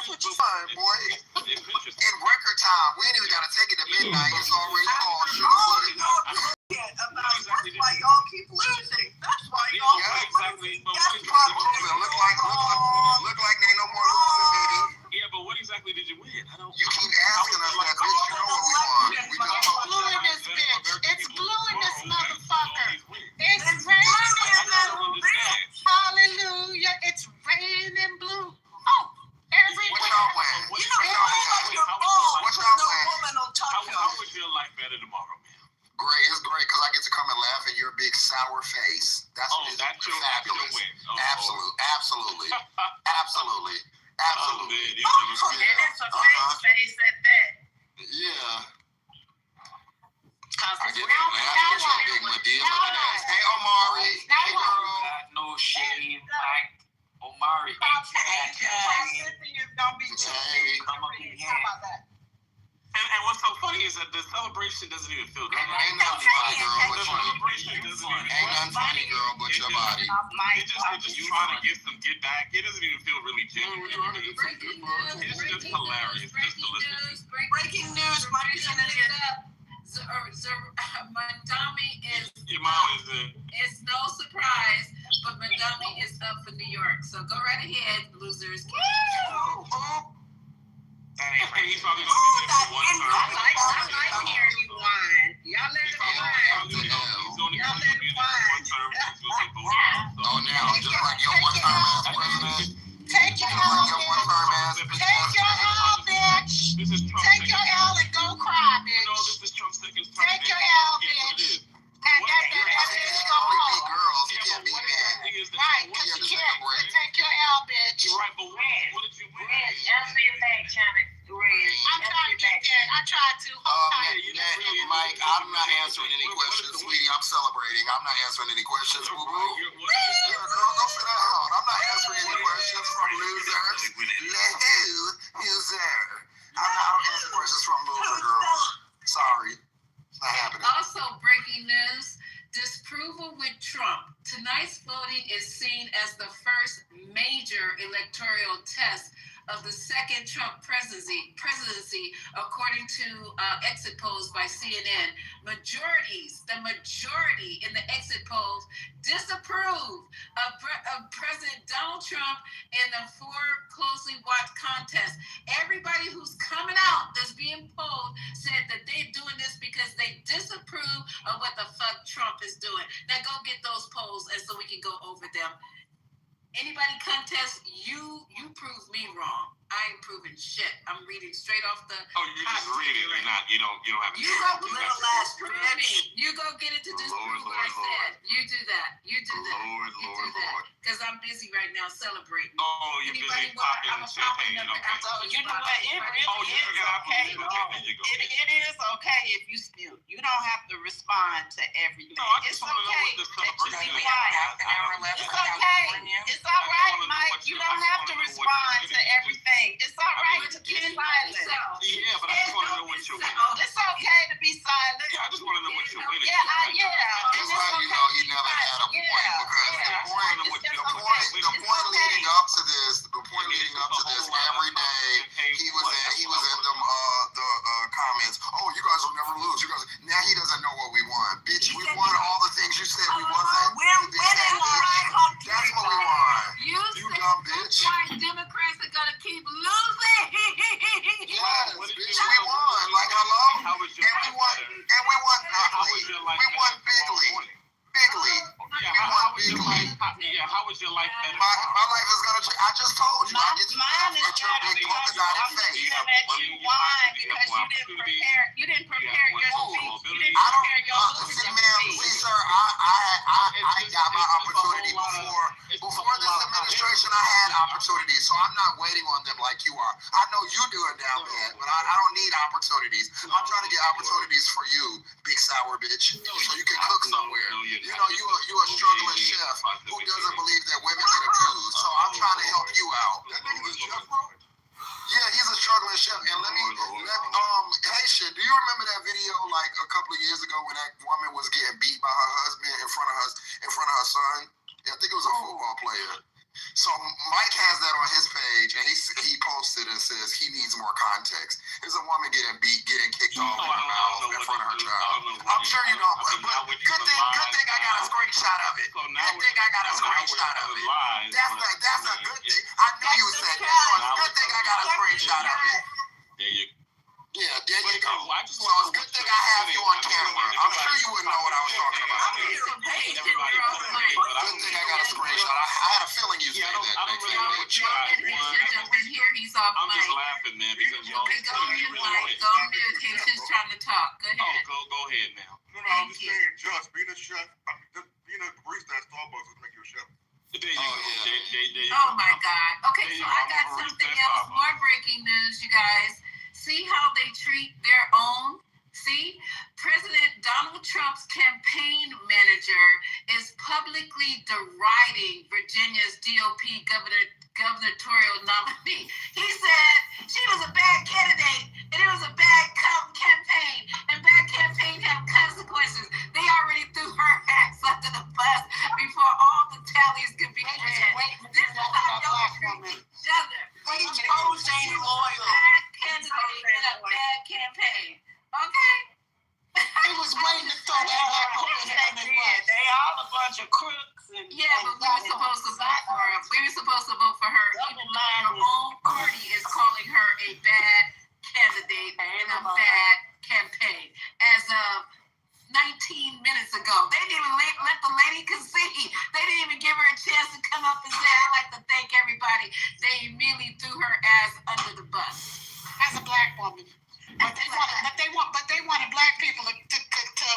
That's what you said, boy. In record time. We ain't even got to take it to midnight. It's already on. That's why y'all keep losing. That's why y'all keep losing. That's why look like they no more losing, baby. Yeah, but what exactly did you win? You keep asking us that, bitch. You know what we won. It's blue in this bitch. It's blue in this motherfucker. It's raining. Hallelujah. It's raining blue. Oh, everywhere. What y'all win? What y'all win? How would your life better tomorrow, man? Great, it's great because I get to come and laugh at your big sour face. That's fabulous. Win. Absolutely. And it's a face at that. Yeah. Cause I it's get real that. Big Medea looking ass. Hey, Omari. Hey, girl. Got no shame like Omari. And what's so funny is that the celebration doesn't even feel good. Ain't nothing funny, girl, but The celebration doesn't even ain't nothing funny, girl, but your body. You're just trying to get back. It doesn't even feel really genuine. It's just hilarious just to listen to. Breaking news, Monday Madami is. Your mom is in. It's no surprise, but Madami is up for New York. So go right ahead, losers. He's probably going to be there for one term. I like hearing you whine. Y'all let it whine. Y'all let it whine. Oh, now, just like your one-term ass president. Take your L, bitch. Take your L and go cry, bitch. Take your L, bitch. And that bitch go home. Girls, you can't be mad. Right, because you can't. Take your L, bitch. Right, but what did you win? Answer your back, Janet. I'm trying to get that. I tried to. Mike, I'm not answering any questions, sweetie. I'm celebrating. I'm not answering any questions, boo-boo. Yeah, girl, go sit down. I'm not answering any questions from losers. Loser. I'm not answering questions from loser girls. Sorry. It's not happening. Also, breaking news. Disapproval with Trump. Tonight's voting is seen as the first major electoral test of the second Trump presidency, according to exit polls by CNN. The majority in the exit polls disapprove of President Donald Trump in the four closely watched contests. Everybody who's coming out that's being polled said that they're doing this because they disapprove of what the fuck Trump is doing. Now go get those polls and so we can go over them. Anybody contest, you prove me wrong. I ain't proving shit. I'm reading straight off the. Oh, you're just reading it, you don't have to. You go little ass bitch. You go get it to disprove what I said. You do that. You do that. Because I'm busy right now celebrating. Oh, you're busy popping champagne. You know what? It really is okay. It is okay if you still. You don't have to respond to everything. No, I just want to know what the celebration is. It's okay. It's all right, Mike. You don't have to respond to everything. It's all right to be silent. Yeah, but I just want to know what you're winning. It's okay to be silent. Yeah, I just want to know what you're winning. Yeah. That's how you know he never had a point, because the point leading up to this, every day he was in them comments. Oh, you guys will never lose. Now he doesn't know what we won, bitch. We won all the things you said we wasn't. That's what we won. You dumb bitch. Democrats are gonna keep losing. Yes, bitch. We won. Like hello. And we won bigly. We won bigly. How was your life better? My life is gonna change. I just told you. I get to Mine is your big polka-dotted face. you won because you didn't prepare your speech. You didn't I prepare your don't. See, ma'am. See, sir. I got my opportunity before this administration. I had opportunities, so I'm not waiting on them like you are. I know you do it down bad, but I don't need opportunities. I'm trying to get opportunities for you, big sour bitch, so you can cook somewhere. You know, you a struggling chef who doesn't believe that women get abused. So I'm trying to help you out. Yeah, he's a struggling chef. And Haitian, do you remember that video like a couple of years ago when that woman was getting beat by her husband in front of her son? Yeah, I think it was a football player. So Mike has that on his page. page, and he posted and says he needs more context. There's a woman getting kicked off in her mouth in front of her child. I'm sure you know, but good thing I got a screenshot of it. Good thing I got a screenshot of it. That's a good thing. I knew you said that, so it's a good thing I got a screenshot of it. There you go. Yeah, there you go. So it's a good thing I have you on camera. I'm sure you wouldn't know what I was talking about. Good thing I got a screenshot. I had a feeling you said that. I don't really know what you guys want. He's off I'm mic. just laughing, man, because y'all. Okay, go mute, Mike. Go mute. He's just trying to talk. Go ahead. Go ahead now. No, I'm just saying, just being a chef, being a barista at Starbucks would make you a chef. There you go. Oh my God. Okay, so I got something else. More breaking news, you guys. See how they treat their own? See? President Donald Trump's campaign manager is publicly deriding Virginia's GOP gubernatorial nominee. He said she was a bad candidate and it was a bad campaign, and bad campaign have consequences. They already threw her ass under the bus before all the tallies could be read. This is how y'all treat each other. He chose ain't loyal. Bad candidate and a bad campaign. Okay? He was waiting to throw that black woman in the bus. They all a bunch of crooks. And Yeah, but we were supposed to vote for her. We were supposed to vote for her. Her own party is calling her a bad candidate and a bad campaign. As of 19 minutes ago, they didn't even let the lady concede. They didn't even give her a chance to come up and say, "I'd like to thank everybody." They immediately threw her ass under the bus. As a black woman. But they wanted black people to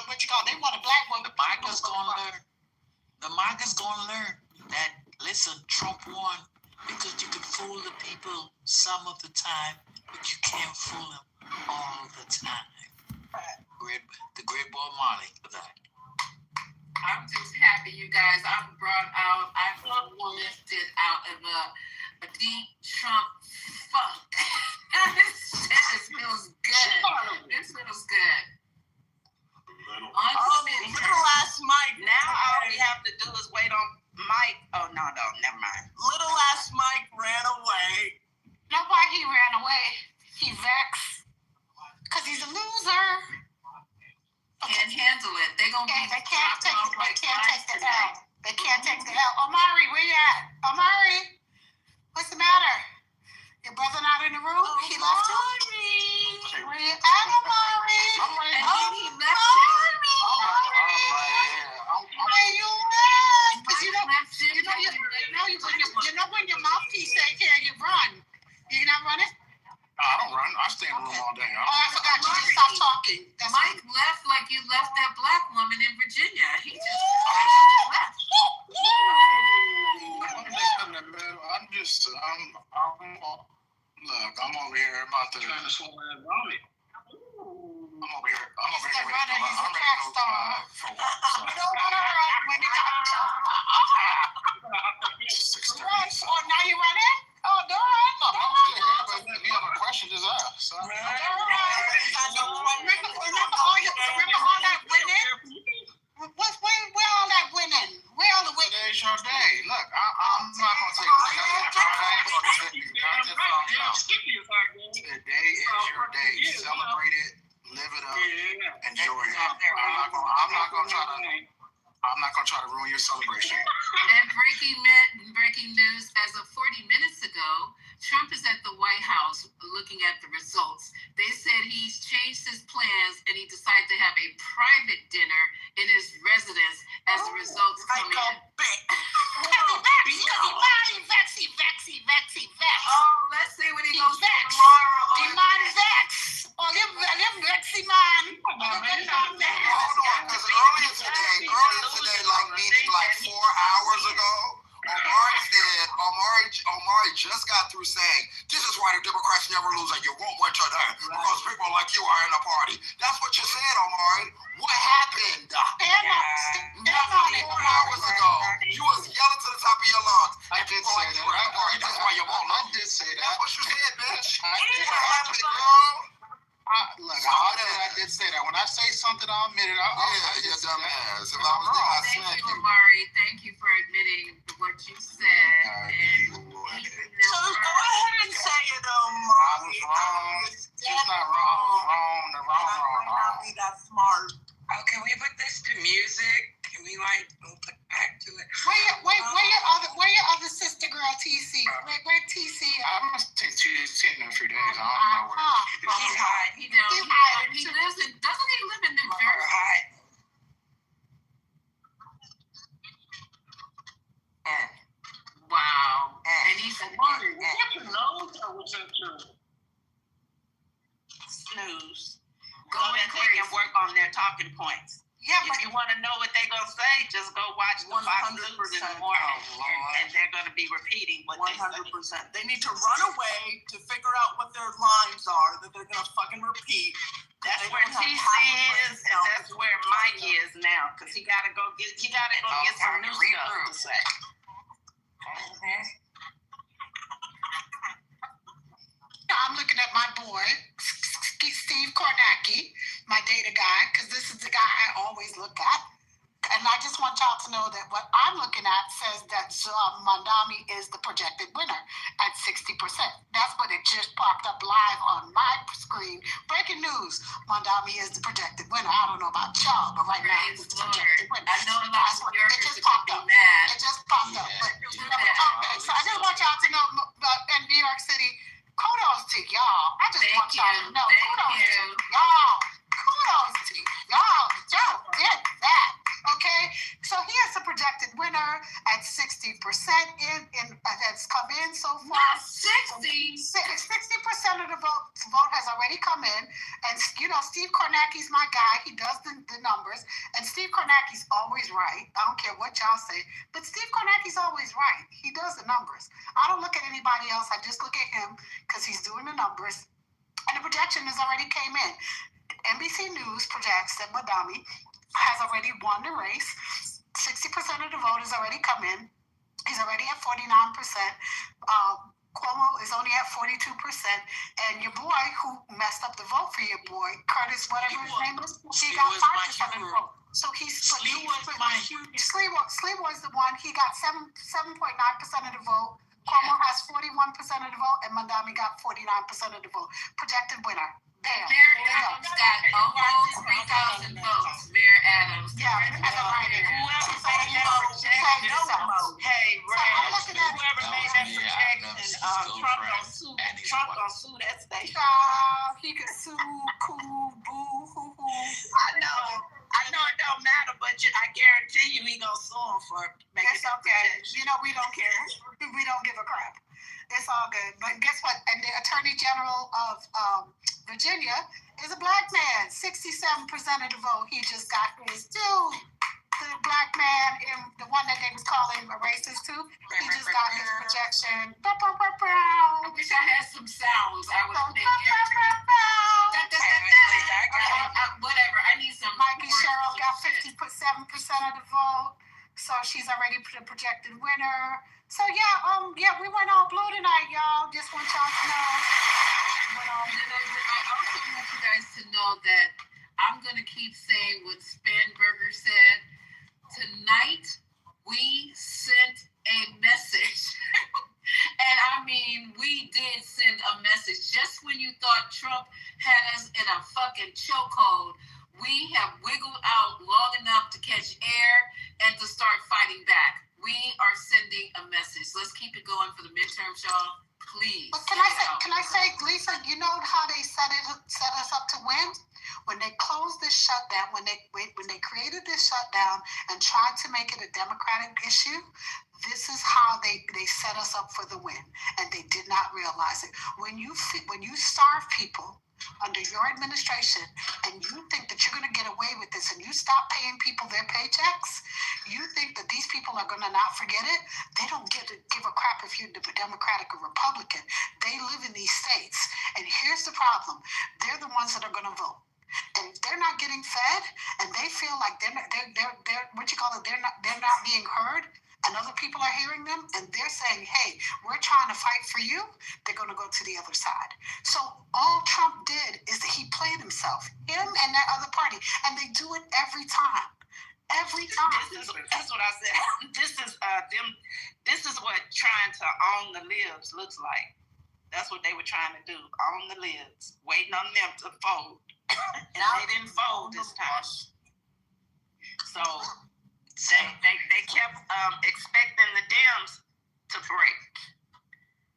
what you call, they wanted black women. The MAGA's gonna learn. The MAGA's gonna learn that, listen, Trump won because you can fool the people some of the time, but you can't fool them all the time. The great Bob Marley for that. I'm just happy, you guys. I'm lifted out of a deep Trump funk. This feels good. This feels good. Little ass Mike. Now all we have to do is wait on Mike. Oh no, never mind. Little ass Mike ran away. Know why he ran away? He vexed. Because he's a loser. Can't handle it. They're gonna be They can't take off the like flies L. today. They can't take the L. Omari, where you at? Omari, what's the matter? Your brother not in the room? He left you? Where you at, Omari? And then he left you. Where you at? Because you Left you. know when your mouthpiece say here, you run. You not running? I don't run. I stay in the room all day. Oh, I forgot. You just stopped talking. That's Mike left like you left that black woman in Virginia. He just left. Look, I'm over here about to. Trying to swallow that vomit. I'm over here. He's the runner. He's a track star. For work. So You don't want to run when you got it's 6:30. run. So. Oh, now you running? Oh, don't run. No, I'm still here, but if you have a question, just ask. So, Remember all that winning? Where all that winning? Where all the winning? Today's your day. Look, I'm not going to take Today is your day. Celebrate it, live it up, enjoy it. I'm not going to try to ruin your celebration. And breaking news, as of 40 minutes ago, Trump is at the White House looking at the results. They said he's changed his plans and he decided to have a private dinner in his residence as the results come in. Oh, let's see what he goes to tomorrow. Because earlier today, like meaning like 4 hours ago, Omari just got through saying, this is why the Democrats never lose and you won't win today because people like you are in the party. That's what you said, Omari. What happened? 4 hours ago, you was yelling to the top of your lungs. I did say that. That's why you won't I lose. did say that. That's what you said, bitch. What happened, girl? I did say that. When I say something, I'll admit it. Yeah, you dumbass. If I was there, I'd Thank smack you, you. Amari. Thank you for admitting what you said. And You would. keeping them So go firm. talking points. Yeah, If but you want to know what they're gonna say, just go watch the Fox News in the 100%. morning, Oh, and they're gonna be repeating what they say. 100%. They need to run away to figure out what their lines are that they're gonna fucking repeat. That's They where don't have TC half a brain is, cell and that's to where do Mike it. is now, because he gotta go get some new stuff to say. I'm looking at my boy, Steve Kornacki, my data guy, because this is the guy I always look at. And I just want y'all to know that what I'm looking at says that Mondami is the projected winner at 60%. That's what it just popped up live on my screen. Breaking news, Mondami is the projected winner. I don't know about y'all, but right now Praise it's the Lord. projected winner. I know a lot That's of what- New Yorkers it just are gonna popped be up. mad. It just popped up. But, okay, so I just want y'all to know in New York City, kudos to y'all. I just Thank want y'all to you. know. Thank Kudos you. to y'all. Kudos to y'all. Y'all did that. Okay? So he is the projected winner at 60% that's come in so far. Not 60. 60% of the vote has already come in. And, you know, Steve Kornacki's my guy. He does the numbers. And Steve Kornacki's always right. I don't care what y'all say. But Steve Kornacki's always right. He does the numbers. I don't look at anybody else. I just look at him because he's doing the numbers. And the projection has already came in. NBC News projects that Mondami has already won the race. 60% of the vote has already come in. He's already at 49%. Cuomo is only at 42%. And your boy, who messed up the vote for your boy, Curtis, whatever his name is, he got 5% of the vote. So Slee was the one. He got 7.9% of the vote. Cuomo has 41% of the vote, and Mondami got 49% of the vote. Projected winner. Bam. Mayor Adams got a whole 3,000 votes. Mayor Adams. Yeah, and I'm writing. Whoever made that projection, hey, Ray, whoever made that projection, Trump gonna sue that station. He could sue, cool, boo, hoo, hoo. I know it don't matter, but I guarantee you he gonna sue him for making It's that okay. projection. You know, we don't care. We don't give a crap. It's all good. But guess what? And the Attorney General of Virginia is a black man. 67% of the vote. He just got his too. The black man, the one that they was calling a racist too, he just got his projection. I wish I had some sounds. I would make whatever. I need some. Mikey Sherrill got 57% of the vote, so she's already the projected winner. So yeah, we went all blue tonight, y'all. Just want y'all to know. I also want you guys to know that I'm gonna keep saying what Spanberger said. Tonight we sent a message. And I mean, we did send a message. Just when you thought Trump had us in a fucking chokehold, we have wiggled out long enough to catch air and to start fighting back. We are sending a message. Let's keep it going for the midterms, y'all. Please. But can I say, Lisa, you know how they set us up to win? When they closed this shutdown, when they created this shutdown and tried to make it a Democratic issue, this is how they set us up for the win, and they did not realize it. When you starve people under your administration, and you think that you're going to get away with this, and you stop paying people their paychecks, you think that these people are going to not forget it? They don't give a crap if you're Democratic or Republican. They live in these states, and here's the problem: they're the ones that are going to vote. And if they're not getting fed, and they feel like they're not being heard, and other people are hearing them, and they're saying, "Hey, we're trying to fight for you," they're going to go to the other side. So all Trump did is that he played himself, him and that other party, and they do it every time. Every time. That's what I said. This is what trying to own the libs looks like. That's what they were trying to do. Own the libs, waiting on them to fold. And they didn't fold this time. So they kept expecting the Dems to break,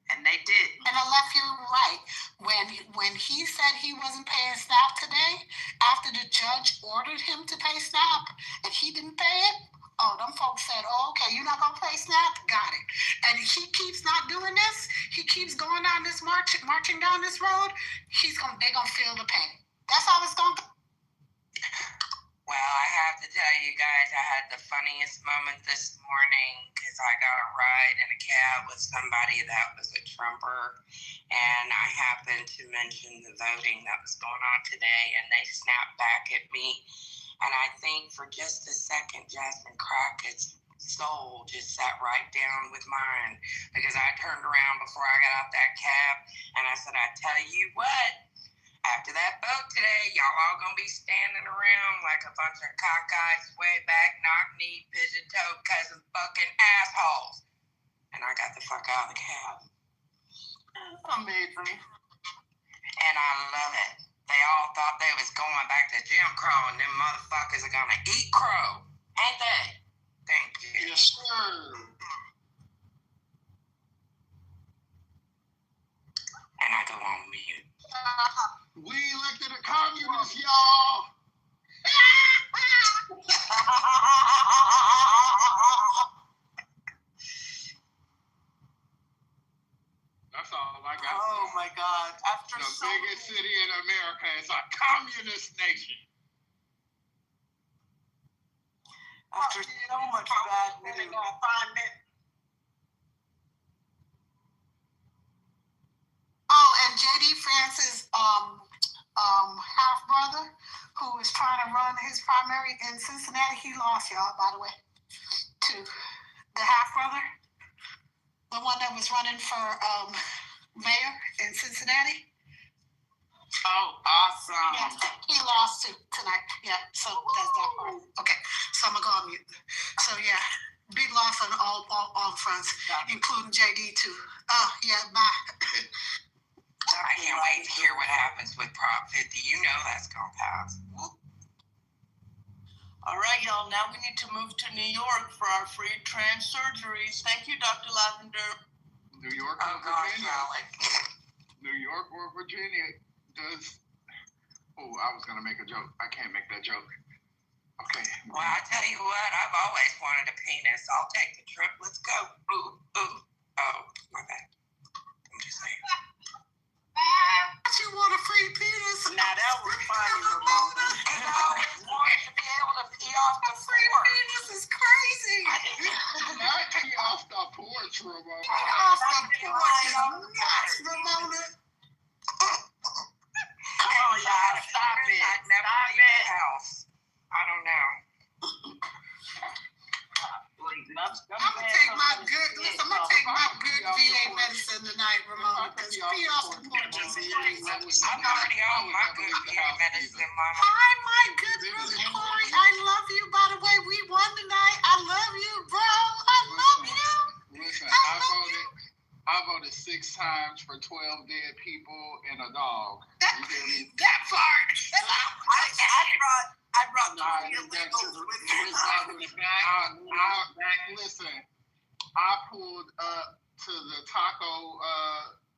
and they did. And I left you right. When he said he wasn't paying SNAP today, after the judge ordered him to pay SNAP, and he didn't pay it, them folks said, "Oh, okay, you're not gonna pay SNAP? Got it." And he keeps not doing this. He keeps going down this marching down this road. They're gonna feel the pain. That's how it's going. Well, I have to tell you guys, I had the funniest moment this morning because I got a ride in a cab with somebody that was a Trumper, and I happened to mention the voting that was going on today, and they snapped back at me. And I think for just a second, Jasmine Crockett's soul just sat right down with mine because I turned around before I got out that cab, and I said, I tell you what. After that vote today, y'all all gonna be standing around like a bunch of cockeyed, sway back, knock-knee, pigeon-toed cousin fucking assholes. And I got the fuck out of the cab. Amazing. And I love it. They all thought they was going back to Jim Crow, and them motherfuckers are gonna eat crow. Ain't they? Thank you. Yes, sir. And I go on mute. We elected a communist, y'all. That's all I got. Oh my God! After The so biggest city in America is a communist nation. after so much bad news. Oh, and JD Francis' half brother, who is trying to run his primary in Cincinnati, he lost, y'all, by the way, to the half brother, the one that was running for mayor in Cincinnati. Oh, awesome! Yeah, he lost tonight. Yeah, so that's that part. Okay, so I'm gonna go on mute. So yeah, big loss on all fronts, including JD too. Oh yeah, bye. I can't wait to hear what happens with Prop 50. You know that's gonna pass. All right, y'all. Now we need to move to New York for our free trans surgeries. Thank you, Dr. Lavender. New York Oh or gosh, Virginia? Alex. New York or Virginia does. Oh, I was gonna make a joke. I can't make that joke. Okay. Well, I tell you what, I've always wanted a penis. I'll take the trip. Let's go. Ooh, ooh. Oh, my bad. I'm just saying. You want a free penis? Now that was funny, Ramona. And I always wanted to be able to pee off the Free floor. penis is crazy. Not pee off the porch, Ramona. Pee off the porch is nuts, Ramona. Oh, yeah, stop it. I'd never leave the house. I don't know. I'm gonna take my good VA medicine tonight, Ramona, because pee off the porch is crazy. I'm already on my good VA medicine, Mama. Hi, my good brother Corey. I love you. By the way, we won tonight. I love you, bro. I love you. Listen, I voted 6 times for 12 dead people and a dog. That part. I brought Listen, I pulled up to the taco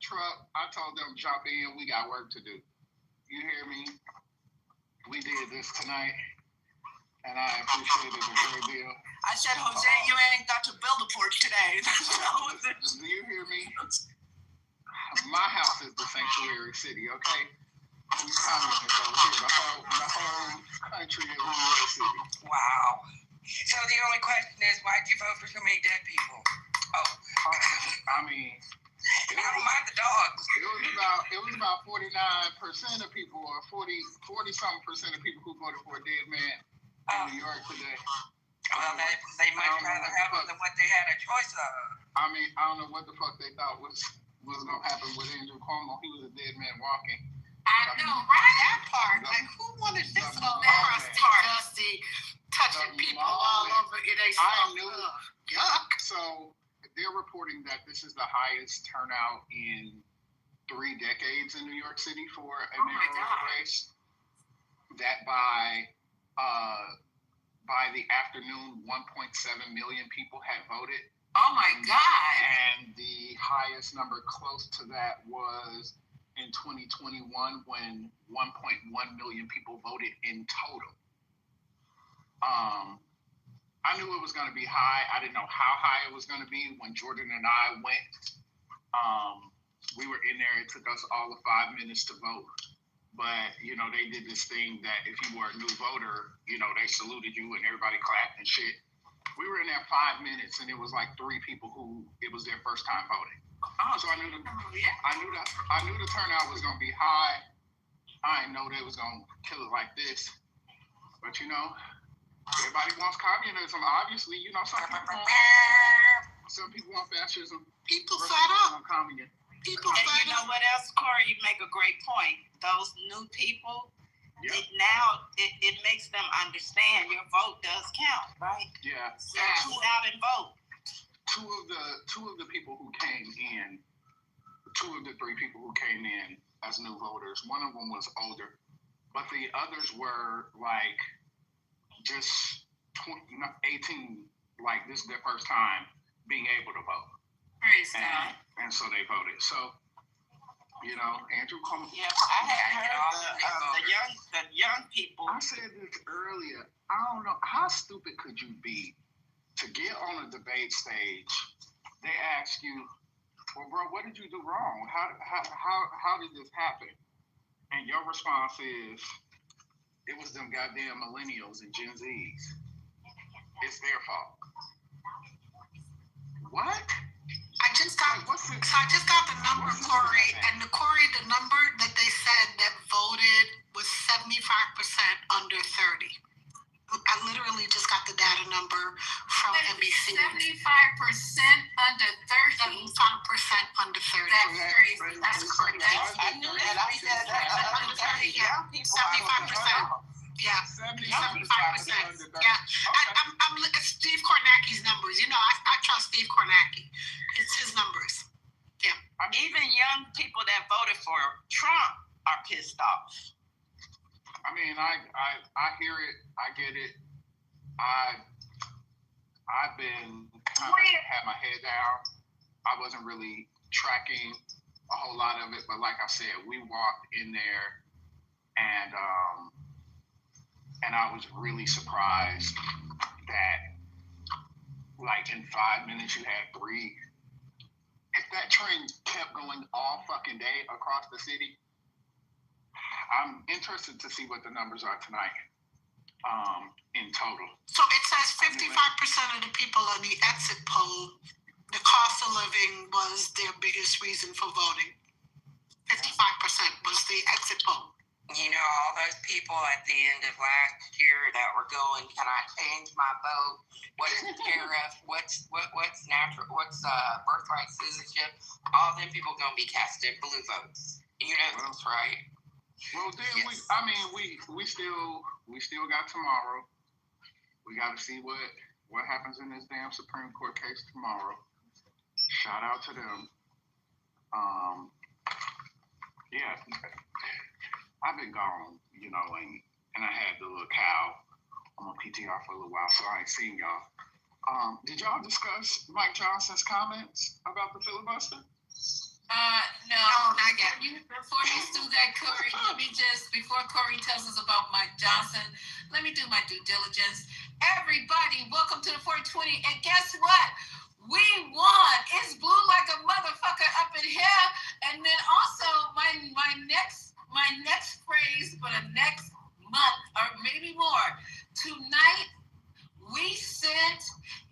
truck. I told them jump in. We got work to do. You hear me? We did this tonight, and I appreciate it a great deal. I said, Jose, you ain't got to build a porch today. Do you hear me? My house is the sanctuary city, okay? We communists over here. The whole country is New York City. Wow. So the only question is, why'd you vote for so many dead people? Oh. I mean, I don't mind the dogs. It was about 49% of people, or 40-something% of people who voted for a dead man in New York today. Well, they might rather have them than what they had a choice of. I mean, I don't know what the fuck they thought was gonna happen with Andrew Cuomo. He was a dead man walking. I know, right? That part. Like, who wanted this Dusty touching people all over in a I knew. Yuck. So they're reporting that this is the highest turnout in 3 decades in New York City for a mayoral race. That by the afternoon, 1.7 million people had voted. Oh my God. And the highest number close to that was in 2021 when 1.1 million people voted in total. I knew it was going to be high. I didn't know how high it was going to be. When Jordan and I went, we were in there. It took us all of 5 minutes to vote. But, you know, they did this thing that if you were a new voter, you know, they saluted you and everybody clapped and shit. We were in there 5 minutes and it was like 3 people who it was their first time voting. So I knew the turnout was gonna be high. I didn't know they was gonna kill it like this. But you know, everybody wants communism. Obviously, you know, some people want fascism. People fed up. Communism. People And fed you know up. what else, Corey? You make a great point. Those new people, Yeah. it makes them understand your vote does count, right? Yeah. So get out and vote. Two of the people who came in, 2 of the 3 people who came in as new voters, one of them was older, but the others were like just 18, like this is their first time being able to vote. Praise God. And so they voted. So, you know, Andrew Cuomo. Yeah, I had heard the young people. I said this earlier. I don't know, how stupid could you be to get on a debate stage? They ask you, well, bro, what did you do wrong? How did this happen? And your response is, it was them goddamn millennials and Gen Zs. It's their fault. What? I just got the number, Corey, and the number that they said that voted was 75% under 30. I literally just got the data number from NBC. 75% under 30. 75% under 30. That's crazy. That's crazy. I knew that. I said that. Under 30, yeah. 75%. Yeah, 75%. Yeah, I'm Steve Kornacki's numbers. You know, I trust Steve Kornacki. It's his numbers. Yeah. Even young people that voted for Trump are pissed off. I mean, I hear it. I get it. I've been kind of had my head down. I wasn't really tracking a whole lot of it, but like I said, we walked in there and I was really surprised that like in 5 minutes you had 3. If that train kept going all fucking day across the city, I'm interested to see what the numbers are tonight in total. So it says 55% of the people on the exit poll, the cost of living was their biggest reason for voting. 55% was the exit poll. You know, all those people at the end of last year that were going, can I change my vote? What's tariff? What's natural? What's birthright citizenship? All them people gonna be casted blue votes. You know that's right. Well, then Yes. we still got tomorrow. We got to see what happens in this damn Supreme Court case tomorrow. Shout out to them. Yeah, I've been gone, you know, and I had the little cow on my PTR for a little while, so I ain't seen y'all. Did y'all discuss Mike Johnson's comments about the filibuster? No, not yet. Before you do that, Corey, before Corey tells us about Mike Johnson, let me do my due diligence. Everybody, welcome to the 420. And guess what? We won. It's blue like a motherfucker up in here. And then also my next phrase for the next month or maybe more. Tonight, we sent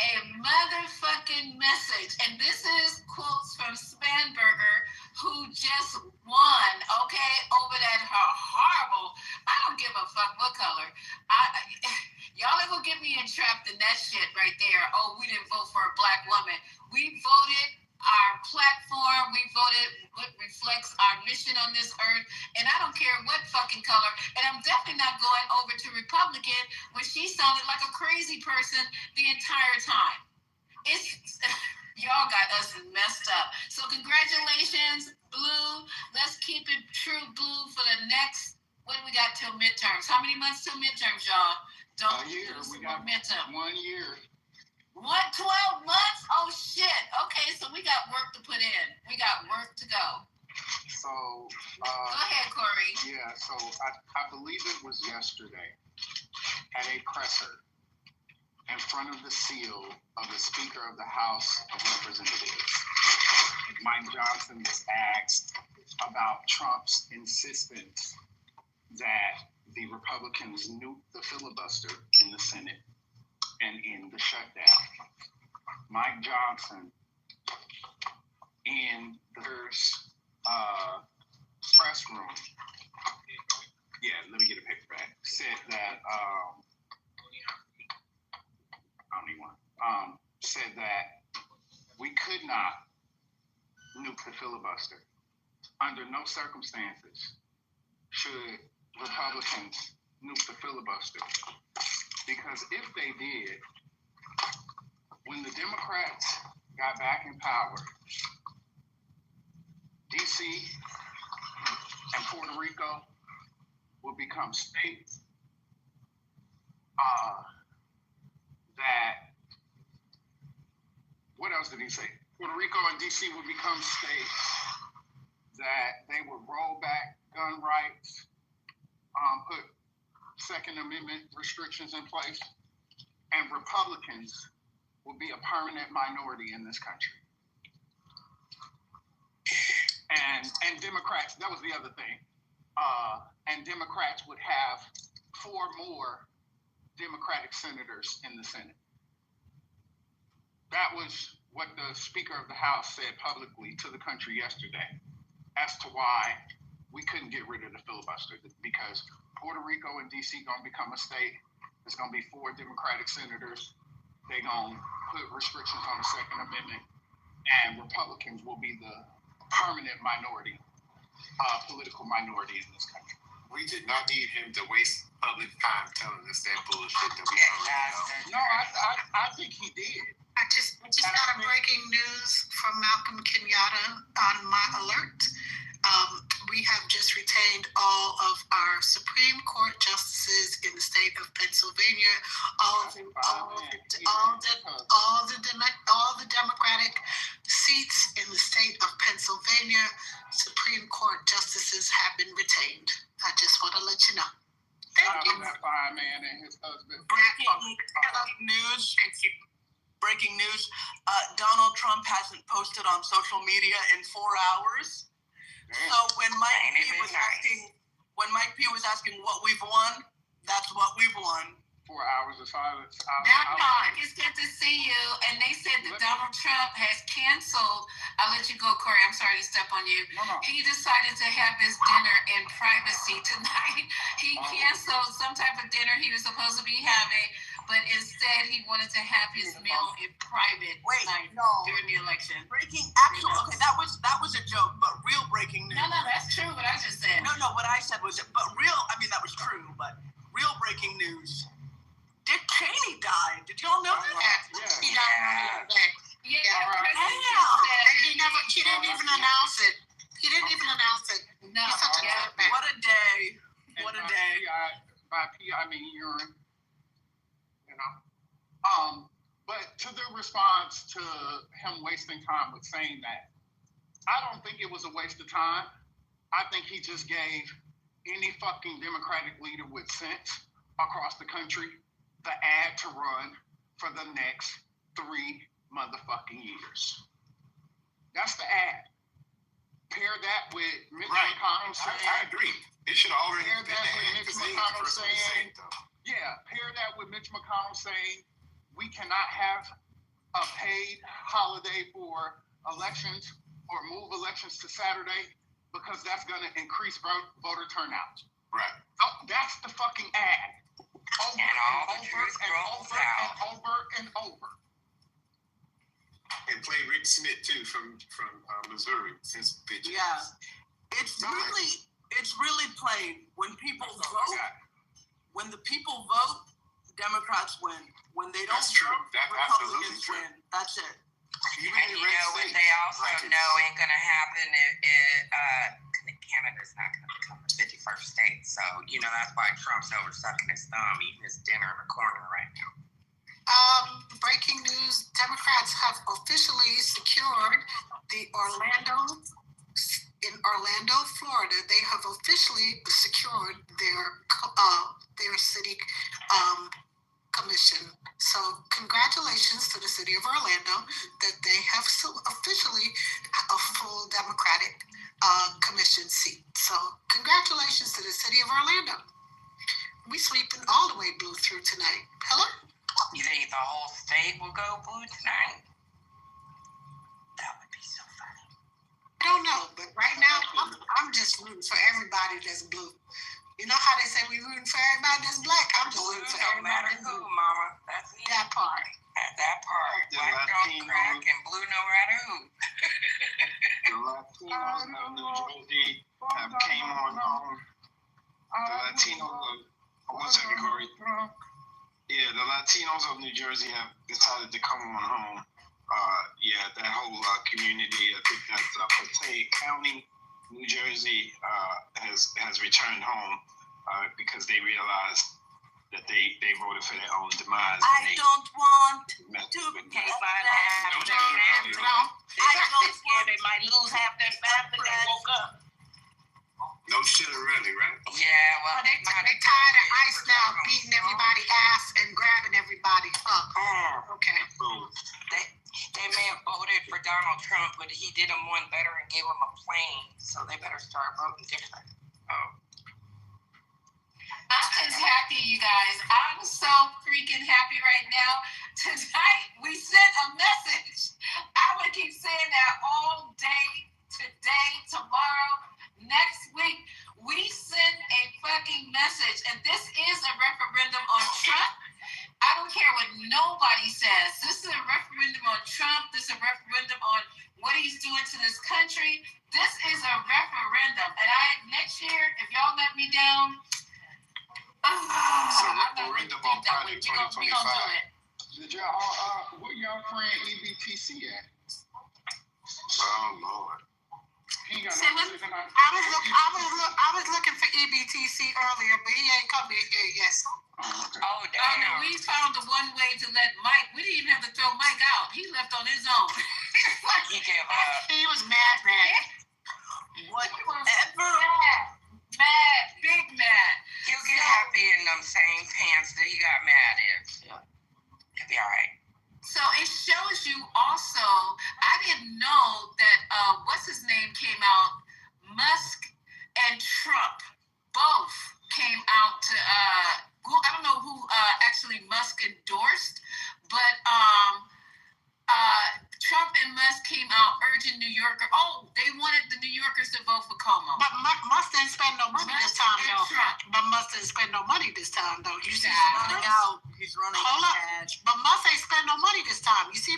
a motherfucking message, and this is quotes from Spanberger, who just won, okay, over that horrible, I don't give a fuck what color. Y'all ain't gonna get me entrapped in that shit right there. Oh, we didn't vote for a black woman. We voted our platform, we voted what reflects our mission on this earth, and I don't care what fucking color, and I'm definitely not going over to Republican when she sounded like a crazy person the entire time. Y'all got us messed up. So congratulations, Blue. Let's keep it true, Blue, for the next, what do we got till midterms? How many months till midterms, y'all? Don't lose We got momentum. 1 year. What, 12 months? Oh, shit. Okay, so we got work to put in. We got work to go. So, Go ahead, Corey. yeah, so I believe it was yesterday at a presser in front of the seal of the Speaker of the House of Representatives. Mike Johnson was asked about Trump's insistence that the Republicans nuked the filibuster in the Senate and in the shutdown. Mike Johnson, in the first press room, let me get a picture back, said that, said that we could not nuke the filibuster. Under no circumstances should Republicans nuke the filibuster. Because if they did, when the Democrats got back in power, DC and Puerto Rico will become states what else did he say? Puerto Rico and DC would become states that they would roll back gun rights, put Second Amendment restrictions in place, and Republicans will be a permanent minority in this country. And Democrats, that was the other thing. And Democrats would have 4 more Democratic senators in the Senate. That was what the Speaker of the House said publicly to the country yesterday as to why we couldn't get rid of the filibuster, because Puerto Rico and DC gonna become a state. There's gonna be 4 Democratic senators. They're gonna put restrictions on the Second Amendment, and Republicans will be the permanent minority, political minority in this country. We did not need him to waste public time telling us that bullshit that we already know. No, I think he did. I just got a breaking news from Malcolm Kenyatta on my alert. We have just retained all of our Supreme Court justices in the state of Pennsylvania. All the Democratic seats in the state of Pennsylvania, Supreme Court justices have been retained. I just want to let you know. Thank you. That fine man and his husband. Breaking news. Donald Trump hasn't posted on social media in 4 hours. So when Mike P was asking what we've won, that's what we've won. 4 hours of silence. It's good to see you. And they said that Donald Trump has canceled. I'll let you go, Corey. I'm sorry to step on you. No. He decided to have his dinner in privacy tonight. He canceled some type of dinner he was supposed to be having, but instead he wanted to have his meal in private during the election. Okay, that was a joke, but real breaking news. No, that's true what I just said. No, what I said was, that was true, but real breaking news. Dick Cheney died. Did y'all know that? He died. Yeah. He didn't even announce it. No. What a day. What a day. By P, I mean urine. You know? But to the response to him wasting time with saying that, I don't think it was a waste of time. I think he just gave any fucking Democratic leader with sense across the country the ad to run for the next 3 motherfucking years. That's the ad. Pair that with Mitch McConnell saying... I agree. It should already pair that with Mitch McConnell saying... pair that with Mitch McConnell saying we cannot have a paid holiday for elections or move elections to Saturday because that's going to increase voter turnout. Right. Oh, that's the fucking ad. Over and over. And play Rick Smith too from Missouri since bitches. Yeah, it's really plain. When people vote, when the people vote, Democrats win. When they don't vote, Republicans win. That's it. And you know what they also know ain't gonna happen if Canada's not gonna become the 51st state. So, you know, that's why Trump's over sucking his thumb, eating his dinner in the corner right now. Breaking news, Democrats have officially secured in Orlando, Florida. They have officially secured their city commission. So congratulations to the city of Orlando that they have officially a full Democratic commission seat. So So congratulations to the city of Orlando. We sweeping all the way blue through tonight. Hello? You think the whole state will go blue tonight? That would be so funny. I don't know, but right now I'm just rooting for everybody that's blue. You know how they say we rooting for everybody that's black? I'm just Blue rooting for no matter everybody who, blue. Mama. That's it. That part. That part. The Black don't crack Latino- and blue no matter who. The Latinos of New Jersey have came on home. The Latinos of, one second, Corey. Yeah, the Latinos of New Jersey have decided to come on home. That whole community, I think that's Passaic County, New Jersey, has returned home because they realized that they voted for their own demise. I don't want to Can't find half No, their family. no. They're scared they might lose half their family when they woke up. No shit already, right? Yeah, well, They tired of ICE now beating everybody ass and grabbing everybody up. Okay. So, They may have voted for Donald Trump, but he did them one better and gave them a plane, so they better start voting different. I'm just happy, you guys. I'm so freaking happy right now. Tonight, we sent a message. I would keep saying that all day, today, tomorrow, next week. We sent a fucking message. And this is a referendum on Trump. I don't care what nobody says. This is a referendum on Trump. This is a referendum on what he's doing to this country. This is a referendum. And next year, if y'all let me down, referendum on Project 2025. Did y'all, where y'all friend EBTC at? Oh, Lord. He ain't got See, no I chicken. was looking for EBTC earlier, but he ain't come here yet. Oh, damn. we found the one way to let Mike. We didn't even have to throw Mike out. He left on his own. He gave up. He was mad. Whatever. Mad, big mad. He'll get happy in them same pants that he got mad in. He'll be all right. So it shows you also, I didn't know that, what's his name came out, Musk and Trump both came out to, I don't know who actually Musk endorsed, but Trump and Musk came out urging New Yorkers, they wanted the New Yorkers to vote for Cuomo. But Musk didn't spend no money this time, though. Trump. But Musk didn't spend no money this time, though. You see, running out. He's running Hold up. cash. But Musk ain't spend no money this time. You see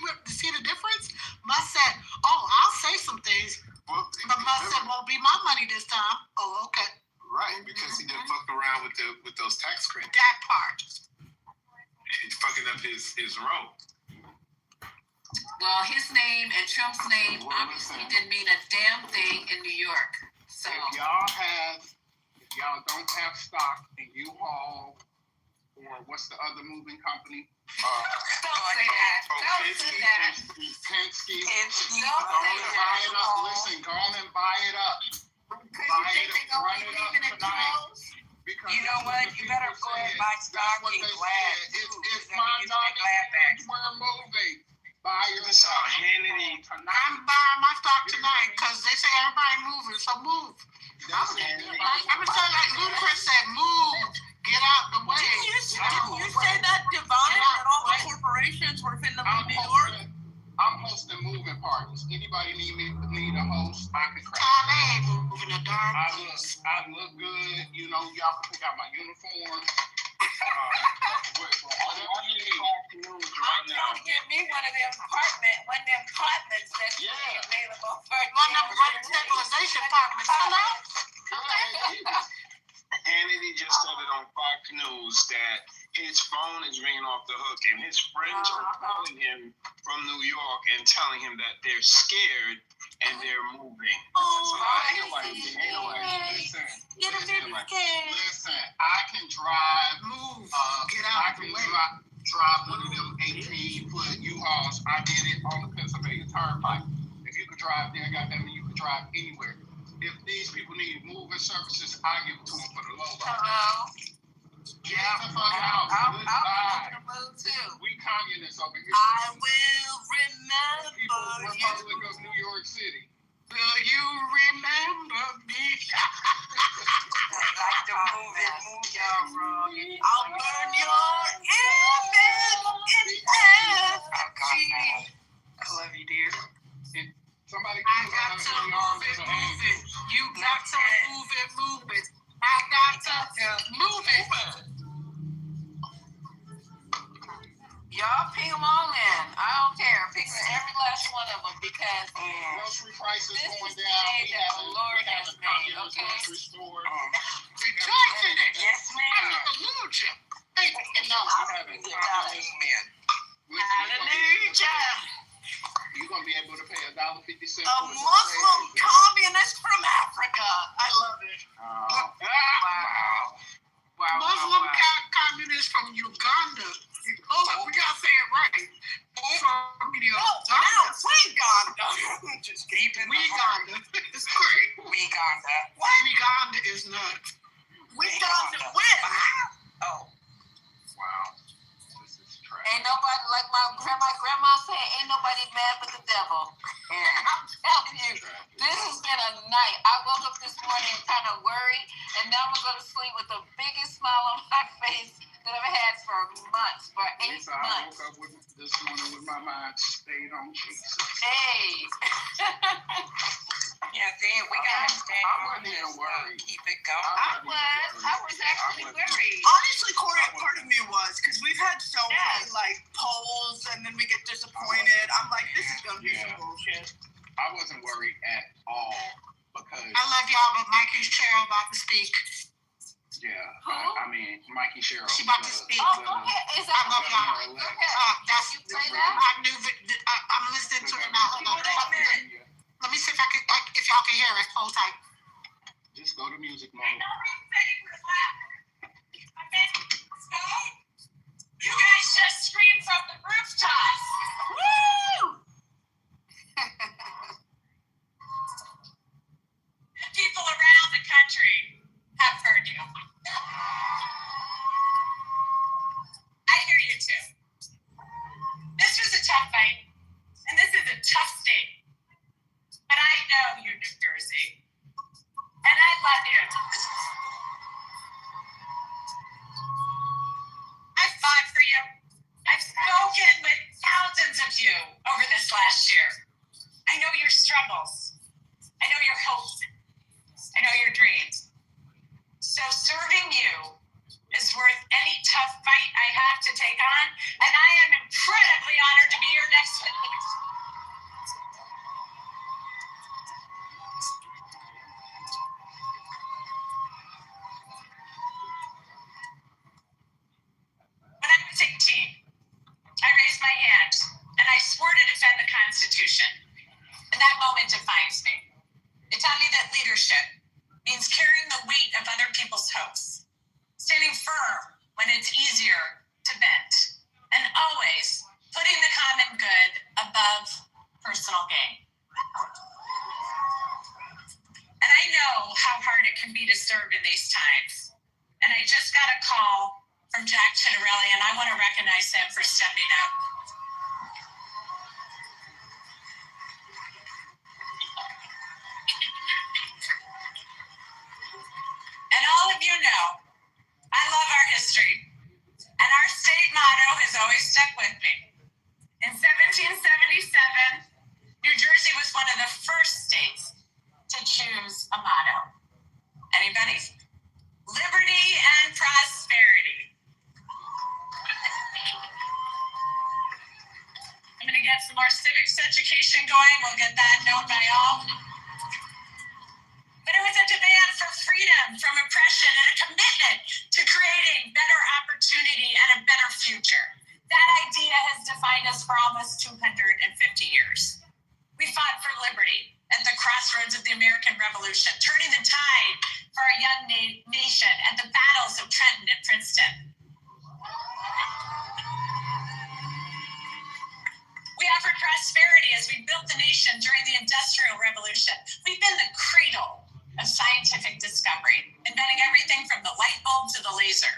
the difference? Musk said, I'll say some things. Well, But Musk said, won't be my money this time. Oh, okay. right, because he didn't fuck around with those tax credits. That part. He's fucking up his road. Well, his name and Trump's name obviously didn't mean a damn thing in New York. So If y'all don't have stock in U-Haul or what's the other moving company? don't say that. Don't say that. Penske. Don't Go say on and buy it that. up. Listen, go on and buy it up. Because you think they're going to be leaving it closed? Because You know what? You better go and buy stock in Glad. It's my Glad bags. we're moving. Buy your So stock. Hannity, I'm buying my stock tonight because they say everybody moving, so move. I'm gonna tell you, like Ludacris said, move. Get out the way. Didn't you say that, Divine, that all the corporations were finna be New York? I'm hosting moving parties. Anybody need a host? I can crack. Time they ain't moving a darn I piece. look good. You know, y'all can pick out my uniform. Whatever you need. I'm trying to get me one of them apartments that's available for One of them stabilization apartments. Hello? Hannity just said it on Fox News that his phone is ringing off the hook and his friends are calling him from New York and telling him that they're scared and they're moving. So ain't nobody Listen, Get a bit scared. listen, I can drive. Move. Get I out can the way. drive one of them 18-foot U-Hauls. I did it on the Pennsylvania Turnpike. If you could drive there, goddamn it, you could drive anywhere. If these people need moving services, I give it to them for the low rate. Hello? Get the fuck out. I'm Goodbye. looking to move too. We communists over here. I will remember People's you. Republic of New York City. Will you remember me? got to move it, move it. You got to move it, move it. I got to move it. Y'all ping them all in. I don't care. Ping every last one of them because Grocery prices this going is the down. day that the Lord has made. Okay. Grocery store. Rejoice in it. Yes, ma'am. Hallelujah. Thank you, Lord. Amen. Hallelujah. You're gonna be able to pay $1.50. A Muslim communist from Africa. I love it. Wow. Muslim communist from Uganda. Hold on, we gotta say it right. From Uganda. Uganda. Just keeping Uganda. It's great. Uganda. Uganda is nuts. Uganda win. Oh. Wow. This is trash. Ain't nobody, like my grandma said, ain't nobody mad but the devil. And I'm telling you, this has been a night. I woke up this morning kind of worried, and now I'm going to go to sleep with the biggest smile on my face that I've had for months, for 8 Lisa, I months. woke up this morning with my mind stayed on Jesus. Hey. Yeah, then we gotta stay on this. Keep it going. I was actually worried. Honestly, Corey, part of me was because we've had so many like polls, and then we get disappointed. I'm like, this is gonna be some bullshit. I wasn't worried at all because I love y'all, but Mikey Cheryl about to speak. I mean Mikey Cheryl. She about to speak. Oh, go ahead. Is that I love y'all. That's you play that? I knew that. I'm listening to it now. Let me see if if y'all can hear it. Hold tight. Just go to music mode. You guys just screamed from the rooftops. Woo! People around the country have heard you. I hear you too. This was a tough fight, and this is a tough state. But I know you're New Jersey, and I love you. I've fought for you. I've spoken with thousands of you over this last year. I know your struggles. I know your hopes. I know your dreams. So serving you is worth any tough fight I have to take on, and I am incredibly honored to be your next witness. When I was 18, I raised my hand and I swore to defend the Constitution. And that moment defines me. It taught me that leadership means carrying the weight of other people's hopes, standing firm when it's easier to bend, and always putting the common good above personal gain. And I know how hard it can be to serve in these times. And I just got a call from Jack Chittarelli, and I want to recognize him for stepping up. And all of you know, I love our history, and our state motto has always stuck with me. In 1777, New Jersey was one of the first states to choose a motto. Anybody? Liberty and prosperity. I'm going to get some more civics education going. We'll get that known by all. But it was a demand for freedom from oppression and a commitment to creating better opportunity and a better future. That idea has defined us for almost 250 years. We fought for liberty at the crossroads of the American Revolution, turning the tide for our young nation at the battles of Trenton and Princeton. We offered prosperity as we built the nation during the Industrial Revolution. We've been the cradle of scientific discovery, inventing everything from the light bulb to the laser.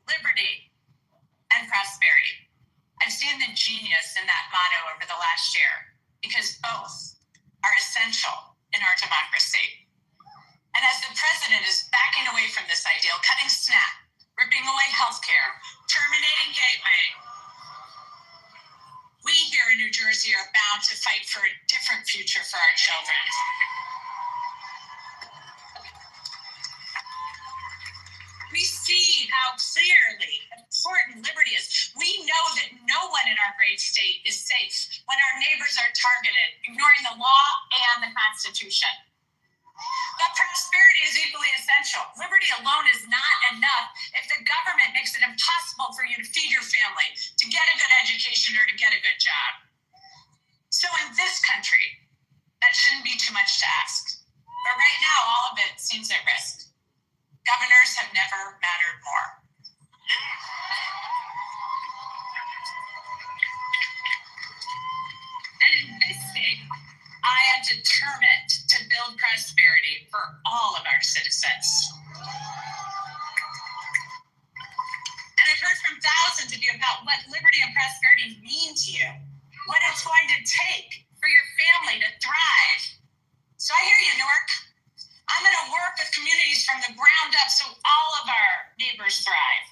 Liberty and prosperity. I've seen the genius in that motto over the last year because both are essential in our democracy. And as the president is backing away from this ideal, cutting SNAP, ripping away healthcare, terminating gateway, we here in New Jersey are bound to fight for a different different future for our children. We see how clearly important liberty is. We know that no one in our great state is safe when our neighbors are targeted, ignoring the law and the Constitution. But prosperity is equally essential. Liberty alone is not enough if the government makes it impossible for you to feed your family, to get a good education, or to get a good job. So in this country, that shouldn't be too much to ask. But right now, all of it seems at risk. Governors have never mattered more. And in this state, I am determined to build prosperity for all of our citizens. And I've heard from thousands of you about what liberty and prosperity mean to you, what it's going to take for your family to thrive. So I hear you, Newark. I'm going to work with communities from the ground up so all of our neighbors thrive.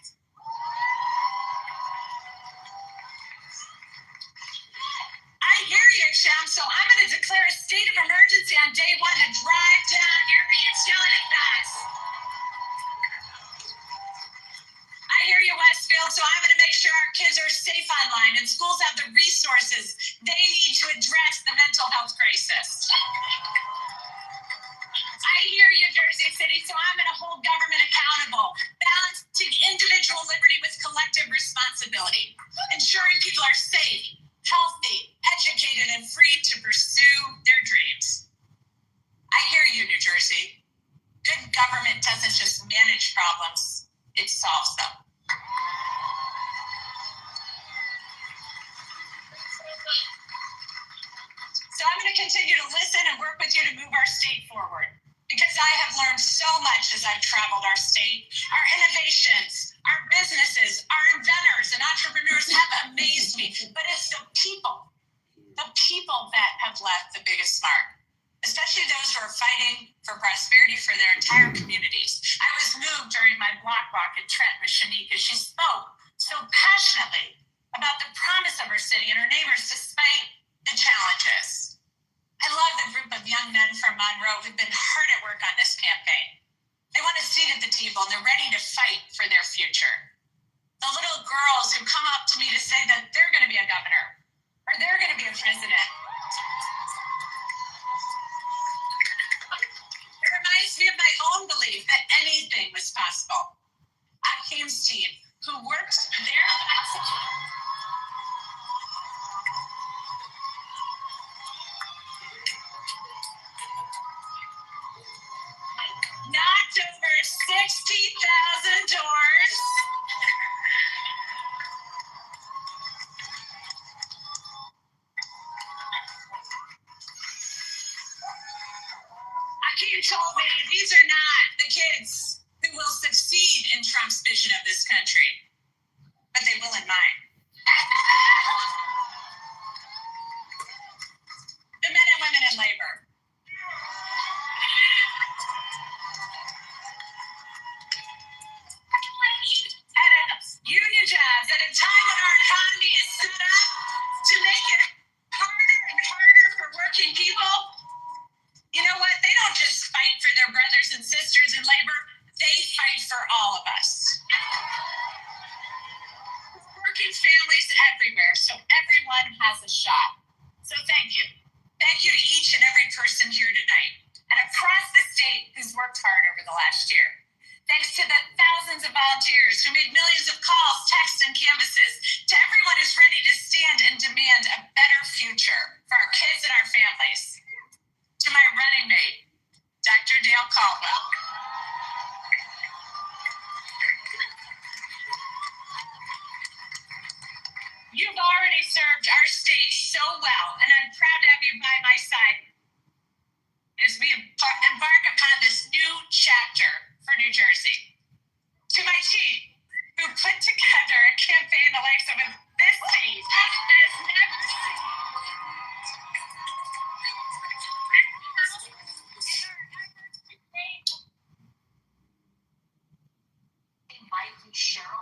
I hear you, Cham, so I'm going to declare a state of emergency on day one to drive down your utility costs. I hear you, Westfield, so I'm going to make sure our kids are safe online and schools have the resources they need to address the mental health crisis. I hear you, Jersey City, so I'm going to hold government accountable, balancing individual liberty with collective responsibility, ensuring people are safe, healthy, educated, and free to pursue their dreams. I hear you, New Jersey. Good government doesn't just manage problems, it solves them. So I'm going to continue to listen and work with you to move our state forward. Because I have learned so much as I've traveled our state. Our innovations, our businesses, our inventors and entrepreneurs have amazed me. But it's the people that have left the biggest mark, especially those who are fighting for prosperity for their entire communities. I was moved during my block walk in Trenton with Shanika. She spoke so passionately about the promise of her city and her neighbors despite the challenges. I love the group of young men from Monroe who've been hard at work on this campaign. They want a seat at the table and they're ready to fight for their future. The little girls who come up to me to say that they're going to be a governor or they're going to be a president. It reminds me of my own belief that anything was possible. Akeem's team, who worked their knocked over 60,000 doors. Akeem told me these are not the kids who will succeed in Trump's vision of this country, but they will in mine. The men and women in labor. Union jobs at a time when our economy is set up to make it harder and harder for working people. You know what? They don't just fight for their brothers and sisters in labor. They fight for all of us. Working families everywhere, so everyone has a shot. So thank you. Thank you to each and every person here tonight and across the state who's worked hard over the last year. Thanks to the thousands of volunteers who made millions of calls, texts, and canvases, to everyone who's ready to stand and demand a better future for our kids and our families. To my running mate, Dr. Dale Caldwell. You've already served our state so well, and I'm proud to have you by my side as we embark upon this new chapter for New Jersey. To my team, who put together a campaign the likes of this city has never seen.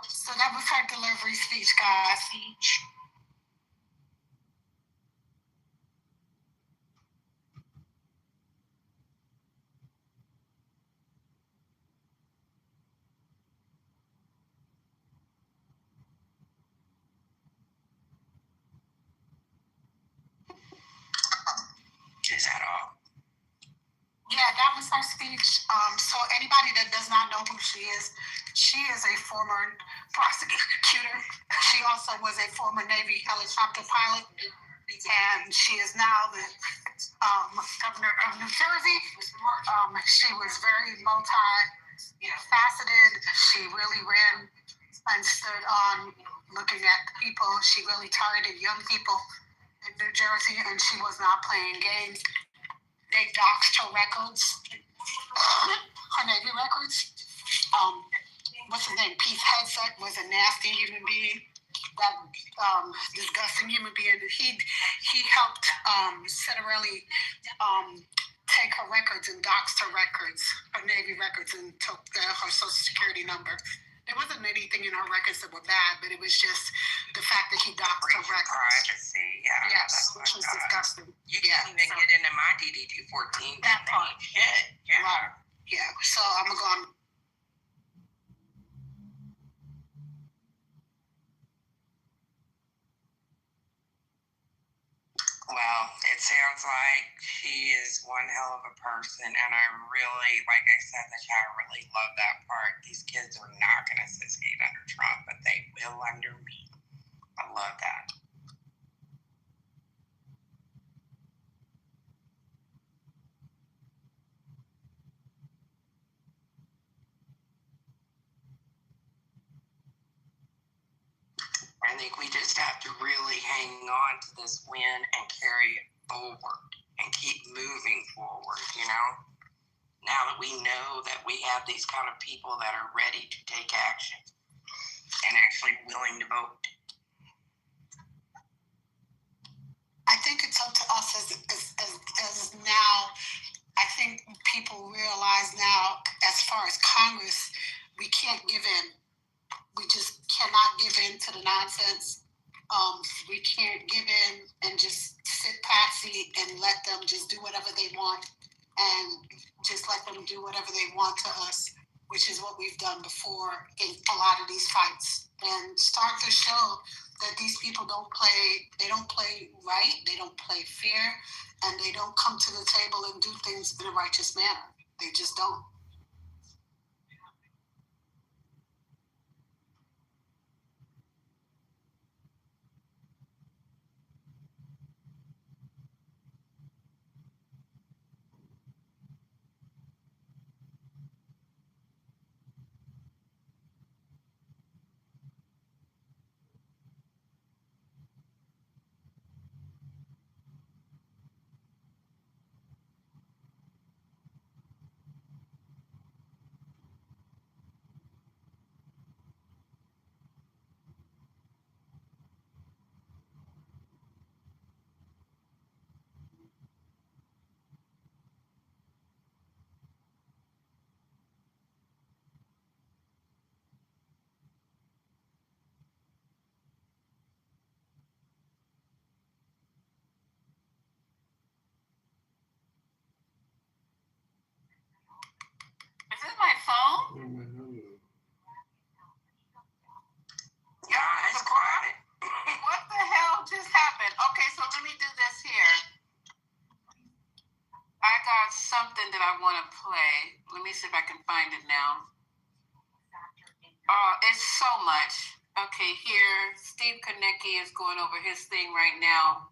So that was her delivery speech, guys. her speech. So anybody that does not know who she is a former prosecutor. She also was a former Navy helicopter pilot, and she is now the governor of New Jersey. She was very multi-faceted. She really ran and stood on looking at people. She really targeted young people in New Jersey, and she was not playing games. They doxed her records, her Navy records. What's his name? Pete Hegseth was a nasty human being, that disgusting human being. He helped Citarelli take her records and doxed her records, her Navy records, and took her Social Security number. There wasn't anything in her records that were bad, but it was just the fact that he doxed her records. Privacy, yeah. Yes, which was disgusting. You can't even get into my DD-214. That part. Shit. Yeah. Right. Yeah. So I'm gonna go on. Well, it sounds like she is one hell of a person, and I really, like I said in the chat, I really love that part. These kids are not going to succeed under Trump, but they will under me. I love that. I think we just have to really hang on to this win and carry it forward and keep moving forward, you know? Now that we know that we have these kind of people that are ready to take action and actually willing to vote. I think it's up to us as now. I think people realize now, as far as Congress, we can't give in. We just cannot give in to the nonsense. We can't give in and just sit patsy and let them just do whatever they want, and just let them do whatever they want to us, which is what we've done before in a lot of these fights. And start to show that these people don't play right, they don't play fair, and they don't come to the table and do things in a righteous manner. They just don't. Is this my phone? Yeah, it's quiet. What the hell just happened? Okay, so let me do this here. I got something that I want to play. Let me see if I can find it now. Oh, it's so much. Okay, here, Steve Konecki is going over his thing right now.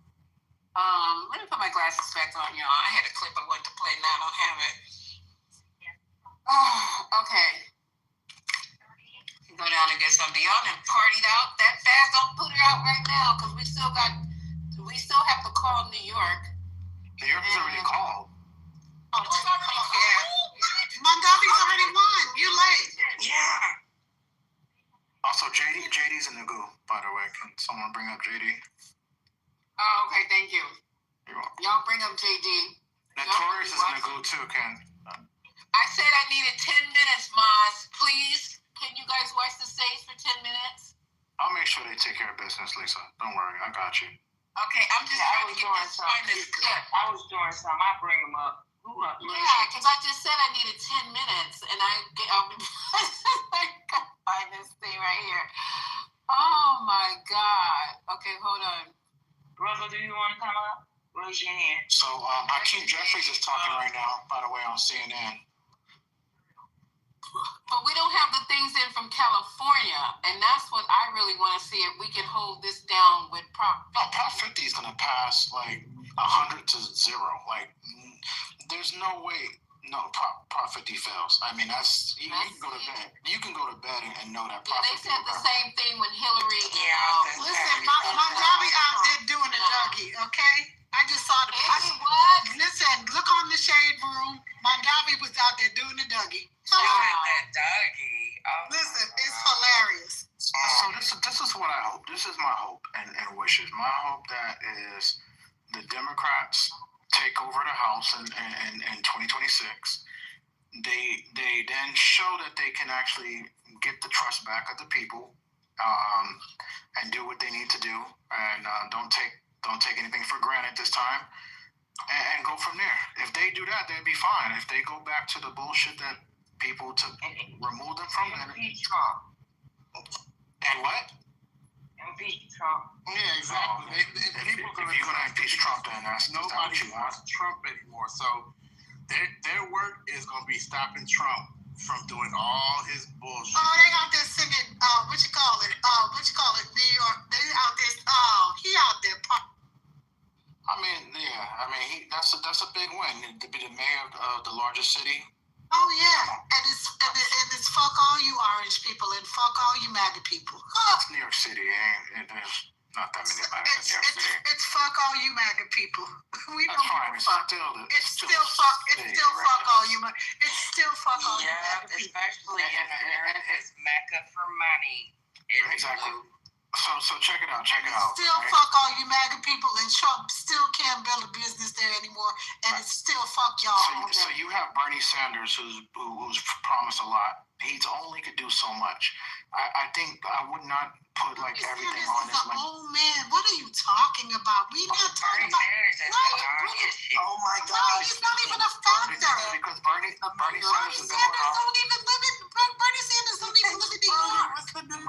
Let me put my glasses back on, y'all. I had a clip I wanted to play, now I don't have it. Oh, okay. Go down and get something. Y'all done partied out that fast. Don't put it out right now, because we still have to call New York. New York is already called. Oh, yeah. Montgomery's already won. You're late. Yeah. Also, JD's in the goo, by the way. Can someone bring up JD? Oh, okay, thank you. You're welcome. Y'all bring up JD. Notorious is in the goo too, Ken. I said I needed 10 minutes, Maz. Please, can you guys watch the stage for 10 minutes? I'll make sure they take care of business, Lisa. Don't worry, I got you. Okay, I'm just trying to get this clip. I was doing something. I bring them up. Who up? Yeah, because I just said I needed 10 minutes, and I'll find this thing right here. Oh my God. Okay, hold on. Brother, do you want to come up? Raise your hand. So Hakeem Jeffries is talking right now, by the way, on CNN. But we don't have the things in from California, and that's what I really want to see if we can hold this down with Prop. No, Prop 50 is going to pass like 100 to 0. Like, there's no way. No, Prop 50 fails. I mean, that's you can go to bed. You can go to bed and know that Prop 50. They said the same thing when Hillary. Listen, Mondavi out there doing the Dougie, okay? I just saw the. Listen, look on the shade room. Mondavi was out there doing the Dougie. Doing the Dougie. Oh, listen, it's hilarious. So this is what I hope. This is my hope and wishes. My hope that is the Democrats take over the House in 2026. They then show that they can actually get the trust back of the people, and do what they need to do, and don't take anything for granted this time, and go from there. If they do that, they'd be fine. If they go back to the bullshit that people to remove them from, then and what? Impeach Trump. Yeah, exactly. If you're gonna impeach Trump, then that's nobody wants Trump anymore. So their work is gonna be stopping Trump from doing all his bullshit. Oh, they out there singing. What you call it? New York. They out there. He out there. I mean, that's a big win to be the mayor of the largest city. Oh yeah, and it's fuck all you orange people and fuck all you MAGA people. It's New York City, there's not that many MAGA in New York City. It's fuck all you MAGA people. We that's don't fine. It's still fuck all you MAGA. It's still fuck all you MAGA people. Especially in America's Mecca for money. Exactly. So check it out. Still fuck all you MAGA people, and Trump still can't build a business there anymore, and it's still fuck y'all. So you have Bernie Sanders, who's promised a lot. He's only could do so much. I think I would not put like everything on this. Oh man, what are you talking about? We're not talking about. Oh my God! No, he's not even a factor. Because Bernie Sanders don't even live in. Bernie Sanders don't even live in New York.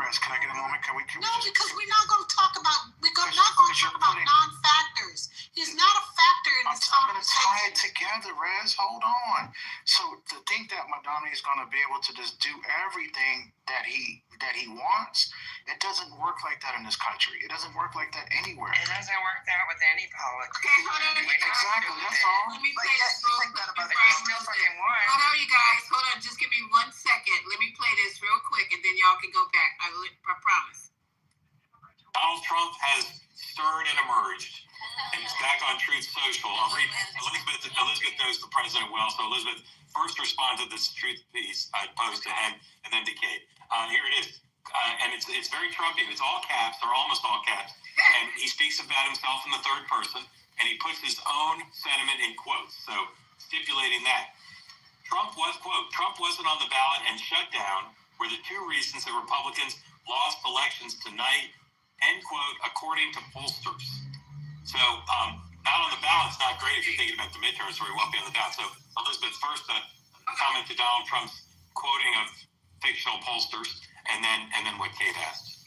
Rez, can I get a moment? Can we because we're not going to talk about. We're not going to talk about non-factors. He's not a factor in this I'm going to conversation. tie it together, Rez. Hold on. So to think that Madonna is going to be able to just do everything that he wants, it doesn't work like that in this country. It doesn't work like that anywhere. It doesn't work that with any politics. Okay, hold on. Exactly, that's all. Let me play this real quick. Still fucking won. Hold on, you guys. Hold on. Just give me 1 second. Let me play this real quick, and then y'all can go back. I promise. Donald Trump has stirred and emerged, and he's back on Truth Social. I'll read Elizabeth knows the president well, so Elizabeth first responded to this Truth piece I posed to him, and then to Kate. Here it is, and it's very Trumpian. It's all caps, or almost all caps, and he speaks about himself in the third person, and he puts his own sentiment in quotes, so stipulating that. Trump wasn't on the ballot and shut down were the two reasons that Republicans lost elections tonight, end quote, according to pollsters. So, not on the ballot is not great if you're thinking about the midterms, where he won't be on the ballot. So, Elizabeth, first comment to Donald Trump's quoting of fictional pollsters, and then what Kate asked.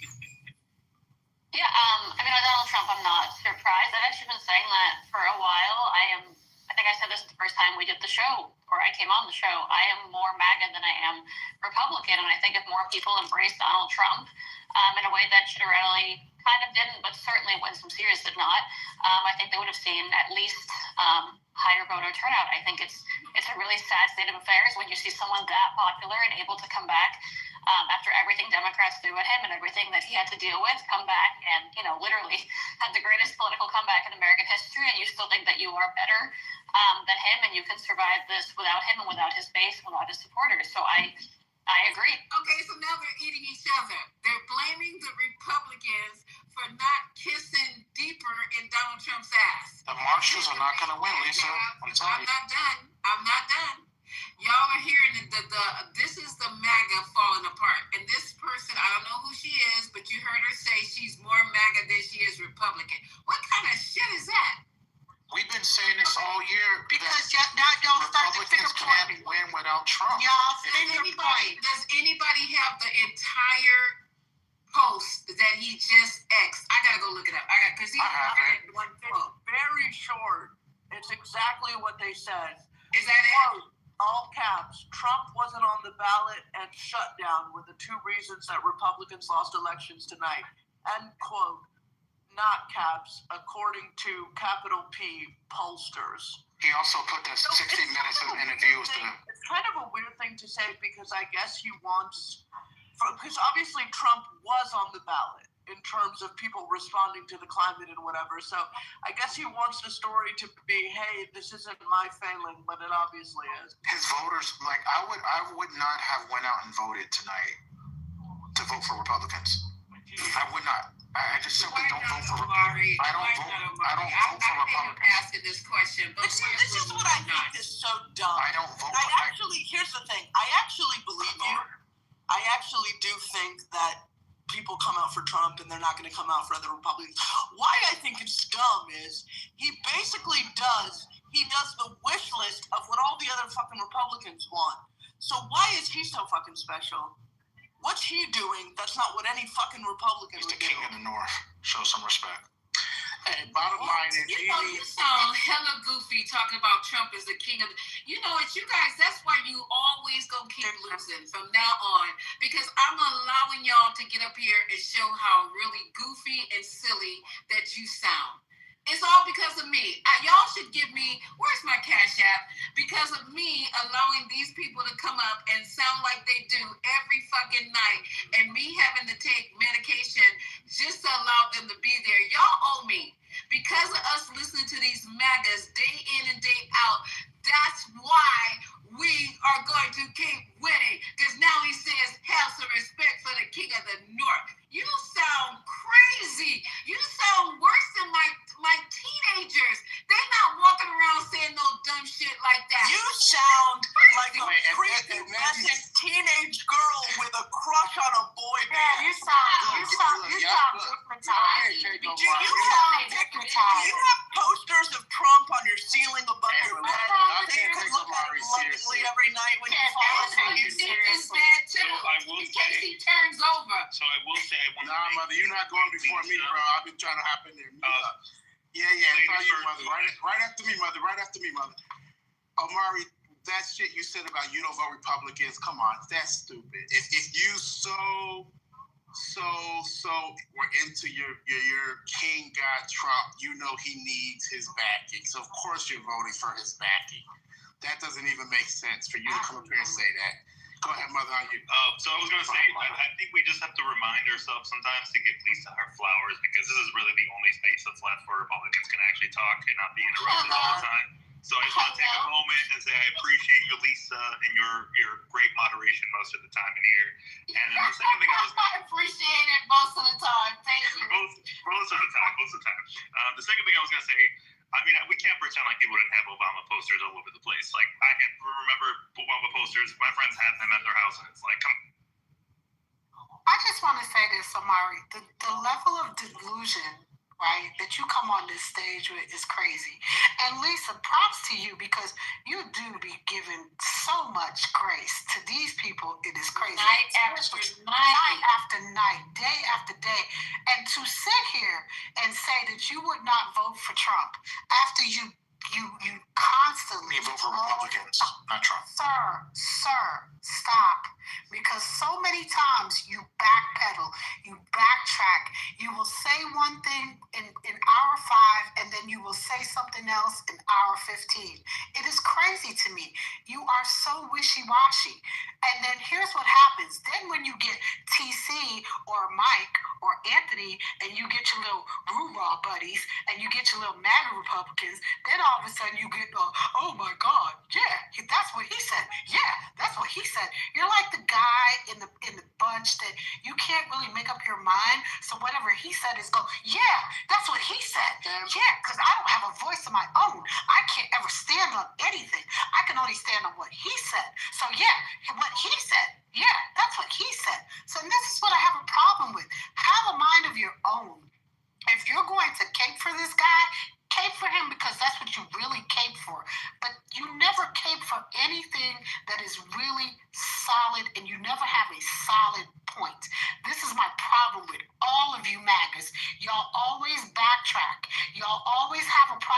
Yeah, on Donald Trump, I'm not surprised. I've actually been saying that for a while. I think I said this the first time we did the show, or I came on the show. I am more MAGA than I am Republican, and I think if more people embrace Donald Trump in a way that Chiarelli kind of didn't, but certainly Winsome Sears did not, I think they would have seen at least higher voter turnout. I think it's a really sad state of affairs when you see someone that popular and able to come back after everything Democrats threw at him and everything that he had to deal with, come back and, literally had the greatest political comeback in American history, and you still think that you are better than him and you can survive this without him and without his base, without his supporters. So I agree. Okay, so now they're eating each other. They're blaming the Republicans for not kissing deeper in Donald Trump's ass. The Marshalls are not going to win, Lisa. I'm not done. Y'all are hearing this is the MAGA falling apart. And this person, I don't know who she is, but you heard her say she's more MAGA than she is Republican. What kind of shit is that? We've been saying this all year. Because y'all start to finger can't win without Trump. Does anybody have the entire post that he just X'd? I gotta go look it up. Because he one quote. very short. It's exactly what they said. Is that it? Quote, all caps, Trump wasn't on the ballot and shut down were the two reasons that Republicans lost elections tonight. End quote. Not caps, according to capital P pollsters. He also put the 60 minutes of interviews. It's kind of a weird thing to say because I guess he wants, because obviously Trump was on the ballot in terms of people responding to the climate and whatever. So I guess he wants the story to be, hey, this isn't my failing, but it obviously is. His voters, like I would not have went out and voted tonight to vote for Republicans. I would not. I just simply don't vote for Republicans. I don't vote for Republicans. I'm asking this question, but this is what I think is so dumb. I don't vote. Here's the thing. I actually believe you. I actually do think that people come out for Trump and they're not going to come out for other Republicans. Why I think it's dumb is he basically does the wish list of what all the other fucking Republicans want. So why is he so fucking special? What's he doing that's not what any fucking Republican He's would the king do? of the North. Show some respect. Hey, bottom line is, you sound hella goofy talking about Trump as the king of. You know what, you guys? That's why you always gonna keep losing from now on, because I'm allowing y'all to get up here and show how really goofy and silly that you sound. It's all because of me. Y'all should give me, where's my Cash App? Because of me allowing these people to come up and sound like they do every fucking night, and me having to take medication just to allow them to be there. Y'all owe me. Because of us listening to these MAGAs day in and day out, that's why we are going to keep winning. Because now he says, have some respect for the king of the North. You sound crazy. You sound worse than my teenagers. They're not walking around saying no dumb shit like that. You sound like a prepubescent teenage girl with a crush on a boy band. Yeah, you sound stigmatized. You have posters of Trump on your ceiling above your bed that you can look at lovingly every night when you fall asleep. It's bad too, in case he turns over. So I will say, nah, mother, you're not going before me, bro. I've been trying to hop in there. Yeah, it's all you, mother. Right after me, mother. Right after me, mother. Omari, that shit you said about you don't vote Republicans, come on, that's stupid. If you so were into your king god Trump, you know he needs his backing. So of course you're voting for his backing. That doesn't even make sense for you to come up here and say that. Go ahead, mother. So I was going to say, I think we just have to remind ourselves sometimes to give Lisa her flowers, because this is really the only space that's left where Republicans can actually talk and not be interrupted all the time. So I just want to take a moment and say I appreciate you, Lisa, and your great moderation most of the time in here. And then the second thing I appreciate it most of the time. Thank you. Most of the time. The second thing I was going to say, I mean, we can't pretend like people didn't have Obama posters all over the place. Like, I can remember Obama posters. My friends had them at their house, and it's like, come on. I just want to say this, Omari. The level of delusion, right, that you come on this stage with is crazy. And Lisa, props to you, because you do be giving so much grace to these people. It is crazy. Night after night, day after day. And to sit here and say that you would not vote for Trump after you constantly vote for Republicans, not Trump. Sir, stop. Because so many times you backpedal, you backtrack, you will say one thing in hour 5 and then you will say something else in hour 15. It is crazy to me. You are so wishy-washy. And then here's what happens. Then when you get TC or Mike or Anthony and you get your little roo-rah buddies and you get your little MAGA Republicans, then all of a sudden you get, oh my God, yeah, that's what he said. Yeah, that's what he said. You're like the guy in the bunch that you can't really make up your mind. So whatever he said is go, yeah, that's what he said. Yeah, because I don't have a voice of my own. I can't ever stand on anything. I can only stand on what he said. So yeah, what he said, yeah, that's what he said. So this is what I have a problem with. Have a mind of your own. If you're going to cape for this guy, cape for him because that's what you really cape for. But you never cape for anything that is really solid, and you never have a solid point. This is my problem with all of you MAGAs. Y'all always backtrack. Y'all always have a problem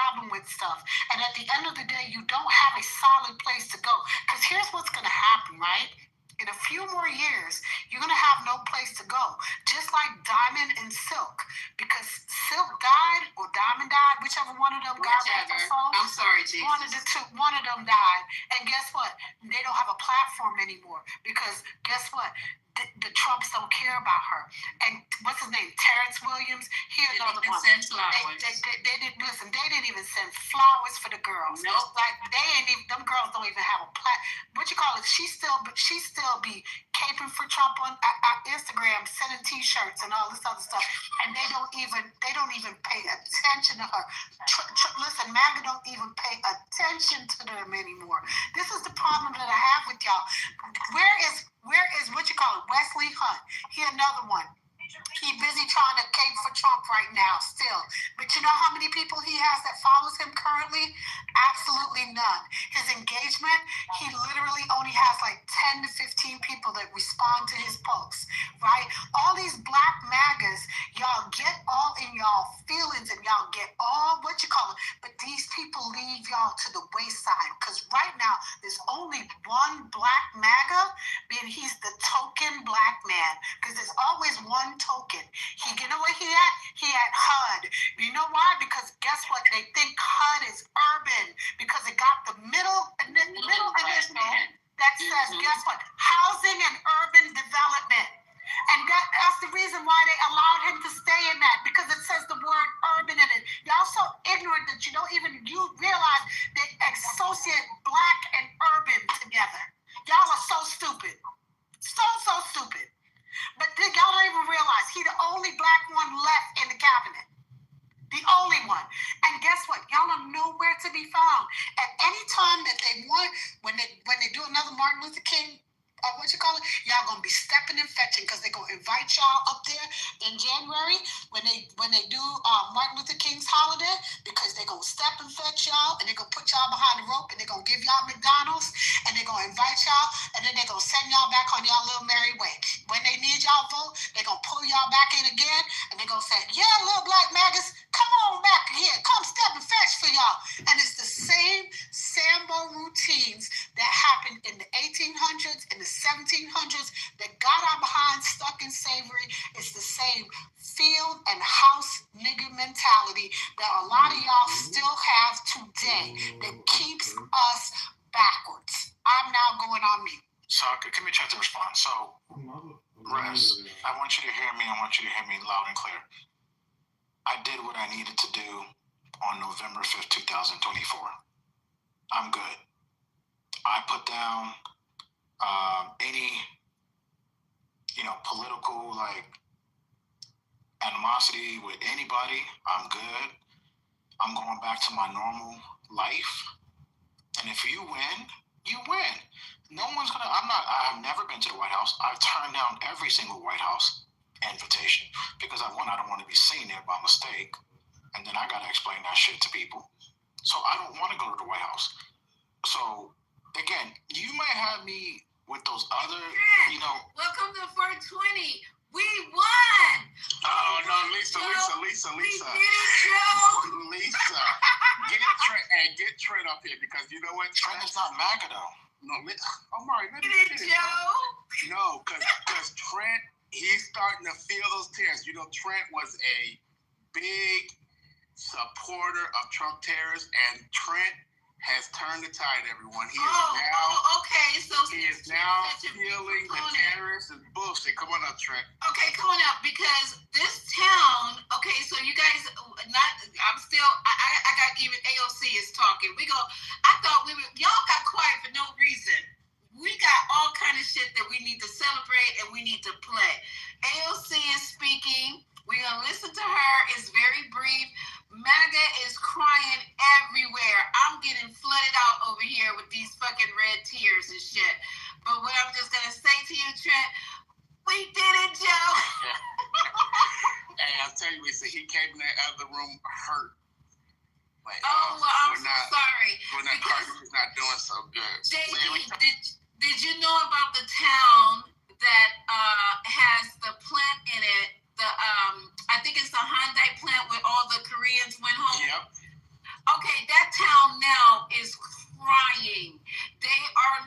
here's what's going to happen, right? In a few more years, you're going to have no place to go. Just like Diamond and Silk. Because Silk died or Diamond died, whichever one of them got Whichever. I'm sorry, Jesus. One of them died. And guess what? They don't have a platform anymore. Because guess what? The Trumps don't care about her. And what's his name? Terrence Williams. Here's another one. Send flowers. They didn't listen. They didn't even send flowers for the girls. Nope. Like they ain't even. Them girls don't even have a what you call it? She still be caping for Trump on Instagram, sending T-shirts and all this other stuff. And they don't even pay attention to her. Listen, MAGA don't even pay attention to them anymore. This is the problem that I have with y'all. Where is what you call it? Wesley Hunt. He another one. He busy trying to cape for Trump right now still. But you know how many people he has that follows him currently? Absolutely none. His engagement, he literally only has like 10 to 15 people that respond to his posts, right? All these black MAGAs, y'all get all in y'all feelings and y'all get all what you call it, but these people leave y'all to the wayside because right now there's only one black MAGA, and he's the token black man because there's always one token. You know where he at? He at HUD. You know why? Because guess what? They think HUD is urban because it got the middle initial that says, guess what? Housing and urban development. And that's the reason why they allowed him to stay in that, because it says the word urban in it. Y'all so ignorant that you realize they associate black and urban together. Y'all are so stupid. So stupid. But y'all don't even realize he's the only black one left in the cabinet. The only one. And guess what? Y'all are nowhere to be found. At any time that they want, when they do another Martin Luther King, y'all gonna be stepping and fetching because they're gonna invite y'all up there in January when they do Martin Luther King's holiday, because they're gonna step and fetch y'all and they're gonna put y'all behind the rope and they're gonna give y'all McDonald's and they're gonna invite y'all and then they're gonna send y'all back on y'all little merry way. When they need y'all vote, they're gonna pull y'all back in again and they're gonna say, yeah, little black maggots, come on back here, come step and fetch for y'all. And it's the same Sambo routines that happened in the 1800s and the 1700s that got our behind stuck in slavery. It's the same field and house nigger mentality that a lot of y'all still have today that keeps us backwards. I'm now going on mute. So give me a chance to respond. So, Russ, I want you to hear me. I want you to hear me loud and clear. I did what I needed to do on November 5th, 2024. I'm good. I put down any, political, animosity with anybody. I'm good. I'm going back to my normal life. And if you win, you win. No one's gonna, I've never been to the White House. I've turned down every single White House invitation because I don't want to be seen there by mistake. And then I gotta explain that shit to people. So I don't want to go to the White House. So again, you might have me with those other, Welcome to 420. We won. Oh no, Lisa. We did it, Joe. Lisa, get Trent up here because you know what? Trent is not MAGA though. No, Omari, let me Get it, Joe. No, because Trent, he's starting to feel those tears. Trent was a big supporter of Trump terrorists, and Trent has turned the tide, everyone. He is now feeling the terrorists and bullshit. Come on up, Trent. Okay, come on up, because this town, so you guys, I got even AOC is talking. I thought y'all got quiet for no reason. We got all kind of shit that we need to celebrate and we need to play. AOC is speaking. We're going to listen to her. It's very brief. MAGA is crying everywhere. I'm getting flooded out over here with these fucking red tears and shit. But what I'm just going to say to you, Trent, we did it, Joe. Hey, I'll tell you, Lisa, he came in that other room hurt. I'm so sorry. He's not doing so good. Did you know about the town that has the plant in it? I think it's the Hyundai plant where all the Koreans went home. Yep. Okay, that town now is crying. They are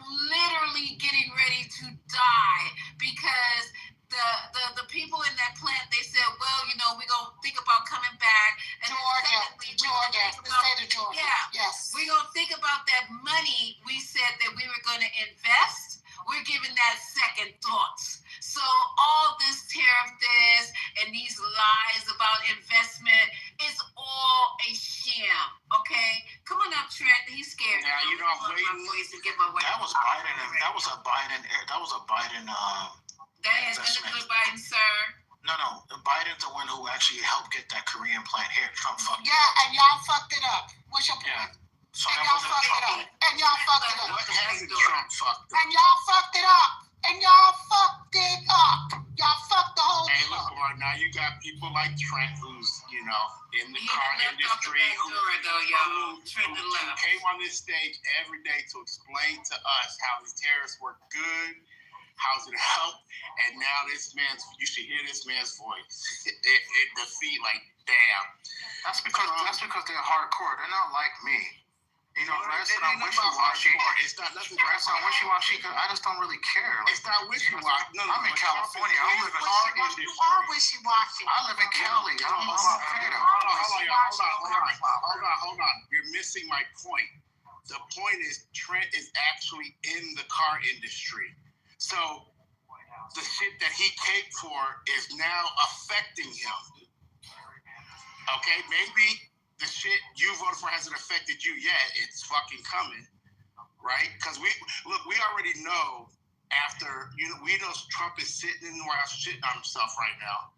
we said that we were going to invest, we're giving that second thoughts. So all this tariff and these lies about investment is all a sham. Okay, come on up, Trent. He's scared. Now you know I'm waiting. That was Biden. That was a Biden. That has been a good Biden, sir. No, Biden's the one who actually helped get that Korean plant here. Trump fucked. Yeah, and y'all fucked it up. What's your point? Yeah. So and that y'all wasn't fucked Trump. it up. And y'all fucked it up. What hasn't Trump fucked up? And y'all fucked it up. And y'all fucked it up. Y'all fucked the whole Hey, thing look, up. boy, now you got people like Trent, who's, in the car industry, who came on this stage every day to explain to us how these tariffs were good, how's it help, and now you should hear this man's voice. It defeat, like, damn. That's because they're hardcore. They're not like me. You know, rest on wishy-washy. It's not nothing. Rest on wishy-washy. I just don't really care. It's not wishy-washy. No, I'm in California. I live in You are wishy-washy. I live in Cali. I don't know about Canada. Hold on. You're missing my point. The point is Trent is actually in the car industry. So the shit that he caved for is now affecting him. Okay, maybe the shit you voted for hasn't affected you yet. It's fucking coming, right? Because we already know after, we know Trump is sitting in the White House shitting on himself right now.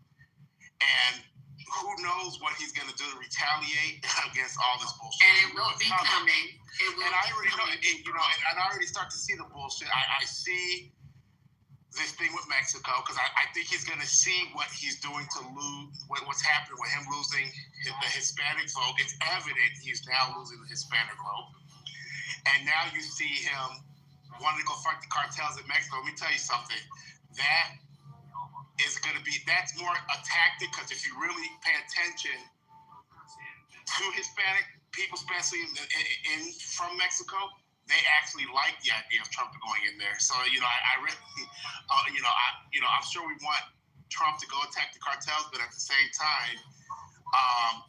And who knows what he's going to do to retaliate against all this bullshit. And it will be coming. And I already know, and I already start to see the bullshit. I see this thing with Mexico, because I think he's going to see what he's doing to lose, what's happening with him losing the Hispanic vote. It's evident he's now losing the Hispanic vote. And now you see him wanting to go fight the cartels in Mexico. Let me tell you something. That's more a tactic, because if you really pay attention to Hispanic people, especially from Mexico, they actually like the idea of Trump going in there. So, I really, I'm sure we want Trump to go attack the cartels, but at the same time,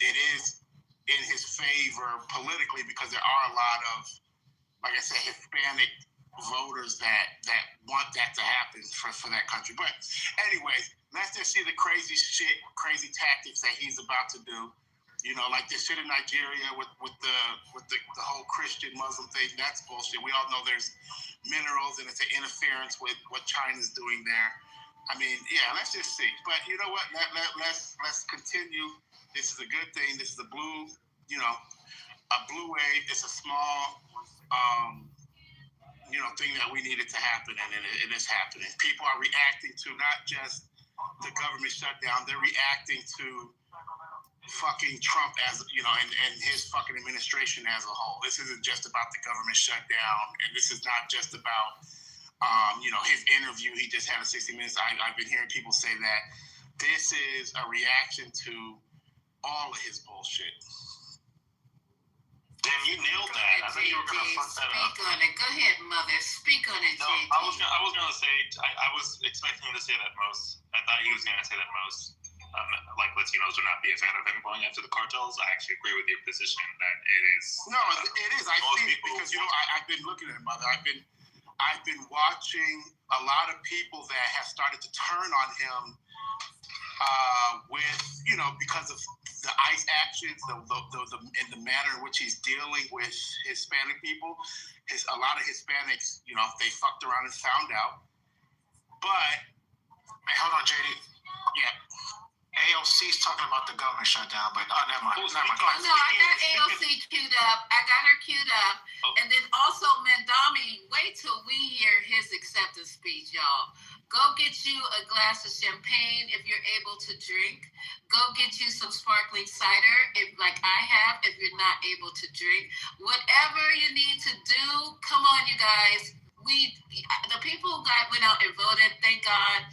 it is in his favor politically, because there are a lot of, like I said, Hispanic voters that want that to happen for that country. But anyways, let's just see the crazy tactics that he's about to do. Like this shit in Nigeria with the whole Christian Muslim thing. That's bullshit. We all know there's minerals, and it's an interference with what China's doing there. I mean, yeah, let's just see. But you know what? Let's continue. This is a good thing. This is a blue wave. It's a small thing that we needed to happen, and it is happening. People are reacting to not just the government shutdown. They're reacting to fucking Trump and his fucking administration as a whole. This isn't just about the government shutdown, and this is not just about his interview he just had at 60 Minutes. I've been hearing people say that this is a reaction to all of his bullshit. Dan, you nailed that. I thought you were going to fuck that up. Speak on it. Go ahead, mother. Speak on it, No, JD. I was going to say, I was expecting him to say that most. I thought he was going to say that most. Like Latinos would not be a fan of him going after the cartels. I actually agree with your position that it is. No, it is. I see it because I've been looking at it, mother. I've been watching a lot of people that have started to turn on him because of the ICE actions, and the manner in which he's dealing with Hispanic people. A lot of Hispanics, they fucked around and found out. But hey, hold on, JD. Yeah. AOC's talking about the government shutdown, but never mind. No, I got AOC queued up. I got her queued up. And then also Mandami, wait till we hear his acceptance speech, y'all. Go get you a glass of champagne if you're able to drink. Go get you some sparkling cider, like I have, if you're not able to drink. Whatever you need to do, come on, you guys. The people who went out and voted, thank God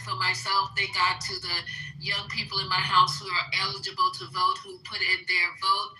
for myself, thank God to the young people in my house who are eligible to vote, who put in their vote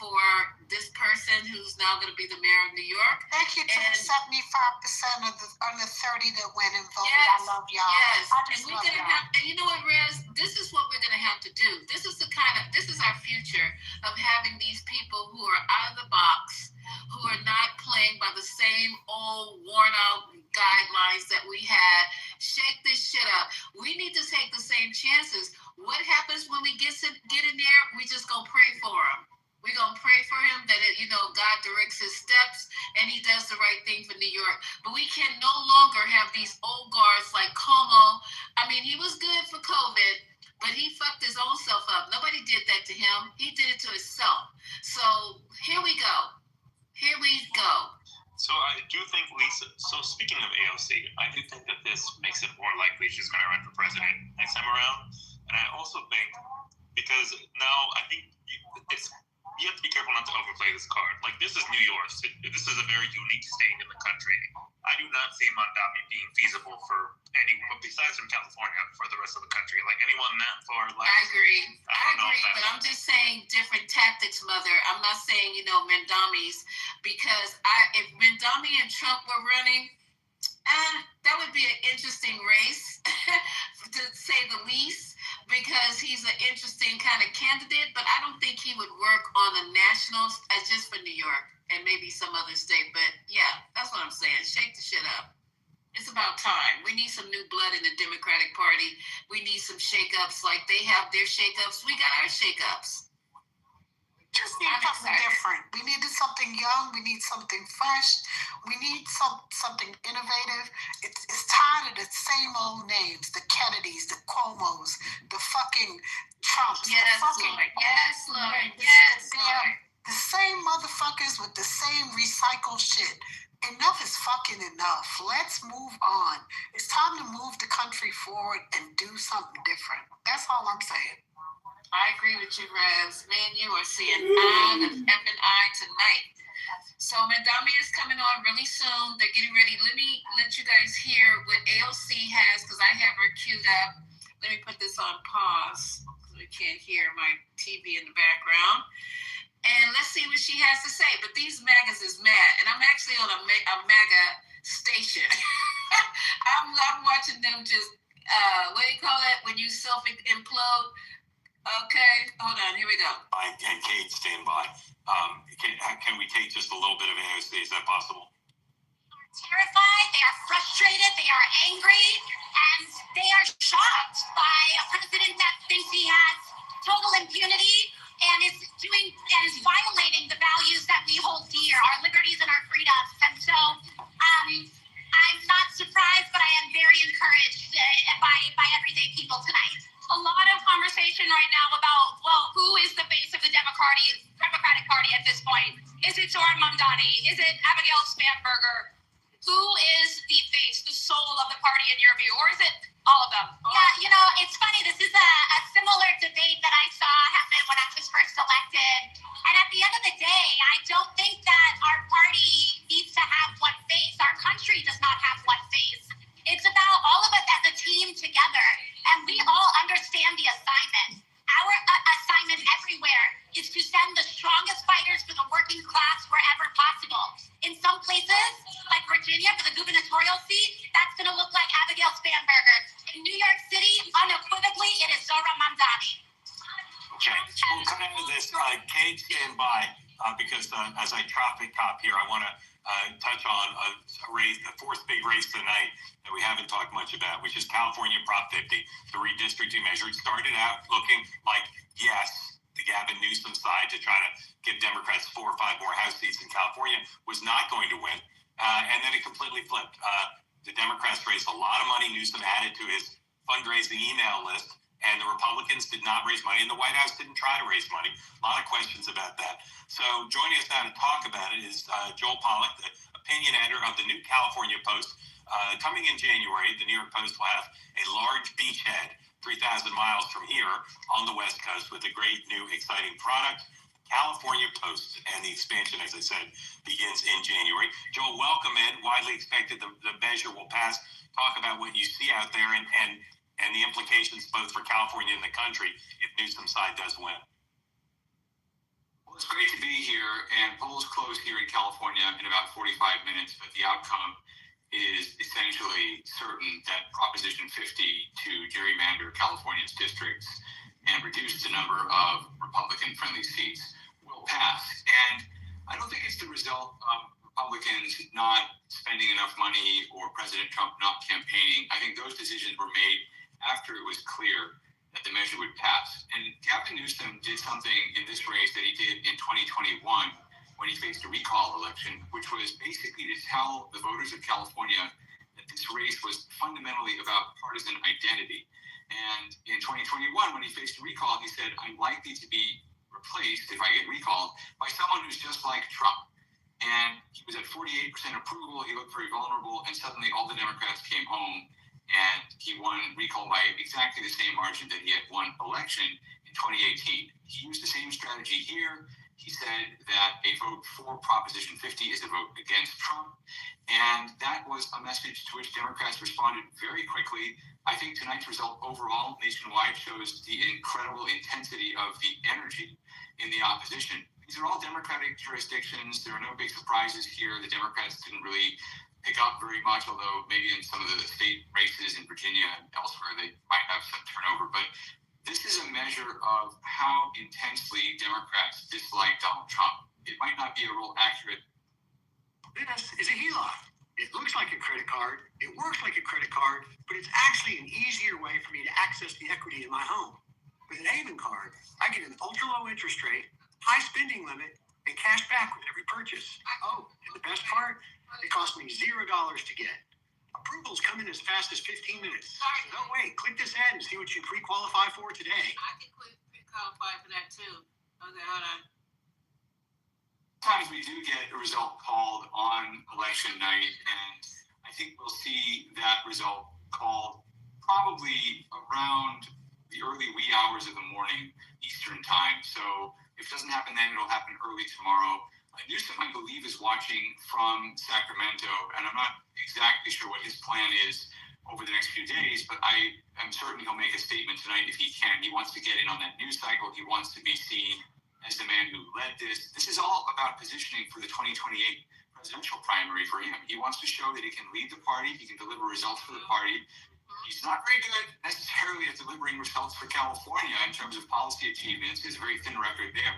for this person who's now going to be the mayor of New York. Thank you to the 75% of the under 30 that went and voted. Yes, I love y'all. Yes, I just and we're love gonna y'all. have, and you know what, Riz? This is what we're gonna have to do. This is our future of having these people who are out of the box, who are not playing by the same old worn out guidelines that we had. Shake this shit up. We need to take the same chances. What happens when we get in there? We just gonna pray for him. We're going to pray for him that, God directs his steps and he does the right thing for New York. But we can no longer have these old guards like Cuomo. I mean, he was good for COVID, but he fucked his own self up. Nobody did that to him. He did it to himself. So here we go. Here we go. So I do think, Lisa, so speaking of AOC, I do think that this makes it more likely she's going to run for president next time around. And I also think, because now I think you have to be careful not to overplay this card. Like, this is New York. This is a very unique state in the country. I do not see Mondami being feasible for anyone, besides from California, for the rest of the country. Like, anyone that far left. I agree, but I'm just saying different tactics, Mother. I'm not saying, Mondami's, because if Mondami and Trump were running, that would be an interesting race, to say the least, because he's an interesting kind of candidate, but I don't think he would work on the nationals as just for New York and maybe some other state. But yeah, that's what I'm saying. Shake the shit up. It's about time. We need some new blood in the Democratic Party. We need some shakeups like they have their shakeups. We got our shakeups. Just need something different. We needed something young. We need something fresh. We need something innovative. It's tired of the same old names, the Kennedys, the Cuomos, the fucking Trumps. Yes, Lord. Yes, Lord. Yes, Lord. The same motherfuckers with the same recycled shit. Enough is fucking enough. Let's move on. It's time to move the country forward and do something different. That's all I'm saying. I agree with you, Raz. Man, you are seeing eye of effing eye tonight. So Mondami is coming on really soon. They're getting ready. Let me let you guys hear what AOC has, because I have her queued up. Let me put this on pause because we can't hear my TV in the background. And let's see what she has to say. But these MAGAs is mad. And I'm actually on a MAGA station. I'm watching them just, what do you call that? When you self-implode. Okay, hold on. Here we go. And Kate, stand by. Can we take just a little bit of AOC? Is that possible? Terrified, they are frustrated, they are angry, and they are shocked by a president that thinks he has total impunity and is violating the values that we hold dear, our liberties and our freedoms. And so I'm not surprised, but I am very encouraged by everyday people tonight. A lot of conversation right now about, well, who is the base of the Democratic Party at this point? Is it Zoran Mamdani? Is it Abigail Spanberger? Who is the face, the soul of the party in your view? Or is it all of them? Yeah, it's funny. This is a similar debate that I saw happen when I was first elected. And at the end of the day, I don't think that our party needs to have one face. Our country does not have one face. It's about all of us as a team together, and we all understand the assignment. Our assignment everywhere is to send the strongest fighters for the working class wherever possible. In some places, like Virginia, for the gubernatorial seat, that's going to look like Abigail Spanberger. In New York City, unequivocally, it is Zoran Mamdani. Okay, we'll come into this. Kate, stand by, because as I traffic cop here, I want to touch on a race, the fourth big race tonight that we haven't talked much about, which is California Prop 50, the redistricting measure. It started out looking like, yes, the Gavin Newsom side to try to give Democrats 4 or 5 more House seats in California was not going to win, and then it completely flipped. The Democrats raised a lot of money. Newsom added to his fundraising email list, and the Republicans did not raise money, and the White House didn't try to raise money. A lot of questions about that. So joining us now to talk about it is Joel Pollack, the opinion editor of the New California Post. Coming in January, the New York Post will have a large beachhead 3,000 miles from here on the West Coast with a great new exciting product, California Post, and the expansion, as I said, begins in January. Joel, welcome in. Widely expected the measure will pass. Talk about what you see out there and the implications both for California and the country if Newsom's side does win. Well, it's great to be here, and polls close here in California in about 45 minutes, but the outcome is essentially certain that Proposition 50 to gerrymander California's districts and reduce the number of Republican-friendly seats will pass. And I don't think it's the result of Republicans not spending enough money or President Trump not campaigning. I think those decisions were made after it was clear that the measure would pass. And Gavin Newsom did something in this race that he did in 2021 when he faced a recall election, which was basically to tell the voters of California that this race was fundamentally about partisan identity. And in 2021, when he faced a recall, he said, I'm likely to be replaced, if I get recalled, by someone who's just like Trump. And he was at 48% approval. He looked very vulnerable. And suddenly all the Democrats came home and he won recall by exactly the same margin that he had won election in 2018. He used the same strategy here. He said that a vote for Proposition 50 is a vote against Trump. And that was a message to which Democrats responded very quickly. I think tonight's result overall nationwide shows the incredible intensity of the energy in the opposition. These are all Democratic jurisdictions. There are no big surprises here. The Democrats didn't really pick up very much, although maybe in some of the state races in Virginia and elsewhere they might have some turnover. But this is a measure of how intensely Democrats dislike Donald Trump. It might not be a real accurate. This is a HELOC. It looks like a credit card. It works like a credit card, but it's actually an easier way for me to access the equity in my home. With an Haven card, I get an ultra-low interest rate, high spending limit, and cash back with every purchase. Oh, and the best part? It cost me $0 to get. Approvals come in as fast as 15 minutes. So don't wait. Click this ad and see what you pre-qualify for today. I can pre-qualify for that too. Okay, hold on. Sometimes we do get a result called on election night, and I think we'll see that result called probably around the early wee hours of the morning Eastern time. So if it doesn't happen then, it'll happen early tomorrow. Newsom, I believe, is watching from Sacramento, and I'm not exactly sure what his plan is over the next few days, but I am certain he'll make a statement tonight if he can. He wants to get in on that news cycle. He wants to be seen as the man who led this. This is all about positioning for the 2028 presidential primary for him. He wants to show that he can lead the party, he can deliver results for the party. He's not very good necessarily at delivering results for California in terms of policy achievements. He has a very thin record there.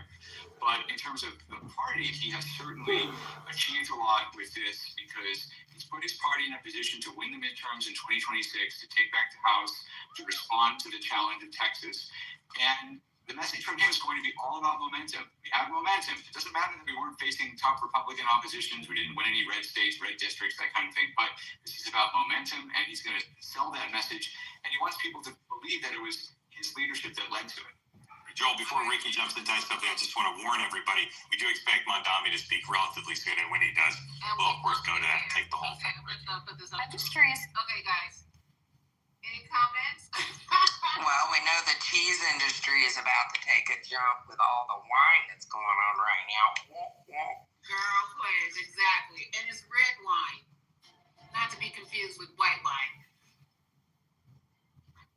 But in terms of the party, he has certainly achieved a lot with this because he's put his party in a position to win the midterms in 2026, to take back the House, to respond to the challenge of Texas. And the message from him is going to be all about momentum. We have momentum. It doesn't matter that we weren't facing tough Republican oppositions. We didn't win any red states, red districts, that kind of thing. But this is about momentum, and he's going to sell that message. And he wants people to believe that it was his leadership that led to it. Joel, before Ricky jumps into something, I just want to warn everybody, we do expect Mondami to speak relatively soon, and when he does, we'll of course go to that and take the whole thing. I'm just curious. Okay, guys. Any comments? Well, we know the cheese industry is about to take a jump with all the wine that's going on right now. Girl, please, exactly. And it's red wine. Not to be confused with white wine.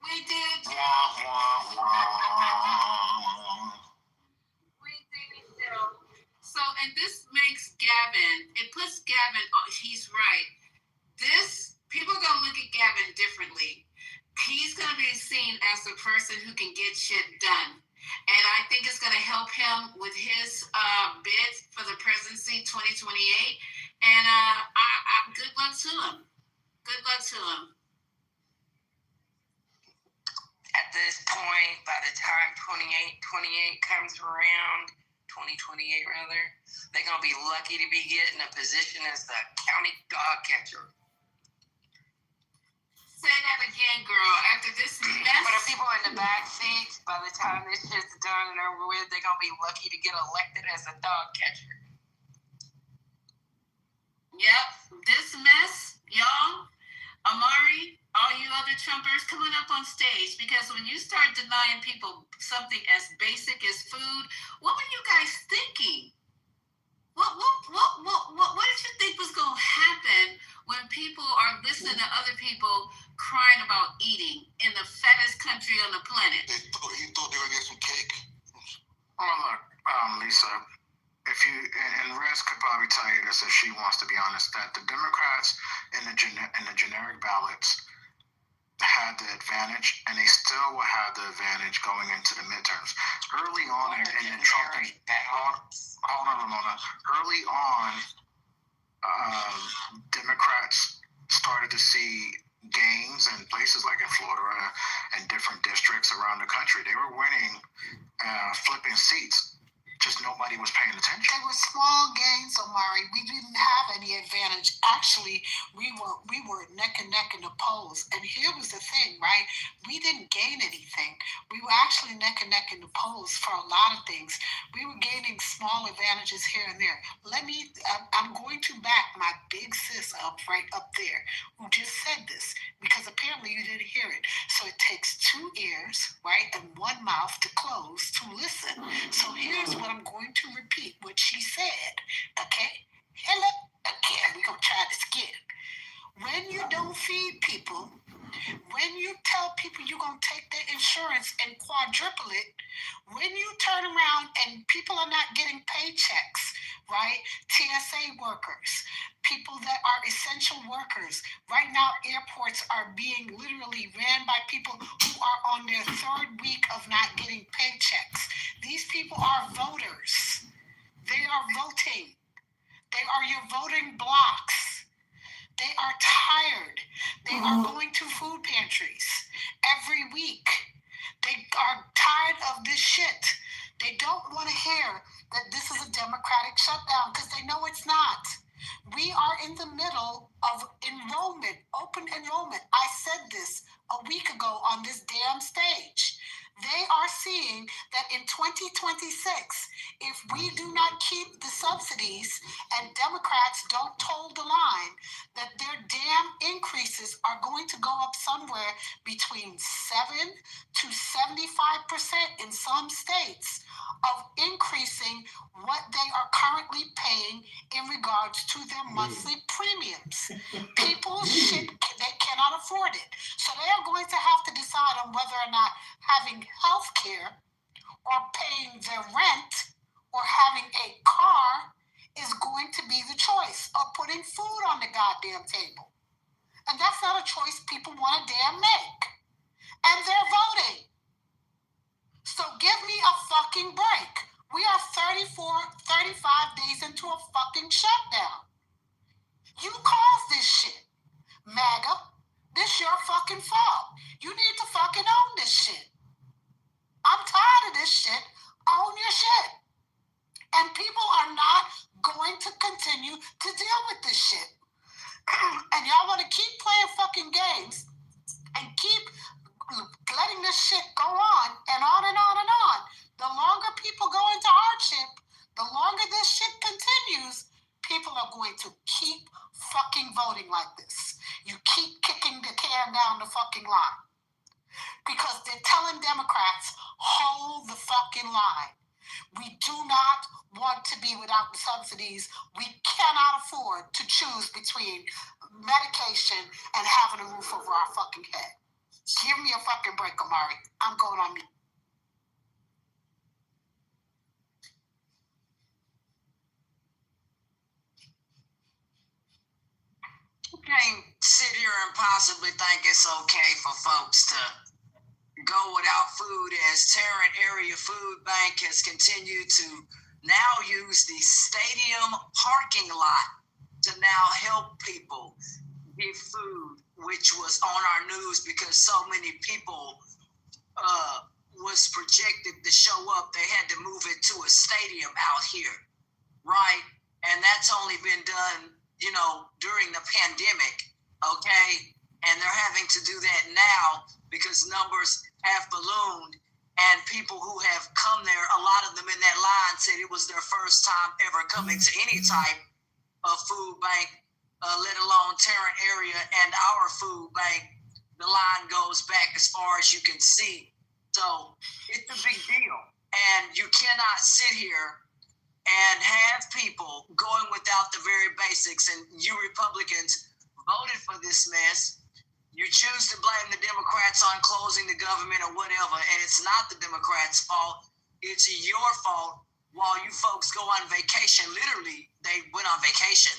We did. We did. So, and this makes Gavin, it puts Gavin, he's right. This, people are going to look at Gavin differently. He's going to be seen as the person who can get shit done. And I think it's going to help him with his bid for the presidency 2028. And I good luck to him. Good luck to him. At this point, by the time 28 comes around, 2028 rather, they're going to be lucky to be getting a position as the county dog catcher. Say that again, girl. After this mess. For the people in the back seats, by the time this shit's done and over with, they're going to be lucky to get elected as a dog catcher. Yep. This mess, y'all, Amari, all you other Trumpers coming up on stage, because when you start denying people something as basic as food, what were you guys thinking? What did you think was going to happen when people are listening to other people crying about eating in the fattest country on the planet? He thought they were going to get some cake. Well, look, Lisa, if you and Rez could probably tell you this if she wants to be honest, that the Democrats in the generic ballots, had the advantage, and they still will have the advantage going into the midterms. Early on in Trump, hold on, Ramona. Early on, Democrats started to see gains in places like in Florida and different districts around the country. They were winning, flipping seats. Just nobody was paying attention. They were small gains, Omari. We didn't have any advantage. Actually, we were neck and neck in the polls. And here was the thing, right? We didn't gain anything. We were actually neck and neck in the polls for a lot of things. We were gaining small advantages here and there. I'm going to back my big sis up right up there who just said this, because apparently you didn't hear it. So it takes 2 ears, right, and 1 mouth to close to listen. So here's what I'm going to repeat what she said, okay? Hello, again, we're going to try this again. When you don't feed people, when you tell people you're going to take their insurance and quadruple it, when you turn around and people are not getting paychecks, right? TSA workers, people that are essential workers. Right now, airports are being literally ran by people who are on their 3rd week of not getting paychecks. These people are voters. They are voting. They are your voting blocks. They are tired. They are going to food pantries every week. They are tired of this shit. They don't want to hear that this is a Democratic shutdown because they know it's not. We are in the middle of enrollment, open enrollment. I said this a week ago on this damn stage. They are seeing that in 2026, if we do not keep the subsidies and Democrats don't toe the line, that their damn increases are going to go up somewhere between 7 to 75% in some states of increasing what they are currently paying in regards to their monthly premiums. People they cannot afford it. So they are going to have to decide on whether or not having health care or paying their rent or having a car is going to be the choice, or putting food on the goddamn table. And that's not a choice people want to damn make. And they're voting. So give me a fucking break. We are 35 days into a fucking shutdown. You caused this shit, MAGA. This your fucking fault. You need to fucking own this shit. I'm tired of this shit. Own your shit. And people are not going to continue to deal with this shit. And y'all want to keep playing fucking games and keep letting this shit go on and on and on and on. The longer people go into hardship, the longer this shit continues, people are going to keep fucking voting like this. You keep kicking the can down the fucking line. Because they're telling Democrats, hold the fucking line. We do not want to be without the subsidies. We cannot afford to choose between medication and having a roof over our fucking head. Give me a fucking break, Omari. I'm going on mute. You can't sit here and possibly think it's okay for folks to go without food, as Tarrant Area Food Bank has continued to now use the stadium parking lot to now help people get food, which was on our news because so many people was projected to show up. They had to move it to a stadium out here, right? And that's only been done, during the pandemic, okay? And they're having to do that now because numbers have ballooned, and people who have come there, a lot of them in that line said it was their first time ever coming to any type of food bank, let alone Tarrant Area and our food bank. The line goes back as far as you can see. So it's a big deal. And you cannot sit here and have people going without the very basics. And you Republicans voted for this mess. You choose to blame the Democrats on closing the government or whatever, and it's not the Democrats' fault. It's your fault while you folks go on vacation. Literally, they went on vacation,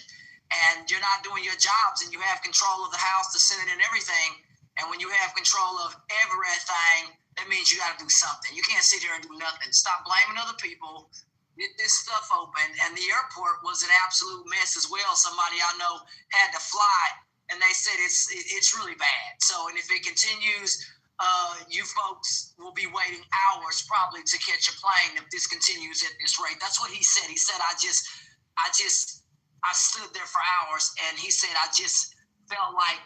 and you're not doing your jobs, and you have control of the House, the Senate, and everything, And when you have control of everything, that means you got to do something. You can't sit here and do nothing. Stop blaming other people. Get this stuff open. And the airport was an absolute mess as well. Somebody I know had to fly, and they said it's really bad. So, and if it continues, you folks will be waiting hours probably to catch a plane if this continues at this rate. That's what he said. He said, I stood there for hours, and he said, I just felt like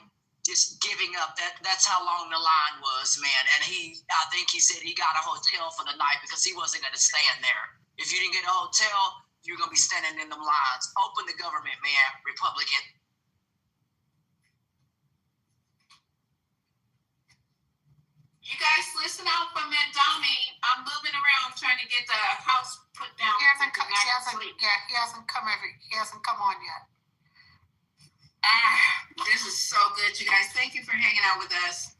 just giving up. That's how long the line was, man. And I think he said he got a hotel for the night because he wasn't going to stand there. If you didn't get a hotel, you're going to be standing in them lines. Open the government, man, Republican. You guys listen out for Mandami. I'm moving around trying to get the house put down. He hasn't come on yet. This is so good, you guys. Thank you for hanging out with us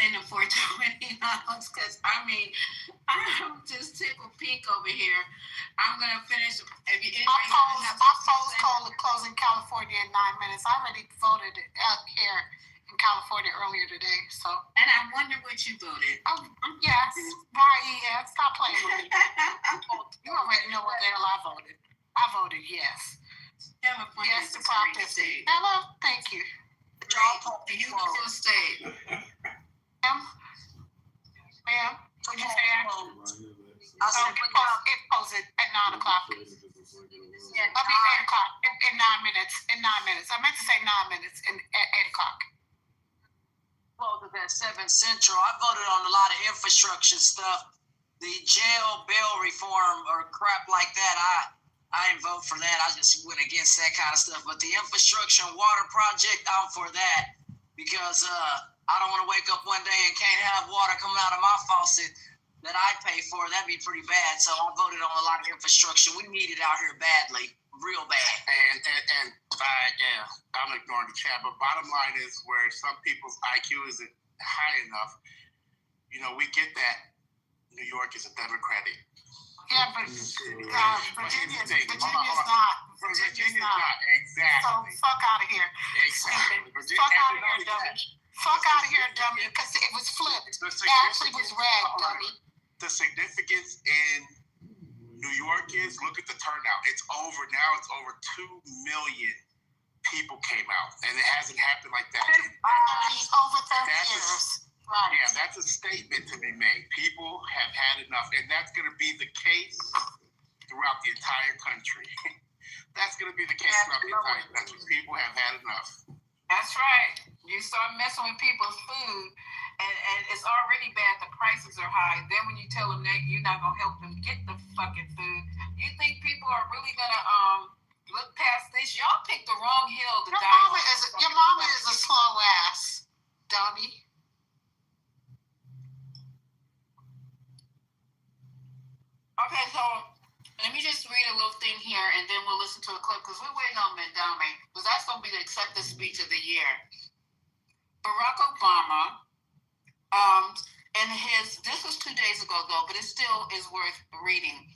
in the 420 house, because I'm just tickled pink over here. I'm gonna finish. Our polls close in California in 9 minutes. I already voted out here in California earlier today, so. And I wonder what you voted. Oh, yes, Y-E-S. Stop playing with me. You already know what the hell I voted. I voted yes. Yes to Prop 50. Hello, thank you. Beautiful state. Ma'am, would you say that? It closes at 9 o'clock. I mean 8 o'clock in 9 minutes. In 9 minutes. I meant to say 9 minutes at 8 o'clock. Closes at 7 Central. I voted on a lot of infrastructure stuff. The jail bail reform or crap like that, I didn't vote for that. I just went against that kind of stuff. But the infrastructure and water project, I'm for that because I don't want to wake up one day and can't have water coming out of my faucet that I pay for. That'd be pretty bad. So I voted on a lot of infrastructure. We need it out here badly, real bad. And I'm ignoring the chat. But bottom line is where some people's IQ isn't high enough. You know, we get that New York is a Democratic. Yeah, but Virginia's not. Exactly. So fuck out of here. Exactly. Fuck out of here, dummy. Fuck out of here, dummy, because it was flipped. It actually was red, dummy. The significance in New York is, look at the turnout. It's over 2 million people came out, and it hasn't happened like that. Over 30 years. Right. Yeah, that's a statement to be made. People have had enough, and that's going to be the case throughout the entire country. That's going to be the case throughout the entire country. People have had enough. That's right. You start messing with people's food, and it's already bad. The prices are high. Then when you tell them that you're not going to help them get the fucking food, you think people are really going to look past this? Y'all picked the wrong hill to die on. Your mama is a slow ass, dummy. Okay, so let me just read a little thing here, and then we'll listen to a clip, because we're waiting on Mandami, because that's going to be the accepted speech of the year. Barack Obama, this was 2 days ago, though, but it still is worth reading.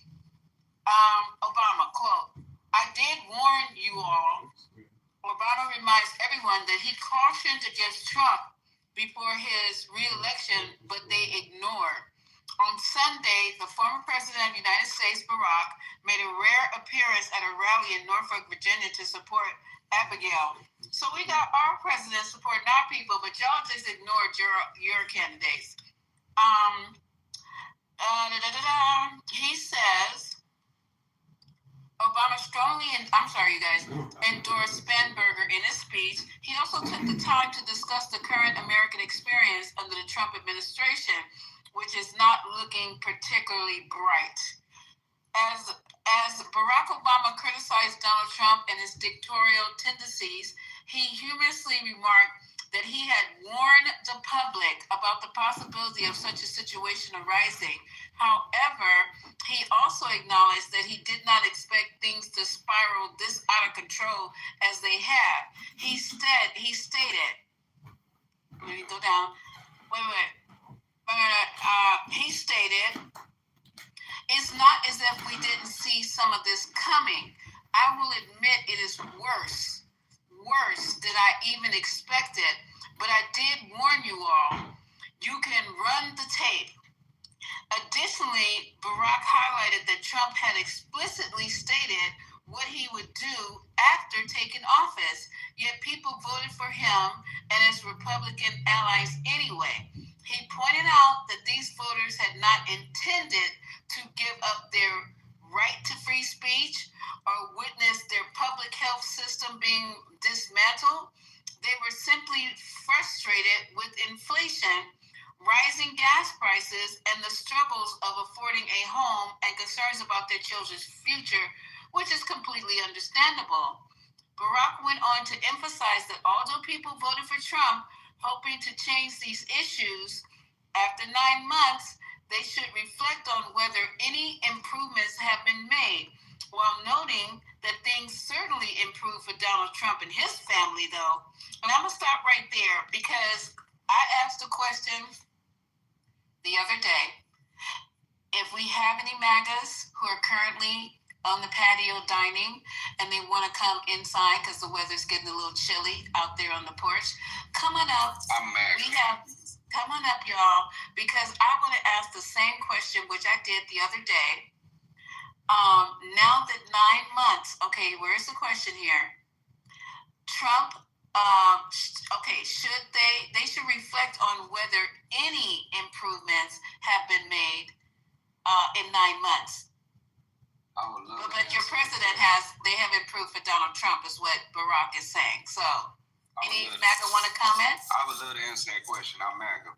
Obama, quote, I did warn you all. Obama reminds everyone that he cautioned against Trump before his re-election, but they ignored. On Sunday, the former president of the United States, Barack, made a rare appearance at a rally in Norfolk, Virginia to support Abigail. So we got our president supporting our people, but y'all just ignored your candidates. He says, Obama endorsed Spanberger in his speech. He also took the time to discuss the current American experience under the Trump administration, which is not looking particularly bright. As Barack Obama criticized Donald Trump and his dictatorial tendencies, he humorously remarked that he had warned the public about the possibility of such a situation arising. However, he also acknowledged that he did not expect things to spiral this out of control as they have. He stated, let me go down, he stated, it's not as if we didn't see some of this coming. I will admit it is worse than I even expected. but I did warn you all. You can run the tape. Additionally, Barack highlighted that Trump had explicitly stated what he would do after taking office, yet people voted for him and his Republican allies anyway. He pointed out that these voters had not intended to give up their right to free speech or witness their public health system being dismantled. They were simply frustrated with inflation, rising gas prices, and the struggles of affording a home and concerns about their children's future, which is completely understandable. Barack went on to emphasize that although people voted for Trump, hoping to change these issues, after 9 months, they should reflect on whether any improvements have been made, while noting that things certainly improved for Donald Trump and his family, though. And I'm going to stop right there because I asked a question the other day. If we have any MAGAs who are currently on the patio dining and they want to come inside because the weather's getting a little chilly out there on the porch, come on up. I'm MAGA. Come on up, y'all, because I want to ask the same question, which I did the other day. Now that 9 months, okay, where's the question here? Trump, should they should reflect on whether any improvements have been made in 9 months. But your president they have improved for Donald Trump, is what Barack is saying. So, any MAGA want to comment? I would love to answer that question. I'm MAGA.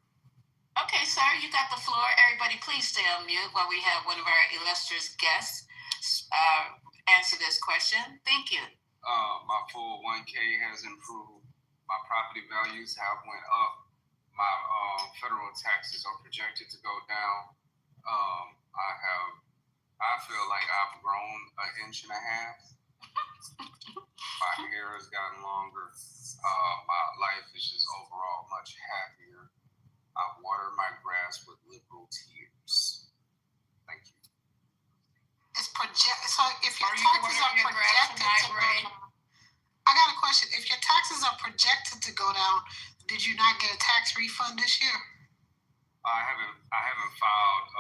Okay, sir, you got the floor. Everybody, please stay on mute while we have one of our illustrious guests answer this question. Thank you. My 401k has improved. My property values have went up. My federal taxes are projected to go down. I feel like I've grown an inch and a half. My hair has gotten longer. My life is just overall much happier. I water my grass with liberal tears. Thank you. So if your taxes are projected to go down, I got a question. If your taxes are projected to go down, did you not get a tax refund this year? I haven't filed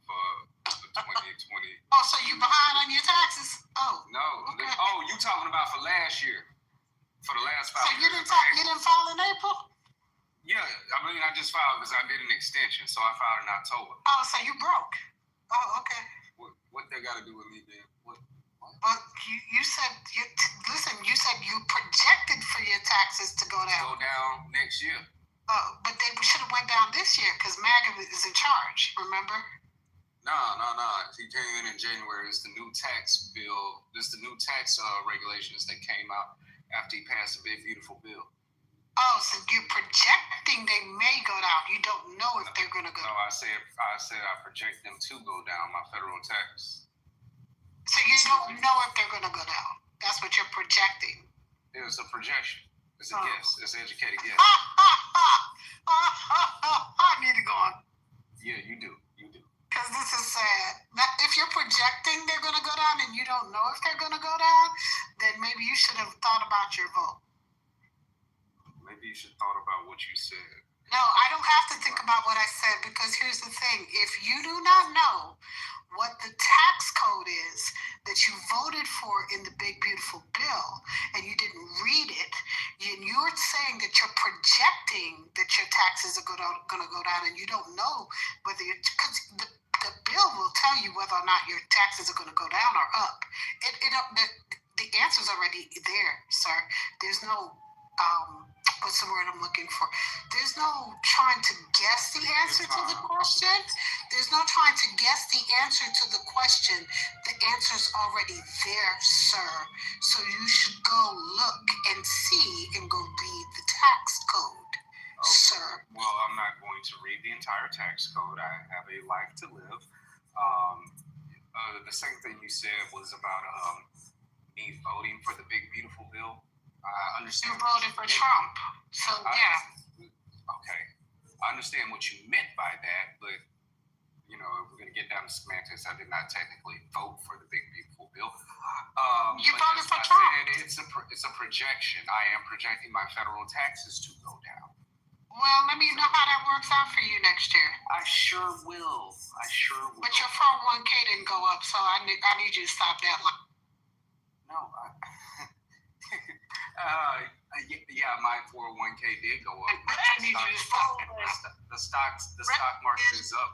for 2020. Oh, so you behind on your taxes? Oh. No. Okay. You talking about for last year? For the last 5 years. So you didn't file in April? Yeah, I just filed because I did an extension, so I filed in October. Oh, so you broke? Oh, okay. What they got to do with me then? What? But you said you said you projected for your taxes to go down. Go down next year. But they should have went down this year because MAGA is in charge. Remember? No. He came in January. It's the new tax bill. This the new tax regulations that came out after he passed the big beautiful bill. Oh, so you're projecting they may go down. You don't know if they're going to go. No, I said I project them to go down, my federal tax. So you don't know if they're going to go down. That's what you're projecting. It's a projection. It's a guess. It's an educated guess. I need to go on. Yeah, you do. Because this is sad. Now, if you're projecting they're going to go down and you don't know if they're going to go down, then maybe you should have thought about your vote. Maybe you should have thought about what you said. No, I don't have to think about what I said because here's the thing. If you do not know what the tax code is that you voted for in the big beautiful bill and you didn't read it, and you're saying that you're projecting that your taxes are going to go down and you don't know whether because the bill will tell you whether or not your taxes are going to go down or up. The answer's already there, sir. There's no what's the word I'm looking for? There's no trying to guess the answer to the question. There's no trying to guess the answer to the question. The answer's already there, sir. So you should go look and see and go read the tax code, sir. Well, I'm not going to read the entire tax code. I have a life to live. The second thing you said was about me voting for the big beautiful bill. I understand. You voted for Trump, so yeah. Okay, I understand what you meant by that, but if we're gonna get down to semantics, I did not technically vote for the big beautiful bill. You But voted as for I Trump. said, it's a projection. I am projecting my federal taxes to go down. Well, let me know how that works out for you next year. I sure will. But your 401k didn't go up, so I need you to stop that line. No, yeah, my 401k did go up. I need you to stop that. The stock market is up.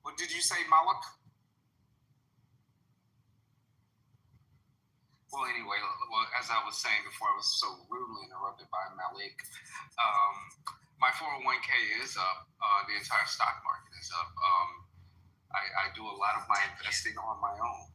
What did you say, Malak? Well, anyway, as I was saying before, I was so rudely interrupted by Malik. My 401k is up. The entire stock market is up. I do a lot of my investing on my own.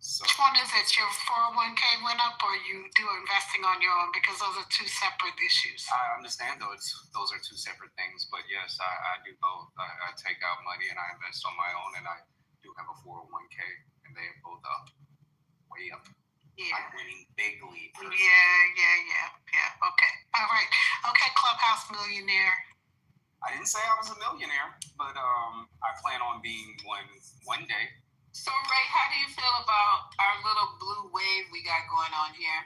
So, Which one is it? Your 401k went up, or you do investing on your own? Because those are two separate issues. I understand those are two separate things, but yes, I do both. I take out money and I invest on my own, and I do have a 401k, and they are both up, way up. Yeah. I'm winning bigly. Yeah. Okay. All right. Okay, Clubhouse millionaire. I didn't say I was a millionaire, but I plan on being one day. So, Ray, how do you feel about our little blue wave we got going on here?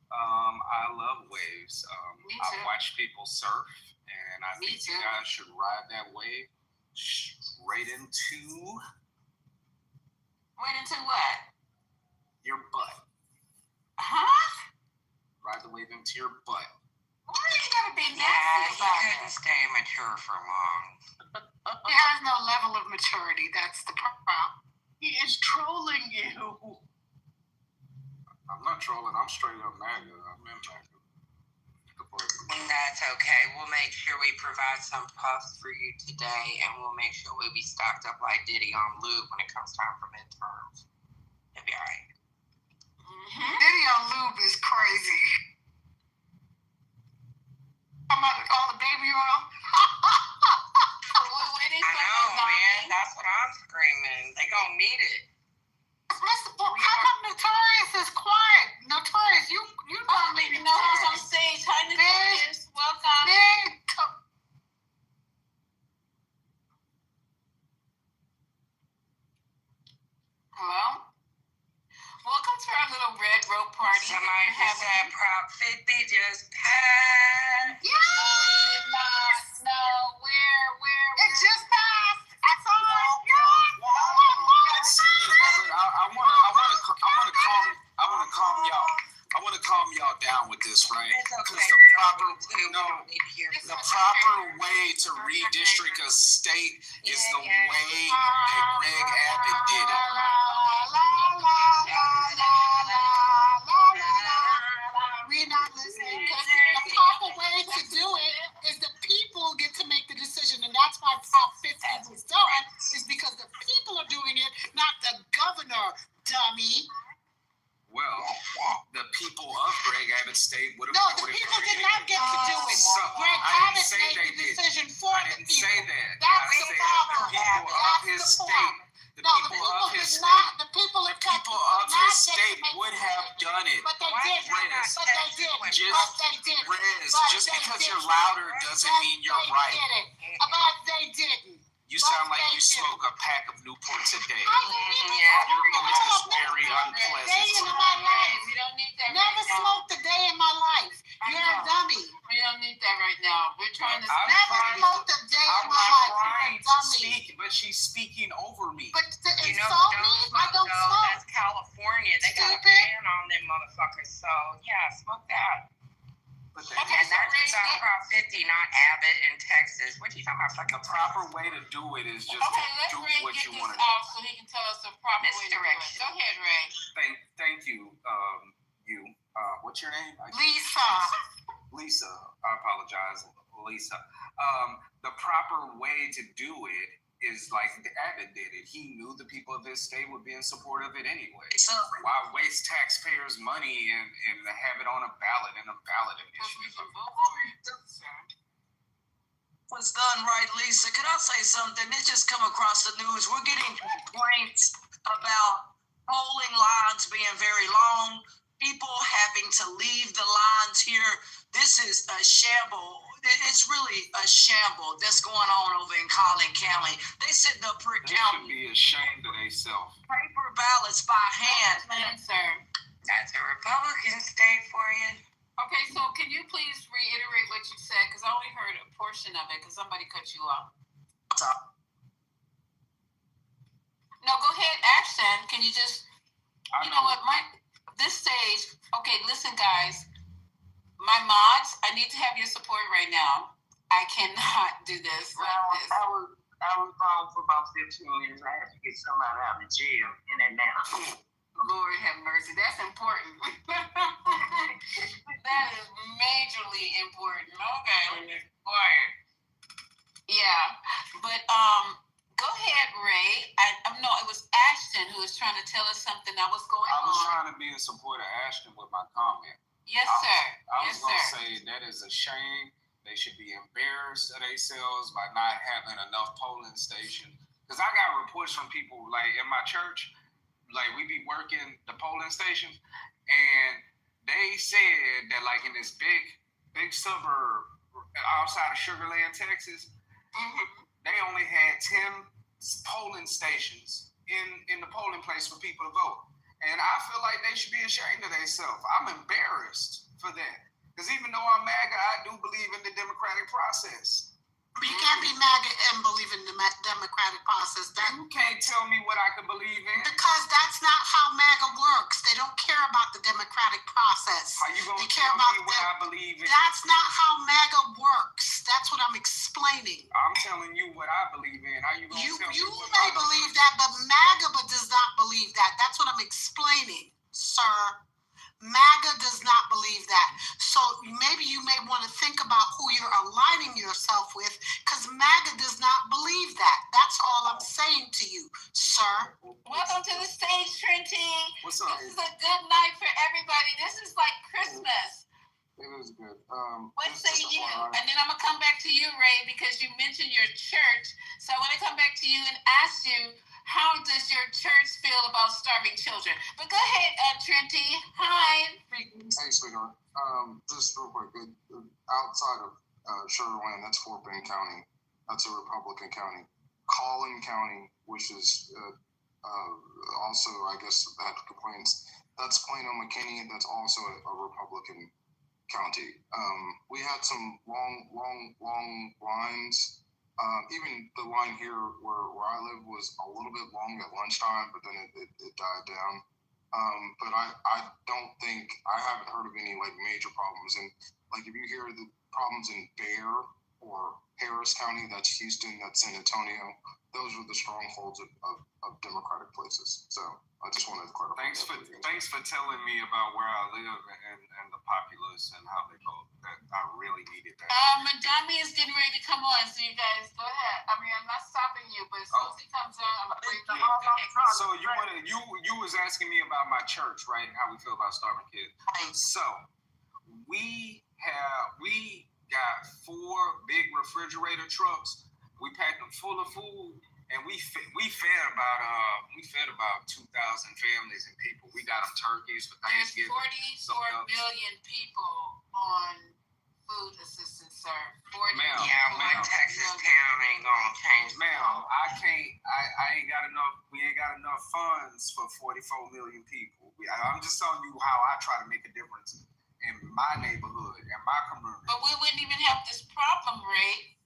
I love waves. Me too. I watch people surf, and I think you guys should ride that wave straight into... Right into what? Your butt. Huh? Ride the wave into your butt. Why you gotta be nasty Yeah, he about couldn't it? stay mature for long. He has no level of maturity. That's the problem. He is trolling you. I'm not trolling. I'm straight up mad. I'm in MAGA. That's okay. We'll make sure we provide some puffs for you today, and we'll make sure we'll be stocked up like Diddy on lube when it comes time for midterms. It'll be all right. Diddy on lube is crazy. I'm about to call the baby oil. I know, man. That's what I'm screaming. They gonna need it. How come Notorious is quiet? Notorious, you don't even know who's on stage. Hi, Notorious. Welcome. Hello? Welcome to our little red rope party. Somebody just said Prop 50 just passed. Yes! No, where? It just passed. I saw it. I want to calm y'all down with this, right? It's okay. The proper way to redistrict a state is the way that Greg Abbott did it. We're not listening. The proper way to do it is the people get to make the decision, and that's why Prop 50 was done, is because the people are doing it, not the governor, dummy. Well, the people of Greg Abbott's state would have No, the voted people for did him. not get to do it. Greg Abbott made the decision for the people. Say that. That's the problem. The people of his state. The people of his state would have done it. But they didn't. Riz, just because you're louder doesn't mean you're right. But they didn't. You sound like you smoke a pack of Newports a day. Your voice is very unpleasant. We don't need that. Never smoked a day in my life. You're a dummy. We don't need that right now. We're trying to. Never smoked a day in my life. You're a dummy. But she's speaking over me. But to You know, insult me, I don't smoke. That's California. They got a ban on them motherfuckers. So, yeah, smoke that. But and that's just on Prop 50, not Abbott in Texas. What are you talking about? The proper way to do it is just let's do Ray what get you this want to out so he can tell us the proper way to do it. Go ahead, Ray. Thank you. What's your name? Lisa. I apologize, Lisa. The proper way to do it is like Abbott did it. He knew the people of his state would be in support of it anyway. So why waste taxpayers' money and have it on a ballot in a ballot initiative? Was done right, Lisa. Could I say something? It just come across the news. We're getting complaints about polling lines being very long. People people having to leave the lines here. This is a shamble. It's really a shamble that's going on over in Collin County. They sitting up here They should be ashamed of themselves. paper ballots by hand. Sir. That's a Republican state for you. Okay, so can you please reiterate what you said? Because I only heard a portion of it because somebody cut you off. No, go ahead, Ashton. Can you just, you know what, this stage, okay, listen, guys. My mods, I need to have your support right now. I cannot do this like this. I was gone for about 15 minutes. I had to get somebody out of jail in Atlanta. Lord have mercy. That's important. That is majorly important. Okay. Quiet. Yeah. But go ahead, Ray. No, it was Ashton who was trying to tell us something that was going on. I was trying to be in support of Ashton with my comment. Yes, sir. I was going to say that is a shame. They should be embarrassed of themselves by not having enough polling stations. Because I got reports from people, like in my church, like we be working the polling stations, and they said that like in this big suburb outside of Sugar Land, Texas, they only had 10 polling stations in the polling place for people to vote. And I feel like they should be ashamed of themselves. I'm embarrassed for that. Because even though I'm MAGA, I do believe in the democratic process. But you can't be MAGA and believe in the democratic process. You can't tell me what I can believe in. Because that's not how MAGA works. They don't care about the democratic process. How you gonna they tell care about me what I believe in? That's not how MAGA works. That's what I'm explaining. I'm telling you what I believe in. How you gonna tell me? You may believe that, but MAGA does not believe that. That's what I'm explaining, sir. MAGA does not believe that. So maybe you may want to think about who you're aligning yourself with, because MAGA does not believe that. That's all I'm saying to you, sir. Welcome to the stage, Trinity. What's up? This is a good night for everybody. This is like Christmas. It was good. What say you? And then I'm going to come back to you, Ray, because you mentioned your church. So I want to come back to you and ask you, how does your church feel about starving children? But go ahead, Trinity. Hi. Hey, sweetheart. Just real quick, outside of Sugar Land, that's Fort Bend County. That's a Republican county. Collin County, which is also, I guess, had complaints. That's Plano McKinney. That's also a Republican county. We had some long lines. Even the line here where I live was a little bit long at lunchtime, but then it died down. But I don't think, I haven't heard of any like major problems. And like if you hear the problems in Bexar or Harris County, that's Houston, that's San Antonio, those are the strongholds of Democratic places. So I just wanted to clarify. Thanks for telling me about where I live and the populace and how they vote. I really needed that. Madami is getting ready to come on, so you guys go ahead. I mean, I'm not stopping you, but as soon as he comes on, I'm gonna bring them on. So you was asking me about my church, right? And how we feel about starving kids. So we got 4 big refrigerator trucks. We packed them full of food, and we fed about 2,000 families and people. We got them turkeys for Thanksgiving. There's 44 million people on food assistance, sir. 40 million. Yeah, my Texas town ain't gonna change. Ma'am, I ain't got enough. We ain't got enough funds for 44 million people. I'm just telling you how I try to make a difference in my neighborhood and my community. But we wouldn't even have this problem, Ray,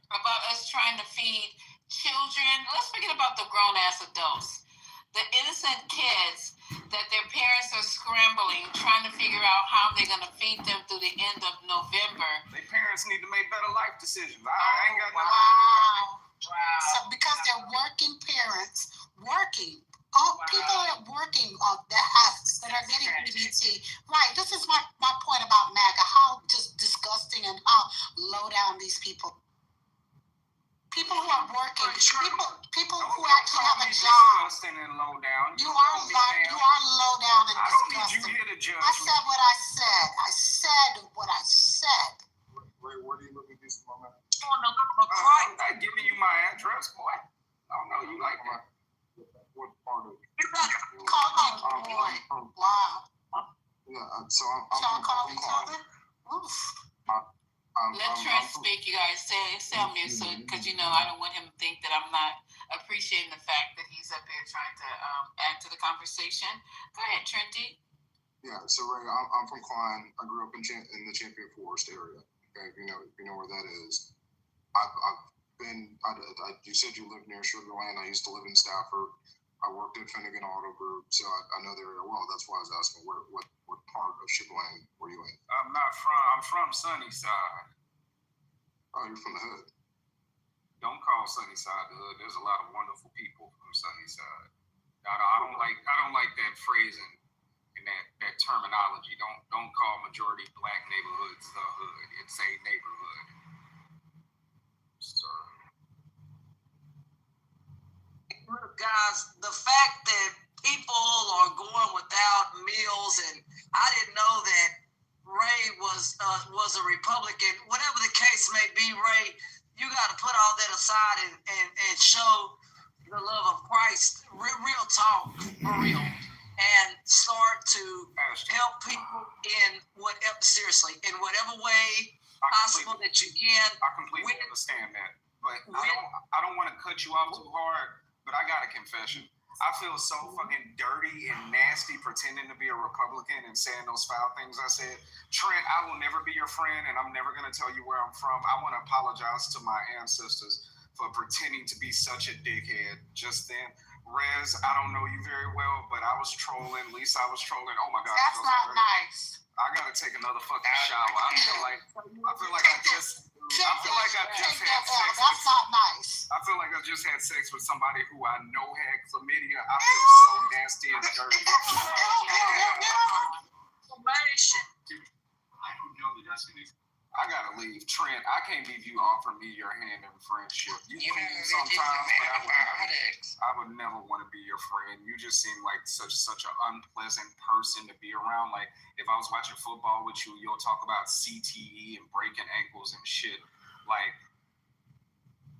about us trying to feed children. Let's forget about the grown-ass adults. The innocent kids that their parents are scrambling, trying to figure out how they're going to feed them through the end of November. Their parents need to make better life decisions. I ain't got nothing to do with that. Wow. So because they're working parents, people are working that are getting EBT. Right. This is my point about MAGA. How just disgusting and how low down these people. People who are working, people who actually have a job. Disgusting and low down. You are low down and disgusting. I don't need you here to judge. I said what I said. I said what I said. Wait, where do you live in Houston, my man? I'm not giving you my address, boy. I don't know you like that. What part of it? Call me boy. Wow. Yeah, So I'm Sean from called Klein. Kitover? Oof. Let Trent speak, you guys. Say on mute, so because I don't want him to think that I'm not appreciating the fact that he's up here trying to add to the conversation. Go ahead, Trenty. Yeah. So Ray, I'm from Klein. I grew up in the Champion Forest area. Okay, if you know where that is. I've been. You said you lived near Sugar Land. I used to live in Stafford. I worked at Finnegan Auto Group, so I know the area well. That's why I was asking what part of Sugar Land were you in? I'm from Sunnyside. Oh, you're from the hood. Don't call Sunnyside the hood. There's a lot of wonderful people from Sunnyside. I don't like that phrasing and that terminology. Don't call majority black neighborhoods the hood. It's a neighborhood. Sir. Look, guys, the fact that people are going without meals, and I didn't know that Ray was a Republican. Whatever the case may be, Ray, you got to put all that aside and show the love of Christ, real talk, for real, and start to help people in whatever way possible that you can. I completely understand that, but I don't want to cut you off too hard. But I got a confession. I feel so fucking dirty and nasty pretending to be a Republican and saying those foul things I said. Trent, I will never be your friend, and I'm never going to tell you where I'm from. I want to apologize to my ancestors for pretending to be such a dickhead just then. Rez, I don't know you very well, but I was trolling. Lisa, I was trolling. Oh my God. That's not nice. I gotta take another fucking shower. I feel like I just had sex. That's not nice. I feel like I just had sex with somebody who I know had chlamydia. I feel so nasty and dirty. I gotta leave. Trent, I can't leave you offering me your hand in friendship. You cool sometimes, but I would never want to be your friend. You just seem like such an unpleasant person to be around. Like, if I was watching football with you, you'll talk about CTE and breaking ankles and shit. Like,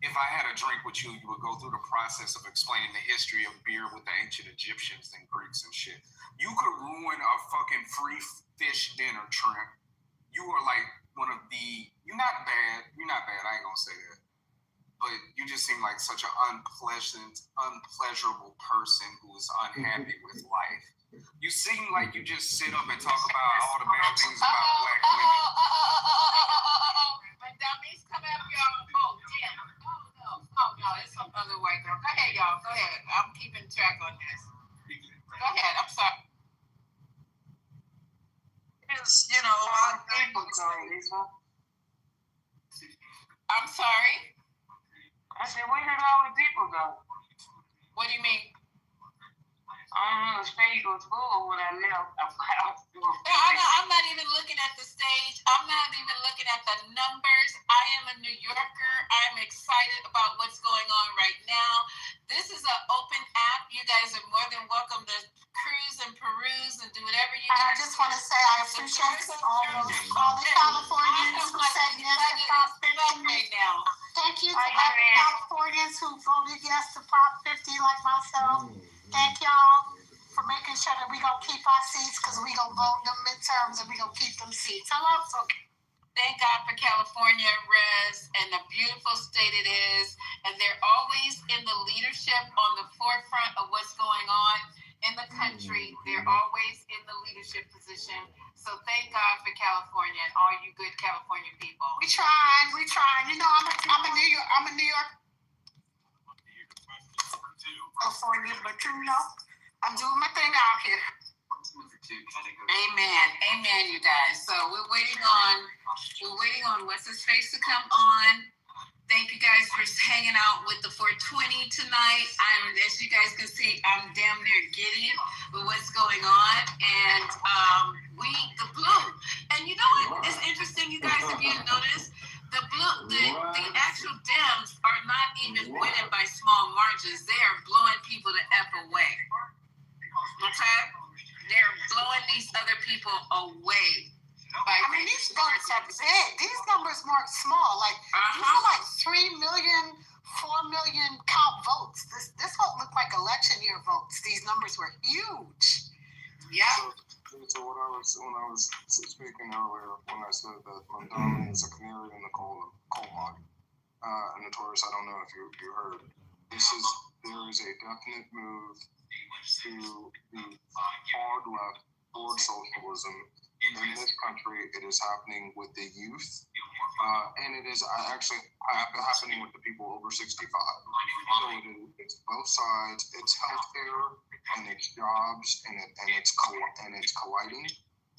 if I had a drink with you, you would go through the process of explaining the history of beer with the ancient Egyptians and Greeks and shit. You could ruin a fucking free fish dinner, Trent. You are like one of the, you're not bad, I ain't gonna say that. But you just seem like such an unpleasurable person who is unhappy with life. You seem like you just sit up and talk about all the bad things about black women. My dummies come after y'all. Oh, damn. Oh, no, it's some other white girl. Go ahead, y'all. Go ahead. I'm keeping track on this. Go ahead. I'm sorry. It's, I'm sorry? I said, where did all the people go? What do you mean? The stage was full when I left. I'm not even looking at the stage. I'm not even looking at the numbers. I am a New Yorker. I'm excited about what's going on right now. This is an open app. You guys are more than welcome to cruise and peruse and do whatever you And I just want to say I appreciate all the Californians who said yes to Prop 50 right now. Thank you to all the Californians who voted yes to Prop 50 like myself. Thank y'all for making sure that we gonna keep our seats because we gonna vote in the midterms and we gonna keep them seats. Hello, so thank God for California, Rez, and the beautiful state it is. And they're always in the leadership on the forefront of what's going on in the country. They're always in the leadership position. So thank God for California and all you good California people. We trying. You know, I'm a New York. California, but you know, I'm doing my thing out here. Amen, you guys. So we're waiting on what's his face to come on. Thank you guys for hanging out with the 420 tonight. As you guys can see, I'm damn near giddy with what's going on, and the blue. And you know what? It's interesting, you guys, if you notice. The actual Dems are not even winning by small margins. They are blowing people the F away. Okay? They're blowing these other people away. I mean, these votes are big. These numbers weren't small. Like, these are like 3 million, 4 million count votes. This won't look like election year votes. These numbers were huge. Yeah. So So when I was speaking earlier, when I said that Mondami is a canary in the coal mine, and Notorious, I don't know if you heard, there is a definite move to the hard left toward socialism in this country. It is happening with the youth, and it is actually happening with the people over 65. So it's both sides. It's healthcare and it's jobs and it's colliding.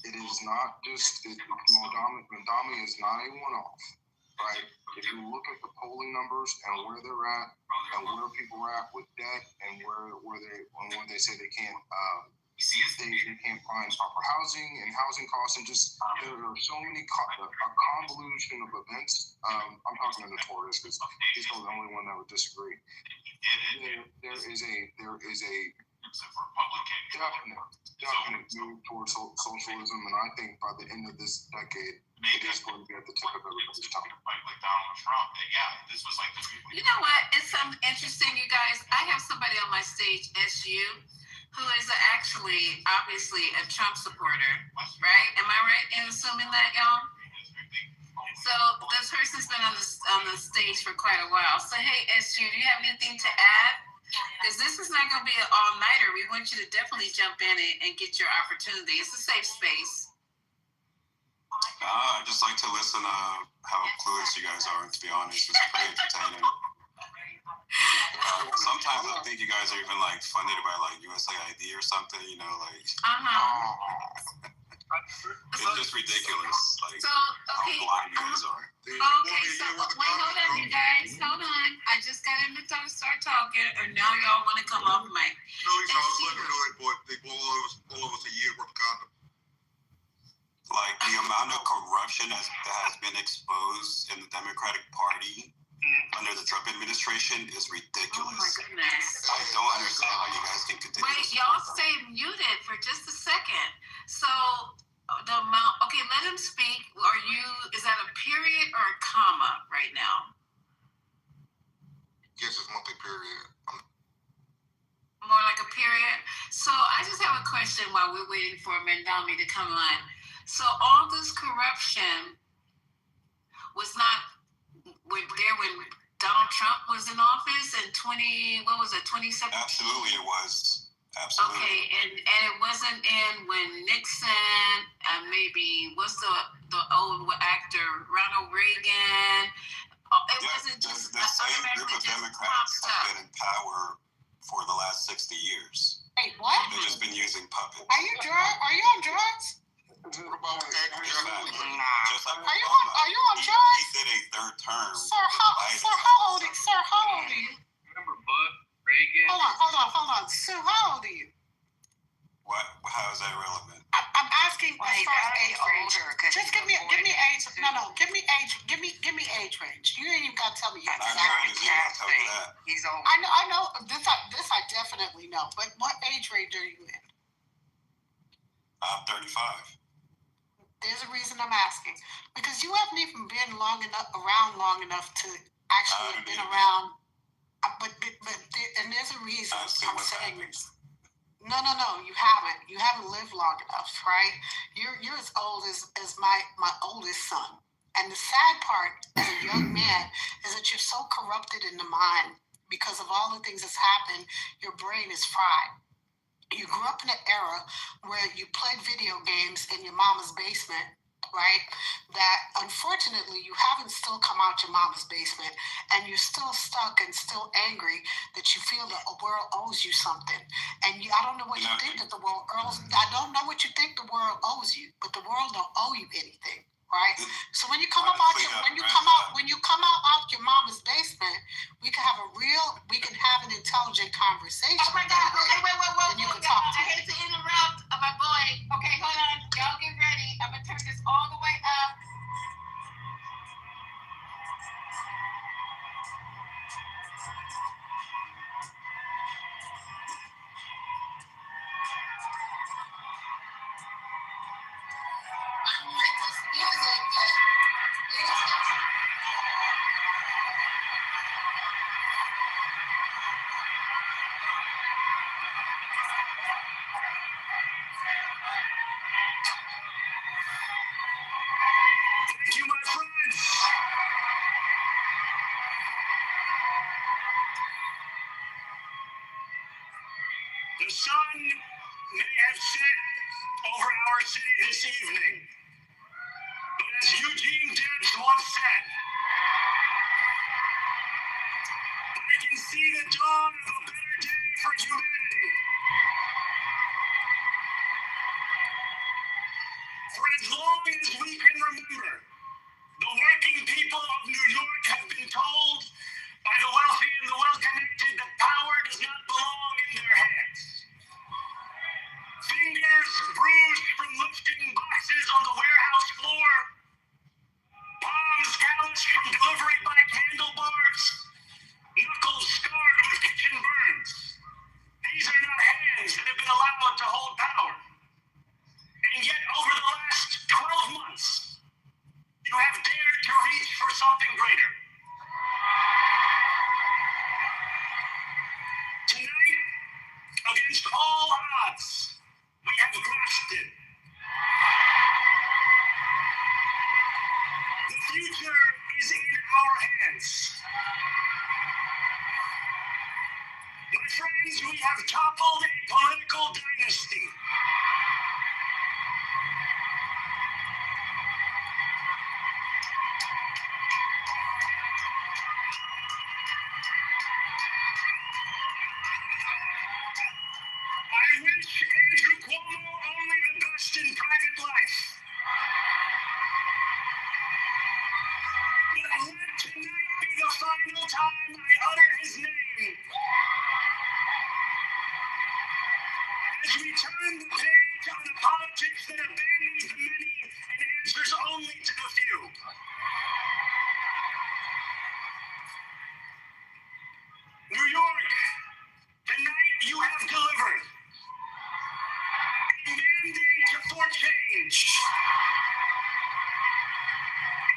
It is not just Mondami is not a one-off, right? If you look at the polling numbers and where they're at and where people are at with debt and where they say they can't they can't find proper housing and housing costs and just there are so many a convolution of events. I'm talking to Notorious because he's the only one that would disagree. There is a definite move towards socialism, and I think by the end of this decade, it is going to be at the tip of everybody's tongue. You know what? It's something interesting, you guys. I have somebody on my stage, SU, who is actually, obviously, a Trump supporter, right? Am I right in assuming that, y'all? So this person's been on the stage for quite a while. So hey, SU, do you have anything to add? Because this is not going to be an all-nighter. We want you to definitely jump in and get your opportunity. It's a safe space. I just like to listen to how clueless you guys are, to be honest. It's pretty entertaining. Sometimes I think you guys are even like funded by like USAID or something, you know, like it's just ridiculous, like how blind you guys are. Okay, so wait, hold on, you guys, hold on. I just got him to start talking, and now y'all want to come off mic. No, he's always letting me know it, boy. They blow all of us a year worth of condom. Like the amount of corruption that has been exposed in the Democratic Party under the Trump administration is ridiculous. Oh my goodness. I don't understand how you guys can continue. Wait, y'all stay muted for just a second. So the amount, okay, let him speak. Is that a period or a comma right now? Yes, it's monthly period. More like a period. So I just have a question while we're waiting for Mondami to come on. So all this corruption was not when Donald Trump was in office in 2017? Absolutely, it was. Absolutely. Okay, and it wasn't in when Nixon, maybe what's the old actor Ronald Reagan? It wasn't just the same group of Democrats have been in power for the last 60 years. Wait, what? They've just been using puppets. Are you on drugs? Just like Are you on drugs? He did a third term. Sir, how old are you? Remember Bud Reagan? Hold on. Sir, how old are you? What? How is that relevant? I'm asking as far as age range. Just give me age. No. Give me age range. You ain't even gotta tell me yet. He's old. I know. This I definitely know. But what age range are you in? I'm 35. There's a reason I'm asking, because you haven't even been around long enough to actually have been around. But and there's a reason I'm saying this. No, you haven't. You haven't lived long enough, right? You're as old as my oldest son. And the sad part as a young man is that you're so corrupted in the mind because of all the things that's happened. Your brain is fried. You grew up in an era where you played video games in your mama's basement, right? That unfortunately you haven't still come out your mama's basement, and you're still stuck and still angry that you feel that the world owes you something. And I don't know what you think that the world owes. I don't know what you think the world owes you, but the world don't owe you anything. Right. So when you come out your mama's basement, we can have an intelligent conversation. Oh my God! Okay, wait. And you can talk to I hate to interrupt, my boy. Okay, hold on. Y'all get ready. I'm gonna turn this all the way up. City this evening. But as Eugene Debs once said, I can see the dawn of a better day for humanity. For as long as we can remember, the working people of New York have been told by the wealthy and the well-connected that power does not belong in their hands. Fingers bruised from lifting boxes on the warehouse floor, palms calloused from delivery bike handlebars, knuckles scarred with kitchen burns. These are not hands that have been allowed to hold power. And yet, over the last 12 months, you have dared to reach for something greater. Tonight, against all odds, we have grasped it. The future is in our hands. My friends, we have toppled a political dynasty. I wish Andrew Cuomo only the best in private life. But let tonight be the final time I utter his name. As we turn the page on a politics that abandons the many and answers only to the few. New York, tonight you have delivered. A mandate for change.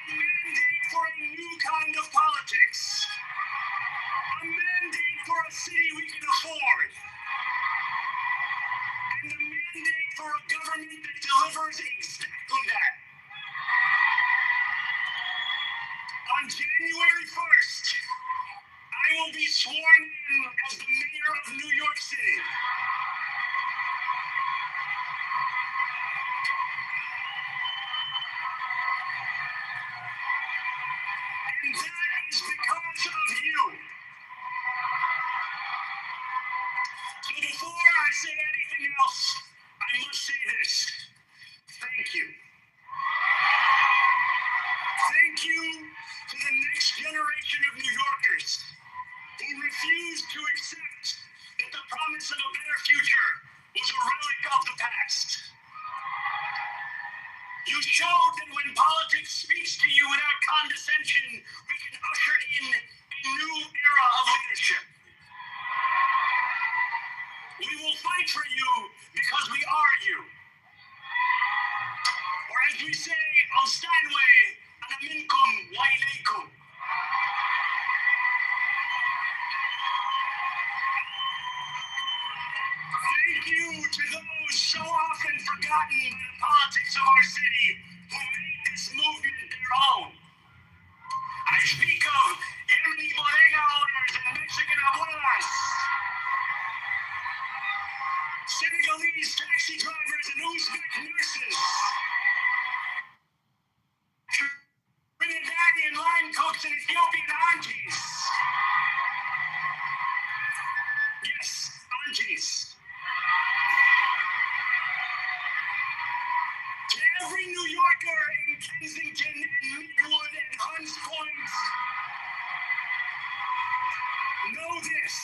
A mandate for a new kind of politics. A mandate for a city we can afford. And a mandate for a government that delivers exactly that. On January 1st, I will be sworn in as the mayor of New York City. And that is because of you. So before I say anything else, I must say this. Thank you. Thank you to the next generation of New Yorkers who refused to accept that the promise of a better future was a relic of the past. You showed that when politics speaks to you without condescension, we can usher in a new era of leadership. We will fight for you because we are you. Or as we say on Steinway, Anaminkum wa ilaykum. Thank you to those so often forgotten by the politics of our city who made this movement their own. I speak of Yemeni bodega owners and Mexican abuelas, Senegalese taxi drivers and Uzbek nurses, Trinidadian line cooks and Ethiopian aunties. Yes, aunties. To every New Yorker in Kensington and Midwood and Hunts Point, know this.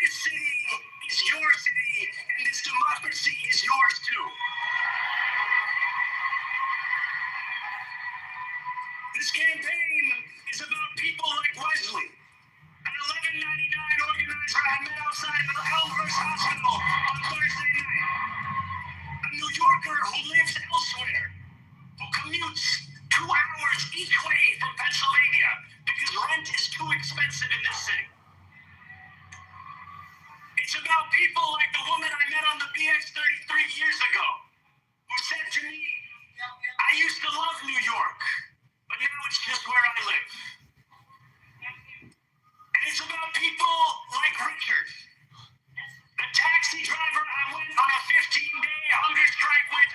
This city is your city, and this democracy is yours too. This campaign is about people like Wesley, an 1199 organizer I met outside of Elmhurst Hospital on Thursday night. A New Yorker who lives elsewhere, who commutes 2 hours each way from Pennsylvania because rent is too expensive in this city. It's about people like the woman I met on the BX 33 years ago, who said to me, I used to love New York, but now it's just where I live. And it's about people like Richard, the taxi driver I went on a 15-day hunger strike with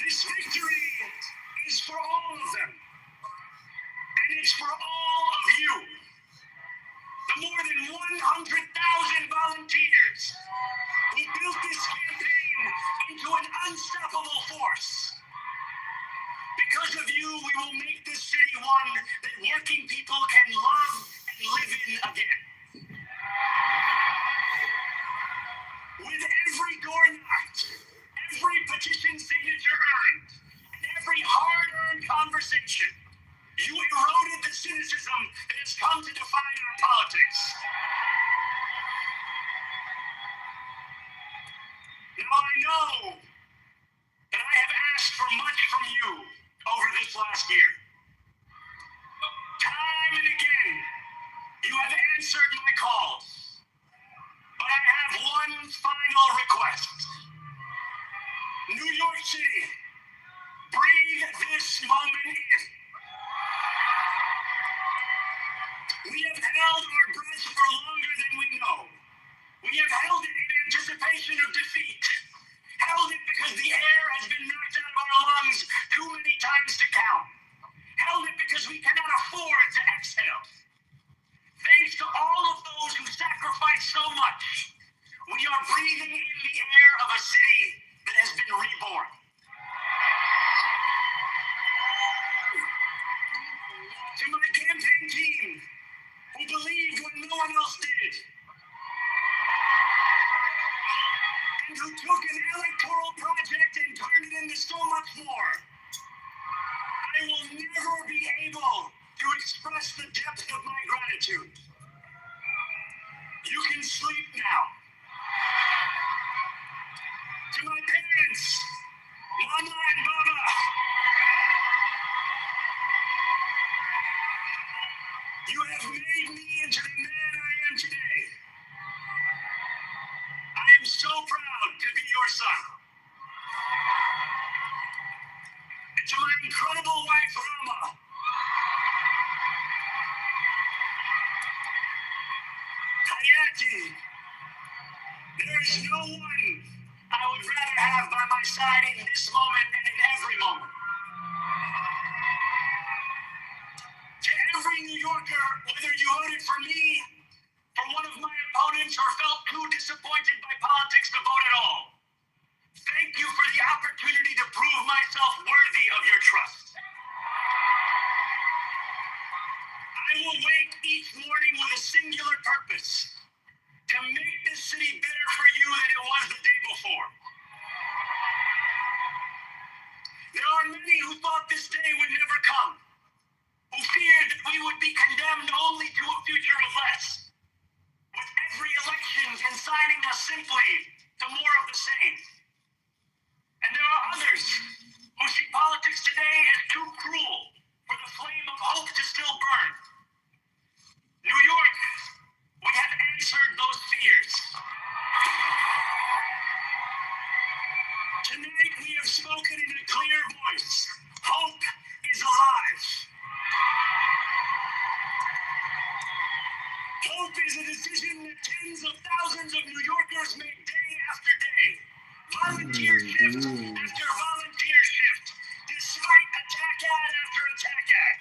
This victory is for all of them. And it's for all of you. The more than 100,000 volunteers who built this campaign into an unstoppable force. Because of you, we will make this city one that working people can love and live in again. With every door knocked, every petition signature earned, and every hard-earned conversation, you eroded the cynicism that has come to define our politics. Now I know that I have asked for much from you over this last year. Time and again, you have answered my calls. But I have one final request. New York City, breathe this moment in. We have held our breath for longer than we know. We have held it in anticipation of defeat. Held it because the air has been knocked out of our lungs too many times to count. Held it because we cannot afford to exhale. Thanks to all of those who sacrificed so much, we are breathing in the air of a city that has been reborn. To my campaign team, who believed when no one else did, and who took an electoral project and turned it into so much more, I will never be able to express the depth of my gratitude. You can sleep now. To my parents, Mama and Baba, you have made me into the man I am today. I am so proud to be your son. And to my incredible wife, Rama, Hayati, there is no one I would rather have by my side in this moment and in every moment. To every New Yorker, whether you voted for me, for one of my opponents, or felt too disappointed by politics to vote at all, thank you for the opportunity to prove myself worthy of your trust. I will wake each morning with a singular purpose: to make this city better for you than it was the day before. There are many who thought this day would never come, who feared that we would be condemned only to a future of less, with every election consigning us simply to more of the same. And there are others who see politics today as too cruel for the flame of hope to still burn. New York, we have answered those fears. Tonight we have spoken in a clear voice. Hope is alive. Hope is a decision that tens of thousands of New Yorkers make day after day. Volunteer shift after volunteer shift, despite attack ad after attack ad.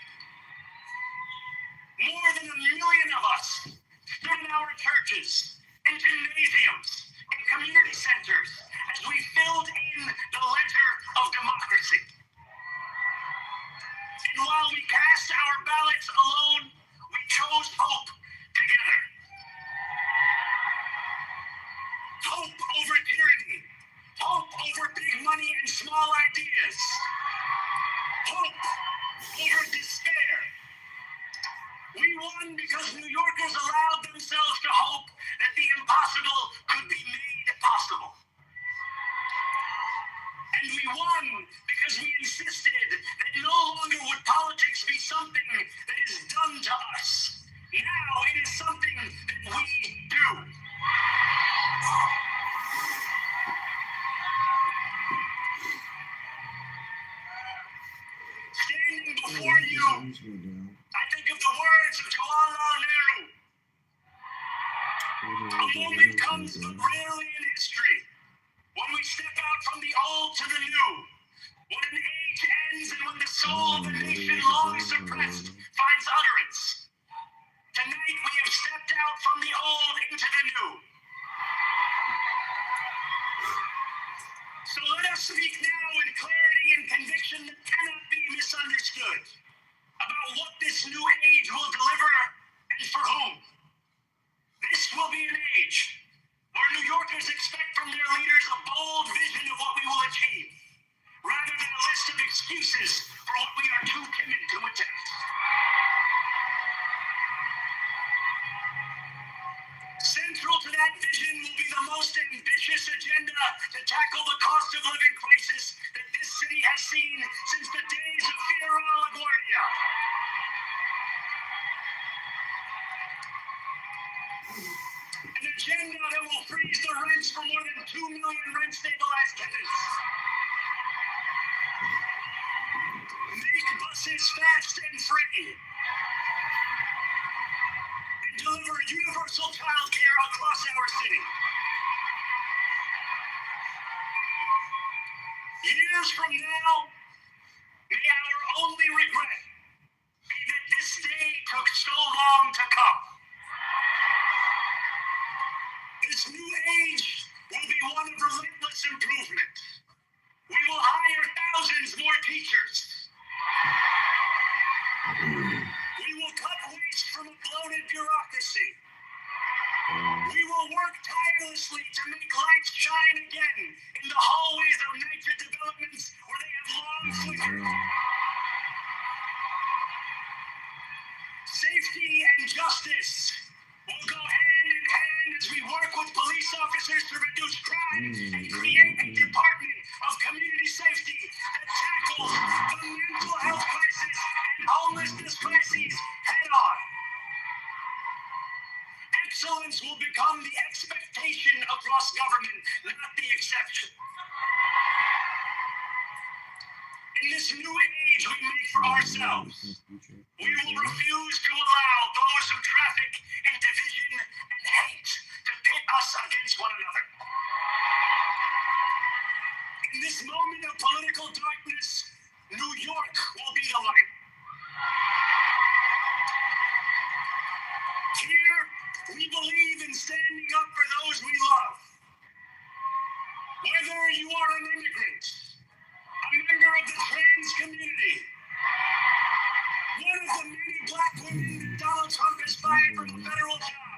More than 1 million of us stood in our churches, in gymnasiums, in community centers, as we filled in the ledger of democracy. And while we cast our ballots alone, we chose hope together. Hope over tyranny. Hope over big money and small ideas. Hope over despair. We won because New Yorkers allowed themselves to hope that the impossible could be made possible. And we won because we insisted that no longer would politics be something that is done to us. Now it is something that we do. Standing before you, I think of the words of Jawaharlal Nehru. A moment comes but rarely in history when we step out from the old to the new, When an age ends and when the soul of a nation long suppressed finds utterance. Tonight we have stepped out from the old into the new. So let us speak now in clarity and conviction that cannot be misunderstood about what this new age will deliver and for whom. This will be an age where New Yorkers expect from their leaders a bold vision of what we will achieve, rather than a list of excuses for what we are too timid to attempt. Central to that vision will be the most ambitious agenda to tackle the cost of living crisis that this city has seen since the days of Figueroa LaGuardia. An agenda that will freeze the rents for more than 2 million rent-stabilized tenants. Make buses fast and free. And deliver universal child care across our city. Years from now, may our only regret be that this day took so long to come. This new age will be one of relentless improvement. We will hire thousands more teachers. We will cut waste from a bloated bureaucracy. We will work tirelessly to make lights shine again in the hallways of NYCHA developments where they have long flickered. Safety and justice will go hand in hand as we work with police officers to reduce crime and create a department of community safety that tackles the mental health crisis and homelessness crises head on. Excellence will become the expectation across government, not the exception. In this new age we make for ourselves, we will refuse to allow those who traffic in division and hate to pit us against one another. In this moment of political darkness, New York will be the light. Here, we believe in standing up for those we love. Whether you are an immigrant, a member of the trans community, one of the many black women that Donald Trump has fired from a federal job,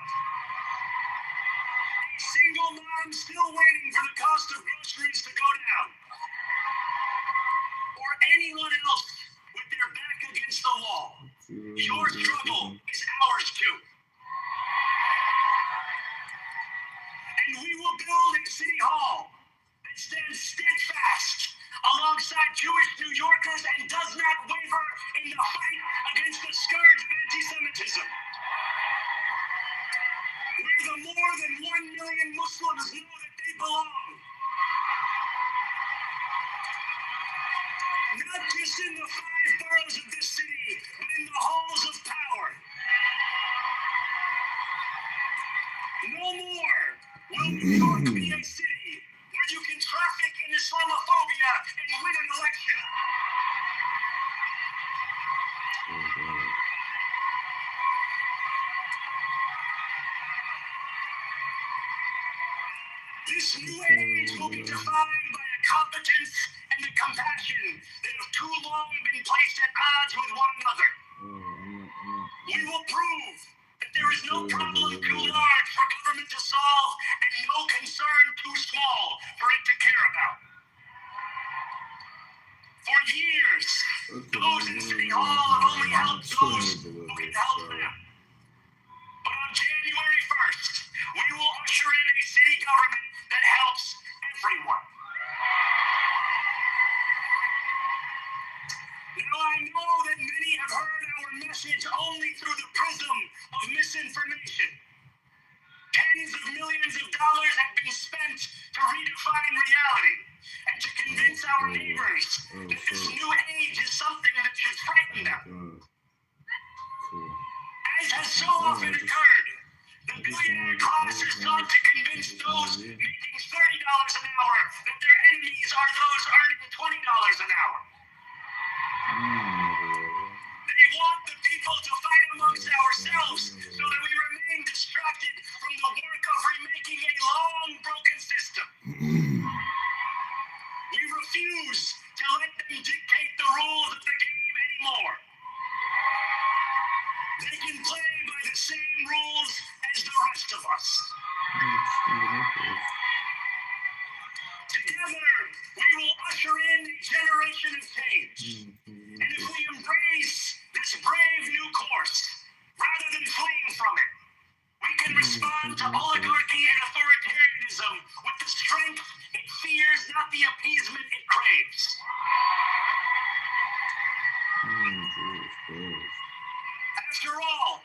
a single mom still waiting for the cost of groceries to go down, or anyone else with their back against the wall. Your struggle is ours too. And we will build a city hall that stands steadfast alongside Jewish New Yorkers and does not waver in the fight against the scourge of anti-Semitism. Where the more than 1 million Muslims know that they belong. Not just in the 5 boroughs of this city, but in the halls of power. No more will New York be a city where you can traffic in Islamophobia and win an election. This new age will be defined by a competence and a compassion that have too long been placed at odds with one another. We will prove that there is no problem too large for government to solve and no concern too small for it to care about. For years, those in City Hall have only helped those who can help them. But on January 1st, we will usher in a city government that helps everyone. Now I know that many have heard our message only through the prism of misinformation. Tens of millions of dollars have been spent to redefine reality and to convince our neighbors that this new age is something that should frighten them. As has so often occurred, the billionaire class has sought to convince those making $30 an hour that their enemies are those earning $20 an hour. long broken system. We refuse to let them dictate the rules of the game anymore. They can play by the same rules as the rest of us. Together, we will usher in a generation of change. And if we embrace this brave new course, rather than fleeing from it, we can respond to oligarchy and authoritarianism with the strength it fears, not the appeasement it craves. After all,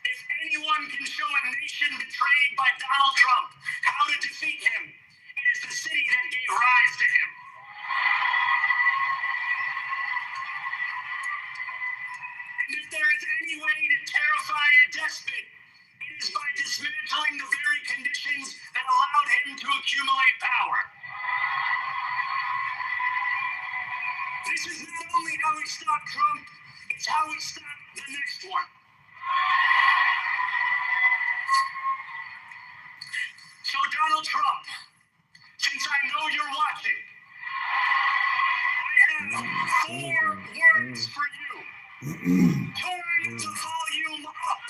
if anyone can show a nation betrayed by Donald Trump how to defeat him, it is the city that gave rise to him. And if there is any way to terrify a despot, it is by dismantling the very conditions that allowed him to accumulate power. This is not only how we stop Trump, it's how we stop the next one. So Donald Trump, since I know you're watching, I have 4 words for you. Turn the volume up.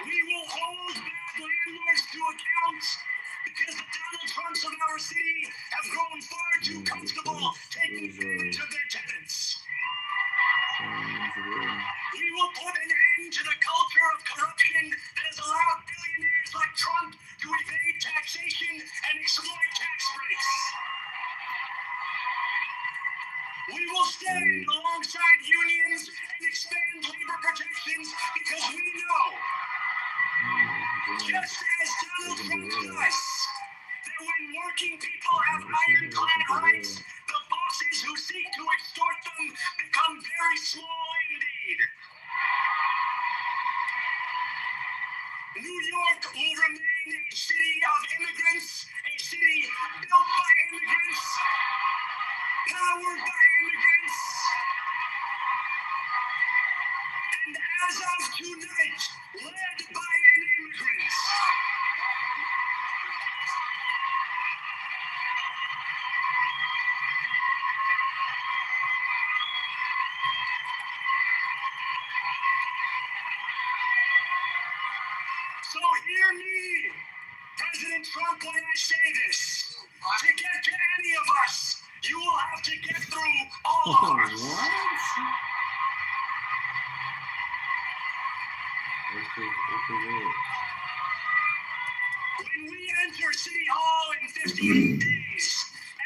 We will hold bad landlords to account because the Donald Trumps of our city have grown far too comfortable taking advantage of their tenants. We will put an end to the culture of corruption that has allowed billionaires like Trump to evade taxation and exploit tax breaks. We will stand alongside unions and expand labor protections because we know, just as Donald Trump did us, that when working people have ironclad rights, the bosses who seek to extort them become very small indeed. New York will remain a city of immigrants, a city built by immigrants, powered by immigrants, and as of tonight, led by an immigrant. So hear me, President Trump, when I say this. To get to any of us, you will have to get through all of us. When we enter City Hall in 58 days,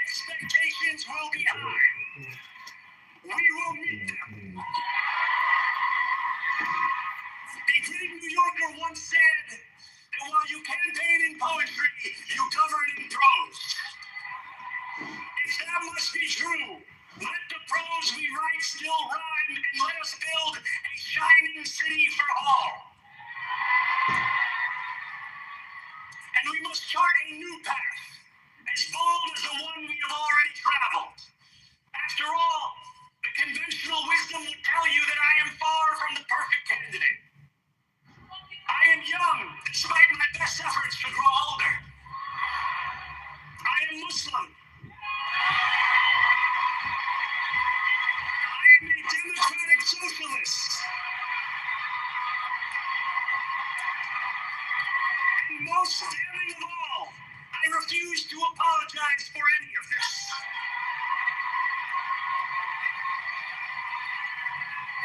expectations will be high. We will meet them. A great New Yorker once said that while you campaign in poetry, you govern in prose. If that must be true, let the prose we write still rhyme and let us build a shining city for all. And we must chart a new path, as bold as the one we have already traveled. After all, the conventional wisdom would tell you that I am far from the perfect candidate. I am young, despite my best efforts to grow older. I am Muslim. I am a democratic socialist. And most damning of all, I refuse to apologize for any of this.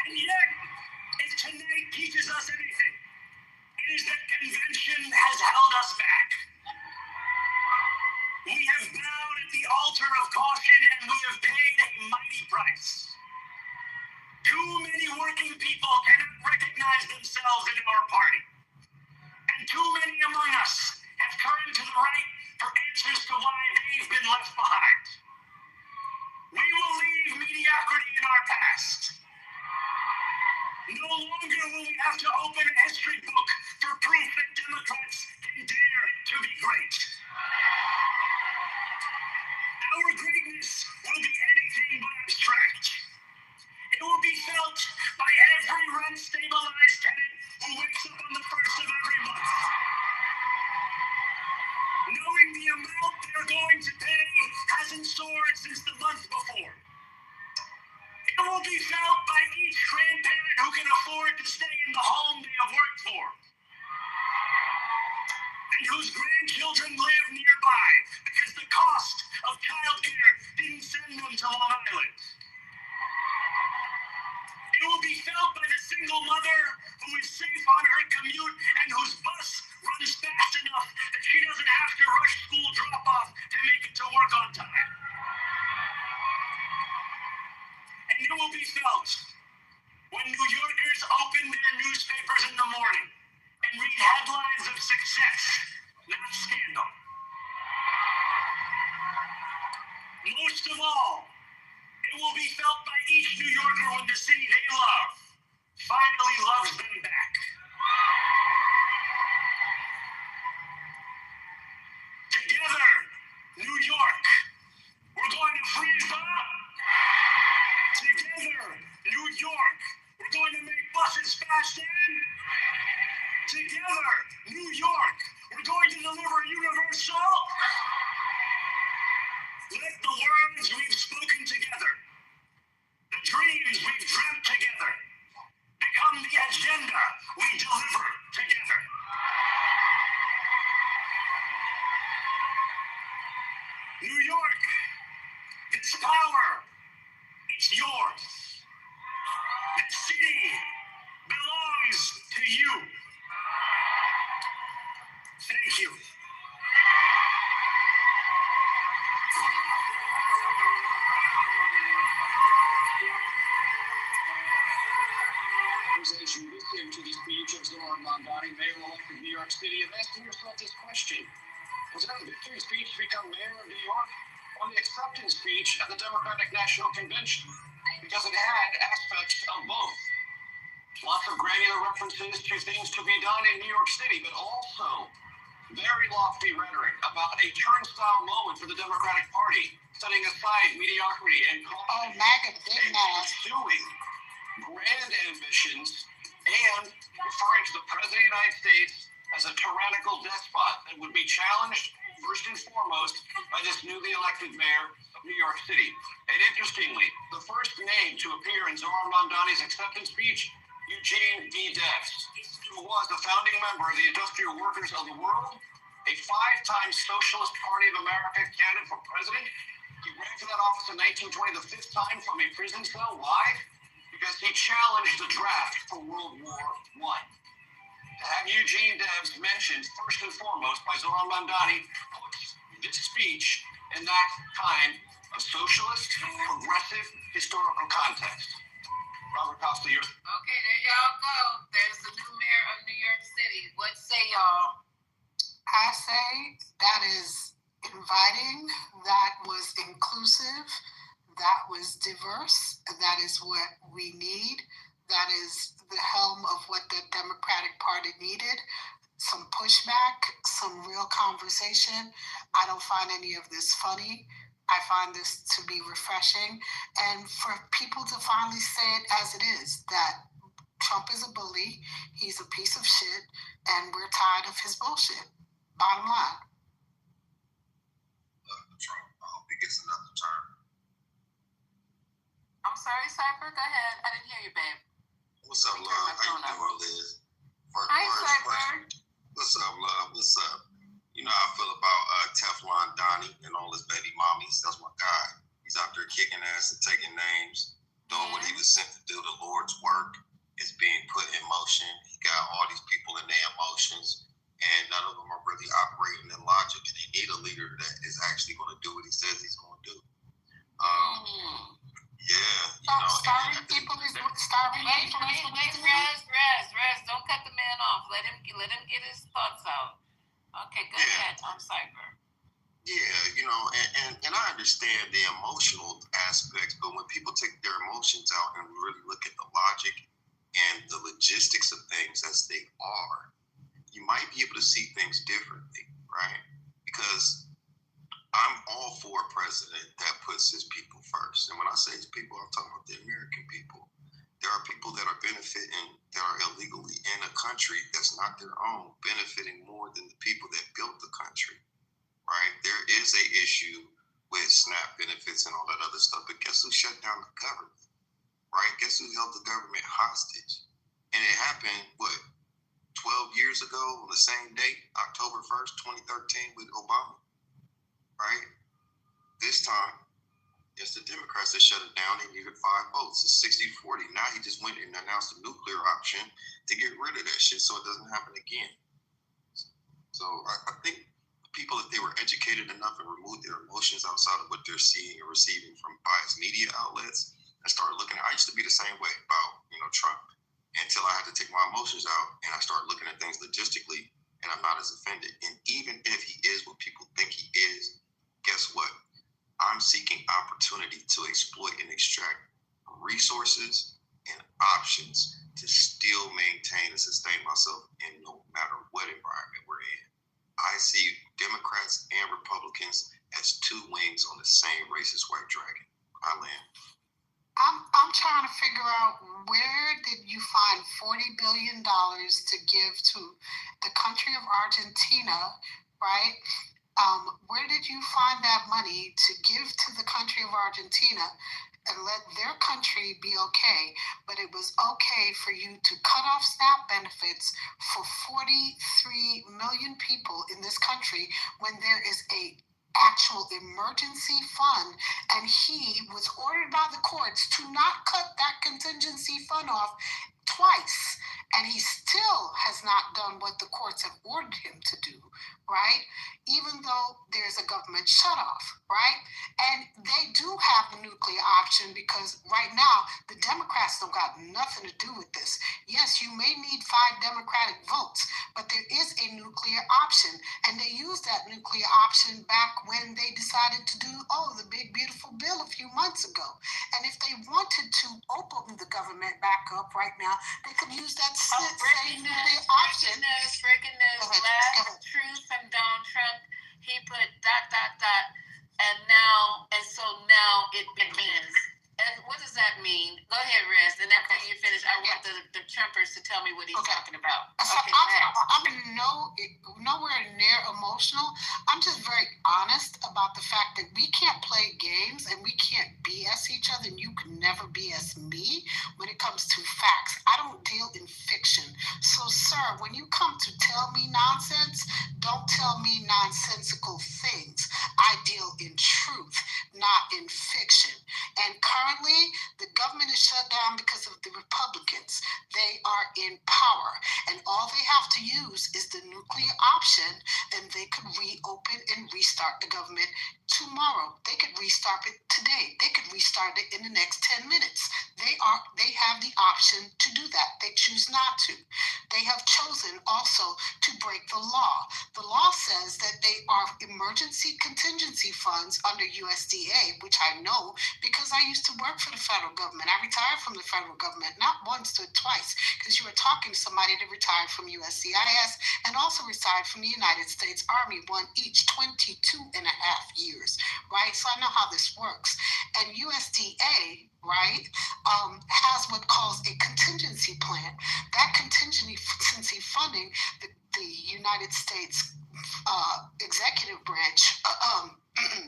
And yet, if tonight teaches us anything, it is that convention has held us back. We have bowed at the altar of caution and we have paid a mighty price. Too many working people cannot recognize themselves in our party. And too many among us have turned to the right for answers to why they've been left behind. We will leave mediocrity in our past. No longer will we have to open a history book for proof that Democrats can dare to be great. Our greatness will be anything but abstract. It will be felt by every rent-stabilized tenant who wakes up on the first of every month, knowing the amount they're going to pay hasn't soared since the month before. It will be felt by each grandparent who can afford to stay in the home they have worked for, and whose grandchildren live nearby because the cost of childcare didn't send them to Long Island. It will be felt by the single mother who is safe on her commute and whose bus runs fast enough that she doesn't have to rush school drop-off to make it to work on time. And it will be felt when New Yorkers open their newspapers in the morning and read headlines of success, not scandal. Most of all, it will be felt by each New Yorker when the city they love finally loves them back. Together, New York, we're going to freeze up. Together, New York, we're going to make buses fast and together, New York, we're going to deliver universal. Let the words we've spoken together, the dreams we've dreamt together, become the agenda we deliver together. New York, this power, it's yours. The city belongs to you. Thank you. As you listen to the speech of Zoran Mondani, mayor-elect of New York City, you've asked yourself this question: was that a victory speech to become mayor of New York, or the acceptance speech at the Democratic National Convention? Because it had aspects of both. Lots of granular references to things to be done in New York City, but also very lofty rhetoric about a turnstile moment for the Democratic Party, setting aside mediocrity and caution, and pursuing grand ambitions, and referring to the President of the United States as a tyrannical despot that would be challenged first and foremost by this newly elected mayor of New York City. And interestingly, the first name to appear in Zoran Mondani's acceptance speech, Eugene D. Debs, who was a founding member of the Industrial Workers of the World, a 5-time Socialist Party of America candidate for president. He ran for that office in 1920, the 5th time from a prison cell. Why? Because he challenged the draft for World War I. To have Eugene Debs mentioned first and foremost by Zoran Mondani puts this speech in that kind of socialist, progressive, historical context. Robert Costa, yours. Okay, there y'all go. There's the new mayor of New York City. What say y'all? I say that is inviting, that was inclusive, that was diverse, that is what we need. That is the helm of what the Democratic Party needed. Some pushback, some real conversation. I don't find any of this funny. I find this to be refreshing. And for people to finally say it as it is, that Trump is a bully, he's a piece of shit, and we're tired of his bullshit. Bottom line. Trump, I hope he gets another term. I'm sorry, Cypher, go ahead. I didn't hear you, babe. What's up, love? How you doing, Liz? Hi, Cypher. What's up, love? What's up? You know how I feel about Teflon Donnie and all his baby mommies. That's my guy. He's out there kicking ass and taking names, doing what he was sent to do. The Lord's work is being put in motion. He got all these people in their emotions, and none of them are really operating in logic. And they need a leader that is actually going to do what he says he's going to do. Starving people is starving. Wait, Rez, don't cut the man off. Let him get his thoughts out. Okay, go ahead, Tom Cypher. Yeah, you know, and I understand the emotional aspects, but when people take their emotions out and really look at the logic and the logistics of things as they are, you might be able to see things differently, right? Because I'm all for a president that puts his people first. And when I say his people, I'm talking about the American people. There are people that are benefiting, that are illegally in a country that's not their own, benefiting more than the people that built the country, right? There is a issue with SNAP benefits and all that other stuff, but guess who shut down the government, right? Guess who held the government hostage? And it happened, 12 years ago on the same date, October 1st, 2013 with Obama, right? This time, it's the Democrats that shut it down and needed 5 votes. It's 60-40. Now he just went and announced a nuclear option to get rid of that shit so it doesn't happen again. So I think people, if they were educated enough and removed their emotions outside of what they're seeing and receiving from biased media outlets and started looking at, I used to be the same way about, Trump, until I had to take my emotions out and I started looking at things logistically and I'm not as offended. And even if he is what people think he is, guess what? I'm seeking opportunity to exploit and extract resources and options to still maintain and sustain myself in no matter what environment we're in. I see Democrats and Republicans as two wings on the same racist white dragon. I land. I'm trying to figure out, where did you find $40 billion to give to the country of Argentina, right? Where did you find that money to give to the country of Argentina and let their country be okay, but it was okay for you to cut off SNAP benefits for 43 million people in this country when there is a actual emergency fund, and he was ordered by the courts to not cut that contingency fund off twice, and he still has not done what the courts have ordered him to do, right? Even though there's a government shutoff, right? And they do have the nuclear option, because right now the Democrats don't got nothing to do with this. Yes, you may need 5 Democratic votes, but there is a nuclear option, and they used that nuclear option back when they decided to do, the big beautiful bill a few months ago. And if they wanted to open the government back up right now, they could use that same nuclear option. Breaking news. Last truth from Donald Trump. He put ... and now it begins. And what does that mean? Go ahead, Rez. And after you finish, I want the Trumpers to tell me what he's talking about. So I'm nowhere near emotional. I'm just very honest about the fact that we can't play games and we can't BS each other, and you can never BS me when it comes to facts. I don't deal in fiction. So, sir, when you come to tell me nonsense, don't tell me nonsensical things. I deal in truth, not in fiction. And currently, the government is shut down because of the Republicans. They are in power, and all they have to use is the nuclear option, and they could reopen and restart the government tomorrow. They could restart it today. They could restart it in the next 10 minutes. They have the option to do that. They choose not to. They have chosen also to break the law. The law says that they are emergency contingency funds under USDA, which I know because I used to work for the federal government. I retired from the federal government, not once but twice, because you were talking to somebody that retired from USCIS and also retired from the United States Army, one each, 22 and a half years, right? So I know how this works. And USDA, right, has what calls a contingency plan. That contingency funding, the United States executive branch,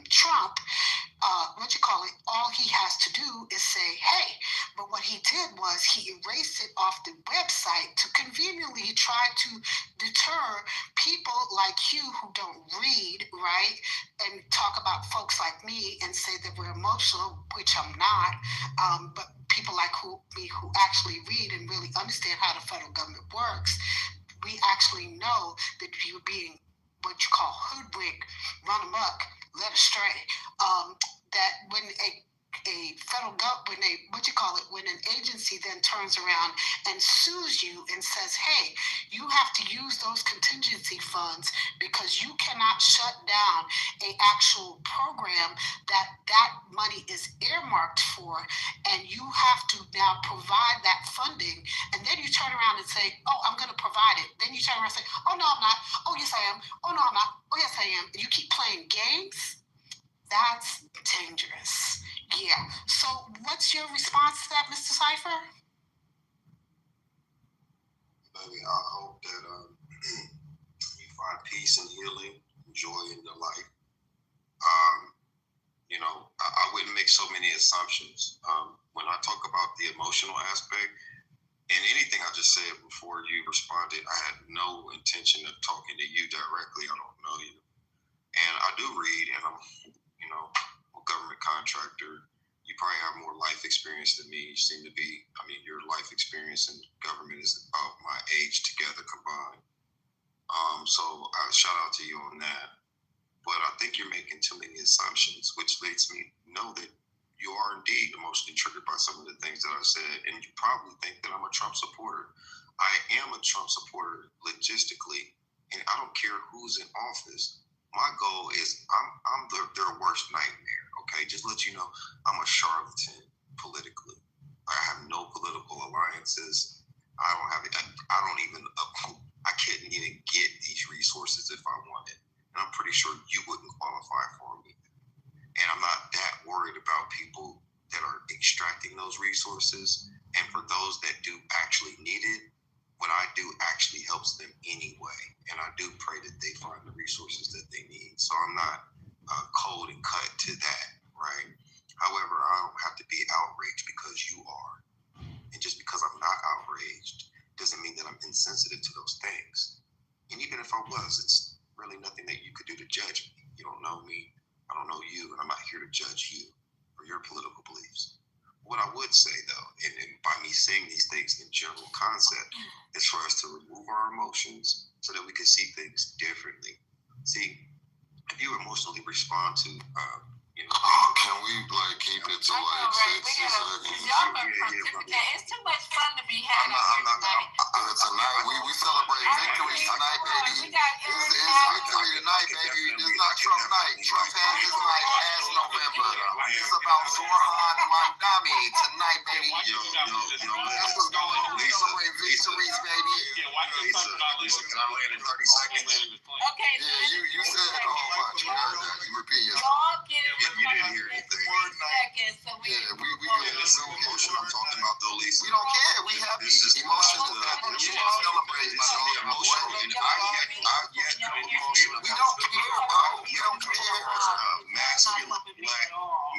Trump, all he has to do is say, hey, but what he did was he erased it off the website to conveniently try to deter people like you who don't read, right, and talk about folks like me and say that we're emotional, which I'm not, but people like me who actually read and really understand how the federal government works, we actually know that you're being what you call hoodwinked, run amok, led astray. That when a federal government, when an agency then turns around and sues you and says, hey, you have to use those contingency funds because you cannot shut down a actual program that money is earmarked for, and you have to now provide that funding, and then you turn around and say, oh, I'm going to provide it. Then you turn around and say, oh, no, I'm not. Oh, yes, I am. Oh, no, I'm not. Oh, yes, I am. And you keep playing games. That's dangerous. Yeah. So what's your response to that, Mr. Cipher? Baby, I hope that you find peace and healing, joy in your life. I wouldn't make so many assumptions. When I talk about the emotional aspect, and anything I just said before you responded, I had no intention of talking to you directly. I don't know you. And I do read, and I'm a government contractor. You probably have more life experience than me. You seem to be, your life experience and government is about my age together combined. So I shout out to you on that. But I think you're making too many assumptions, which leads me to know that you are indeed emotionally triggered by some of the things that I said. And you probably think that I'm a Trump supporter. I am a Trump supporter logistically, and I don't care who's in office. My goal is I'm their worst nightmare, okay? Just let you know, I'm a charlatan politically. I have no political alliances. I couldn't even get these resources if I wanted. And I'm pretty sure you wouldn't qualify for me. And I'm not that worried about people that are extracting those resources. And for those that do actually need it, what I do actually helps them anyway. And I do pray that they find the resources that they need. So I'm not cold and cut to that, right? However, I don't have to be outraged because you are. And just because I'm not outraged doesn't mean that I'm insensitive to those things. And even if I was, it's really nothing that you could do to judge me. You don't know me, I don't know you, and I'm not here to judge you or your political beliefs. What I would say, though, and by me saying these things in general concept, is for us to remove our emotions so that we can see things differently. See, if you emotionally respond to, can we keep it to 6 seconds? It's too much fun to be had. Tonight we celebrate victories tonight, baby. It's victory tonight, baby. It's not Trump night. Trump has his night last November. It's about Zorhan Mandami tonight, baby. That's what's going on. We celebrate victories, baby. Lisa, can I land in 30 seconds? Okay. Yeah, you said it a whole bunch. You heard that. You repeat yourself. You didn't hear anything. We there's no emotion I'm talking about though, Lisa. We don't care. We have this is emotional. We celebrate emotional, and I yet emotional. We don't care, bro. We don't care. Masculine, black,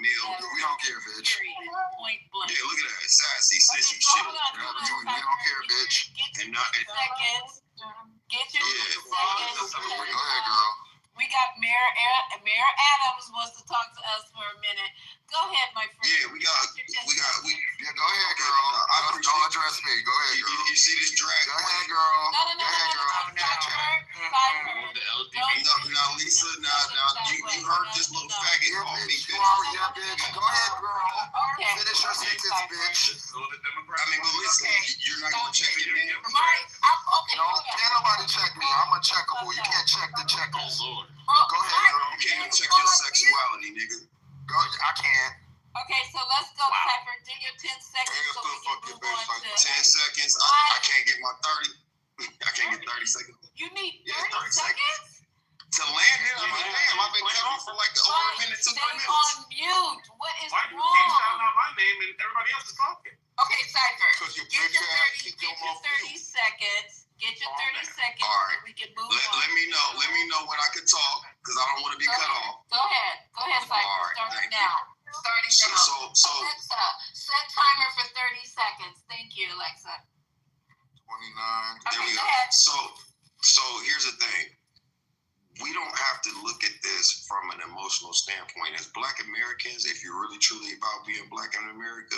male. We don't care, bitch. Yeah, look at that sassy sissy shit. We don't care, bitch. And not seconds. Get your seconds. Go ahead, girl. We got Mayor Adams wants to talk to us for a minute. Go ahead, my friend. Yeah, we got. Yeah, go ahead, girl. Don't address me. Go ahead, girl. You see this drag? Go ahead, girl. Now, Lisa, you heard this little faggot call me bitch. Yeah, bitch. Go ahead, girl. Finish your sentence, bitch. But listen, you're not gonna check it in. No, can't nobody check me. I'm uncheckable. You can't check the checkers. Go ahead, girl. You can't check your sexuality, nigga. I can't. Okay, so let's go, Cypher. Do your 10 seconds so we can move on to 10 seconds. I can't get my 30. I can't get 30 seconds. You need 30 seconds? To land here, I've been cut off for over a minute to 3 minutes. On mute. What is wrong? Why do you keep shouting out my name and everybody else is talking? Okay, Cypher. Because you get your 30 seconds. Get your 30 seconds. All right. So we can move on. Let me know when I can talk because I don't want to be cut off. Go ahead, Cypher. All right, Starting now. So Alexa, set timer for 30 seconds. Thank you, Alexa. 29. There we go. So here's the thing. We don't have to look at this from an emotional standpoint. As Black Americans, if you're really truly about being Black in America,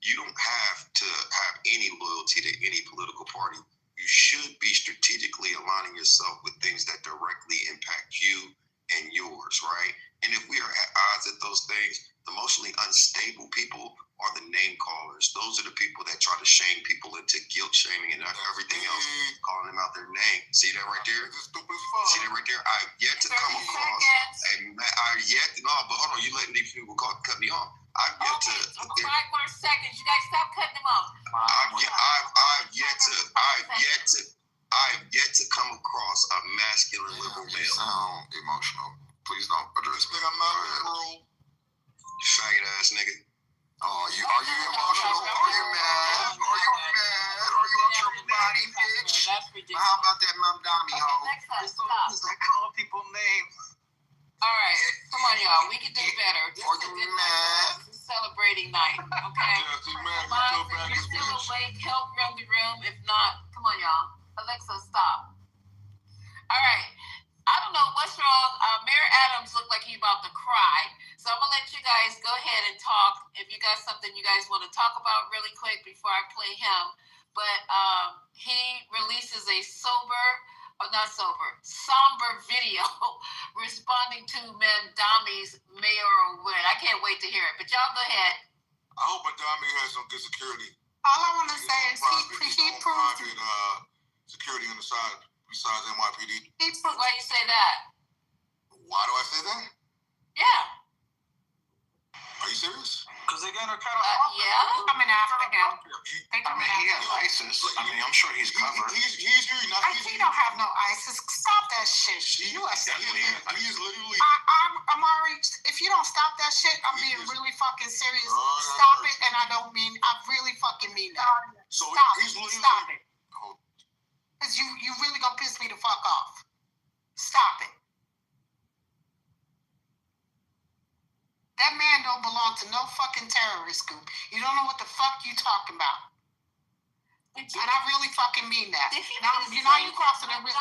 you don't have to have any loyalty to any political party. You should be strategically aligning yourself with things that directly impact you and yours, right? And if we are at odds at those things, the most emotionally unstable people are the name callers. Those are the people that try to shame people into guilt shaming and everything else, calling them out their name. See that right there? See that right there? I've yet to come across but hold on, you letting these people cut me off. I've yet to. 5 more seconds. You guys stop cutting them off. I've yet to come across a masculine liberal male. Sound emotional. Please don't address me. I'm not liberal. Faggot ass nigga. Are you emotional? Are you mad? Are you mad? Are you up your body, bitch? That's ridiculous. How about that Mamdami hoe? Stop. I call people names. All right, come on, y'all. We can do better. This Are is a you good mad? night. This is a celebrating night, okay? Moms, if you're still awake, help run the room. If not, come on, y'all. Alexa, stop. All right. I don't know what's wrong. Mayor Adams looked like he about to cry. So I'm going to let you guys go ahead and talk. If you got something you guys want to talk about really quick before I play him. But he releases a somber video responding to Mamdami's mayoral win. I can't wait to hear it. But y'all go ahead. I hope Mamdami has some good security. All I want to say is he proved security on the side besides NYPD. Why you say that? Why do I say that? Yeah. Are you serious? Because they're gonna cut off. Yeah. coming after him. I mean, he has ISIS. I mean, I'm sure he's covered. He don't have no ISIS. Stop that shit. You are He is literally. I'm Amari. If you don't stop that shit, I'm being really fucking serious. Stop it, and I really fucking mean that. So Stop it. Cause you really gonna piss me the fuck off. Stop it. That man don't belong to no fucking terrorist group. You don't know what the fuck you talking about. And I really fucking mean that. Now you crossing the risk.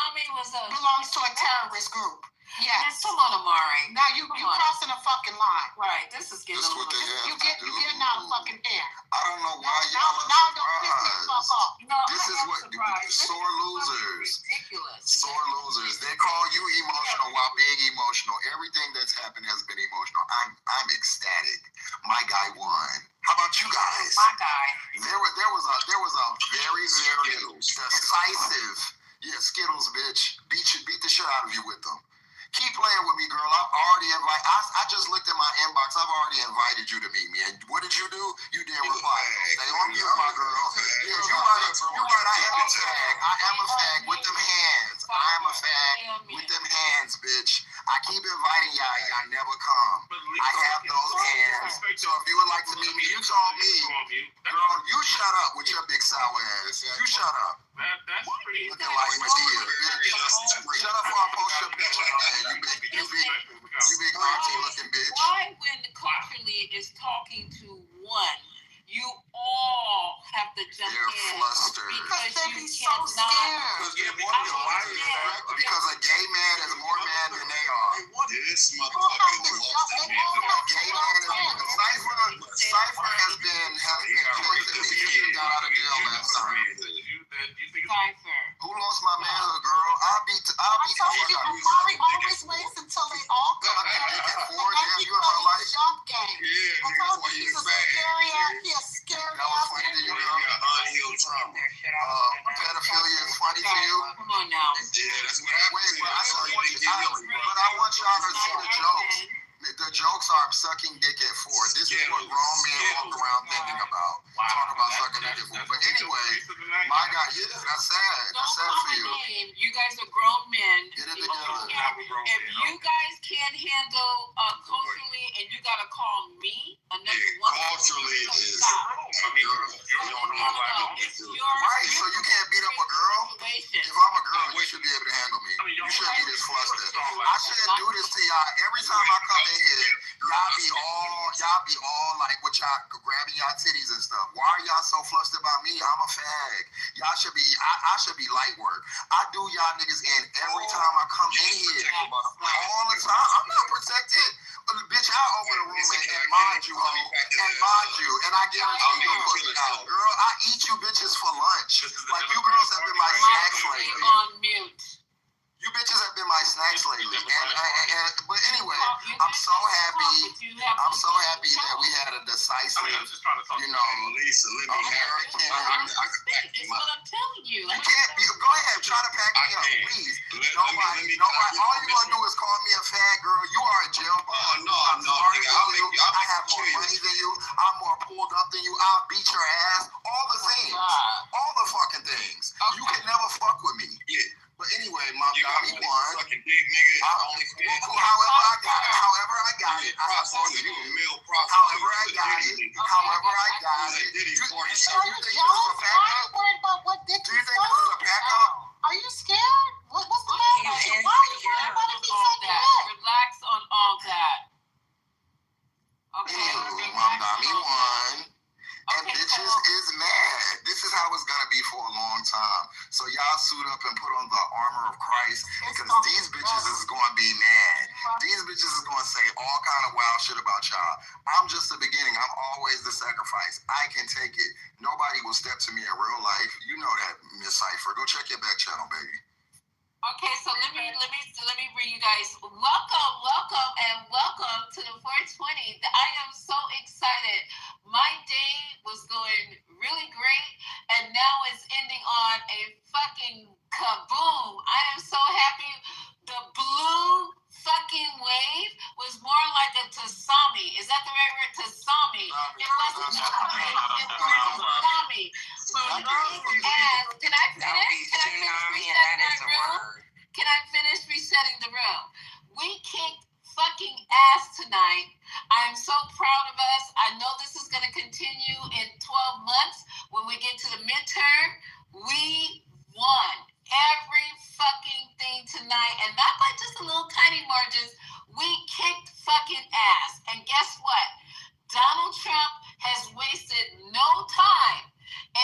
Belongs to a terrorist group. Yes. Come on, Amari. Now you crossing a fucking line. Right. This is getting you're getting out of fucking hand. I don't know why y'all now don't piss me the fuck off. No, this is what sore losers. Ridiculous. Sore losers. They call you emotional while being emotional. Everything that's happened has been emotional. I'm ecstatic. My guy won. How about you guys? My guy. There was a very decisive. Yeah, Skittles, bitch. Beat the shit out of you with them. Keep playing with me, girl. I've already invited. I just looked at my inbox. I've already invited you to meet me. And what did you do? You didn't reply. Stay on mute, my girl. Yeah, you're right. I am a fag with them hands. I am a fag with them hands, bitch. I keep inviting y'all. Y'all never come. I have those hands. So if you would like to meet me, you told me, girl, you shut up with your big sour ass. You shut up. That's pretty. Looking like Medea. Shut up before I post your bitch like that. You big auntie looking bitch. Why, when culturally is talking to one, you all have to jump in flustered. because they you be so cannot. Because a gay man is more man than they are. This motherfucker lost his man. Gay man is Cypher has been got out of jail last time. Who lost my manhood, girl? I'll beat the Amari always waits until they all come back. You in my life? Jump game. I told you he's a scary ass. He a scary That was funny to you, girl. Unhealed trauma. Pedophilia is funny to you? Come on now. Yeah, that's what happened. But I want y'all to see the jokes. The jokes are sucking dick at 4. This is what grown men walk around thinking about. Talk about sucking dick at 4. But anyway, my God, yeah, that's sad. That's sad for you. You guys are grown men. Get it together. If you guys can't handle culturally, and you gotta call me another one. Culturally is right. So you can't beat up a girl. If I'm a girl, you should be able to handle me. You shouldn't be this flustered. I shouldn't do this to y'all. Every time I come in here, y'all be all like with y'all grabbing y'all titties and stuff. Why are y'all so flustered about me? I'm a fag. Y'all should be. I should be light work. I do y'all niggas in every time I come in here. All the time. I'm not protected. Bitch, I open a room and mind you, ho, and I guarantee you pussy out. Girl, I eat you bitches for lunch. Like, you girls have been my snacks lately. On mute. You bitches have been my snacks lately. But anyway, I'm so happy I'm so happy that we had a decisive, you know, Lisa, let me American. I can back It's you what up. I'm telling you. You can't. Go ahead. Try to pack me up, please. Nobody. All you gonna do is call me a fat girl. You are a jail bar. Oh, no, I'm no, smarter nigga, than you. I'll I make have you more money curious. than you. I'm more pulled up than you. I'll beat your ass. All the things. All the fucking things. You can never fuck with me. Yeah. But anyway, Mom, You got he money won. sucking dick, nigga. However I got it. However I got it. I support You you. a male prostitute. However I got it. However I got it. You think this is a pack up? worried about what dick Do you think this is a pack up? Are you scared? What's the matter with you? Why are you worried about if he's sucking dick? Relax on all that. Okay. Anywho, Mom Dami won. And bitches is mad. This is how it's gonna be for a long time. So y'all suit up and put on the armor of Christ, because these bitches is gonna be mad. These bitches is gonna say all kind of wild shit about y'all. I'm just the beginning. I'm always the sacrifice. I can take it. Nobody will step to me in real life. You know that, Miss Cypher. Go check your back channel, baby. Okay, so let me bring you guys welcome to the 420. I am so excited. My day was going really great, and now it's ending on a fucking kaboom. I am so happy. The blue fucking wave was more like a tsunami. Is that the right word? Tsunami. It wasn't tsunami. It was tsunami. So can I finish? Can I finish resetting my room? Can I finish resetting the room? We kicked fucking ass tonight. I'm so proud of us. I know this is going to continue in 12 months. When we get to the midterm, we won every fucking thing tonight. And not by just a little tiny margins. We kicked fucking ass. And guess what? Donald Trump has wasted no time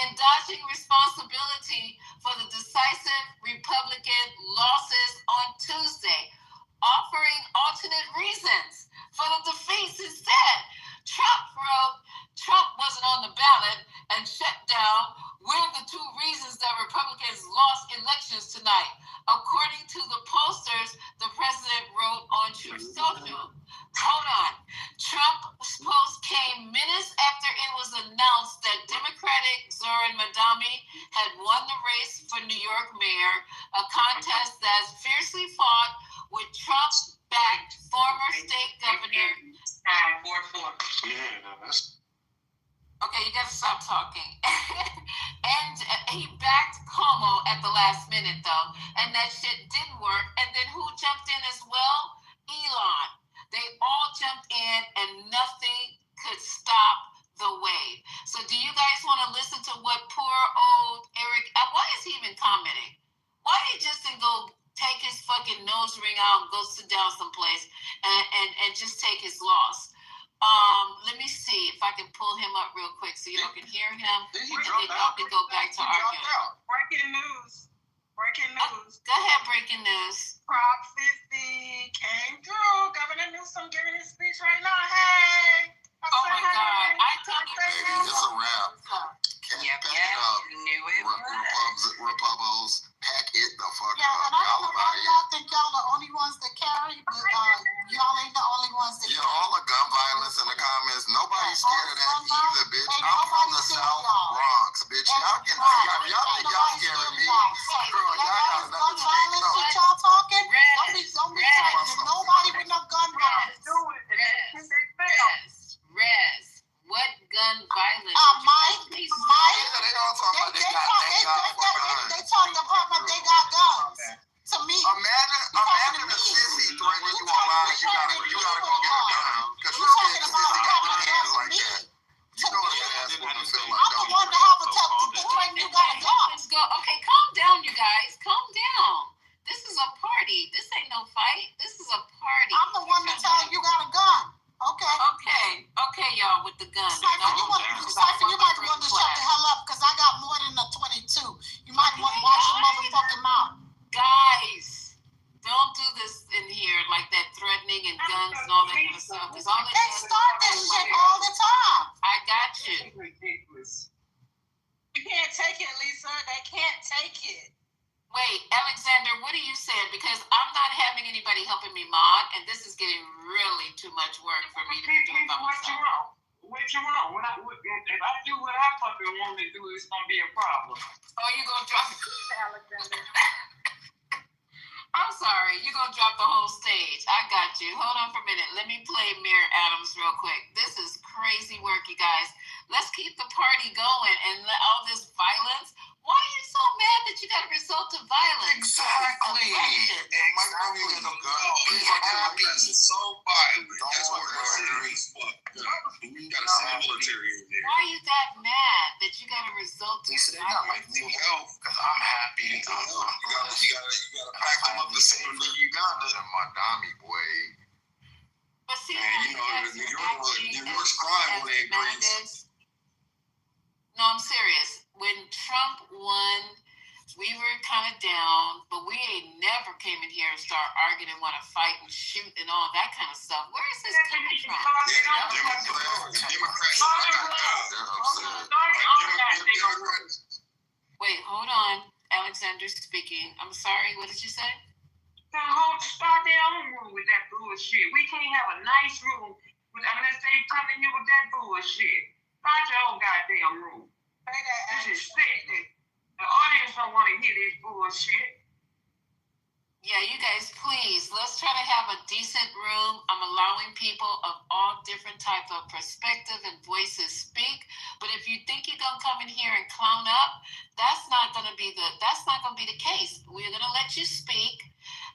in dodging responsibility for the decisive Republican losses on Tuesday, offering alternate reasons for the defeats instead. Trump wrote Trump wasn't on the ballot and shut down were the two reasons that Republicans lost elections tonight, according to the posters the president wrote on Truth Social. Hold on. Trump's post came minutes after it was announced that Democratic Zoran Madami had won the race for New York mayor, a contest that's fiercely fought with Trump-backed former state governor. Okay, you gotta stop talking. And he backed Cuomo at the last minute, though, and that shit didn't work. And then who jumped in as well? Elon. They all jumped in, and nothing could stop the wave. So do you guys want to listen to what poor old Eric, why is he even commenting? Why he just didn't go take his fucking nose ring out and go sit down someplace and just take his loss? Let me see if I can pull him up real quick so y'all can hear him. And then y'all can go back to arguing. Breaking news. Go ahead, breaking news. Prop 50 came through. Governor Newsom giving his speech right now. Hey. Oh my God. I told you. It's a wrap. Pack it up. Knew it. Republicans, pack it the fuck Yeah, up. and I Y'all know about it. y'all think y'all the only ones that carry, but y'all ain't the only ones that Yeah, all the gun violence in the comments. Nobody's scared of that either, bitch. I'm from the South Bronx, bitch. Y'all can y'all think y'all scared of me. Girl, y'all got nothing to take violence that y'all talking. Don't be threatening nobody with no gun violence. Wait, Alexander, what are you saying? Because I'm not having anybody helping me mod, and this is getting really too much work for me to be doing by myself. What you want? If I do what I fucking want to do, it's gonna be a problem. Oh, you gonna drop Alexander? I'm sorry, you're gonna drop the whole stage. I got you. Hold on for a minute. Let me play Mayor Adams real quick. This is crazy work, you guys. Let's keep the party going and let all this violence. Why are you so mad that you got a result of violence? Exactly. It's so violent. That's what we're serious fuck. You gotta send the military in there. Why are you that mad that you got a result of They got like new health. Because I'm happy. You gotta pack them up the same for Uganda. My Dami boy. But see, and New York's crime when they increase. No, I'm serious. When Trump won, we were kind of down, but we ain't never came in here and start arguing and want to fight and shoot and all that kind of stuff. Where is this coming from? Wait, hold on. Alexander speaking. I'm sorry, what did you say? Start their own room with that bullshit. We can't have a nice room unless they come in here with that bullshit. Start your own goddamn room. This is sickening. The audience don't want to hear this bullshit. Yeah, you guys, please, let's try to have a decent room. I'm allowing people of all different type of perspective and voices speak. But if you think you're gonna come in here and clown up, that's not gonna be the case. We're gonna let you speak.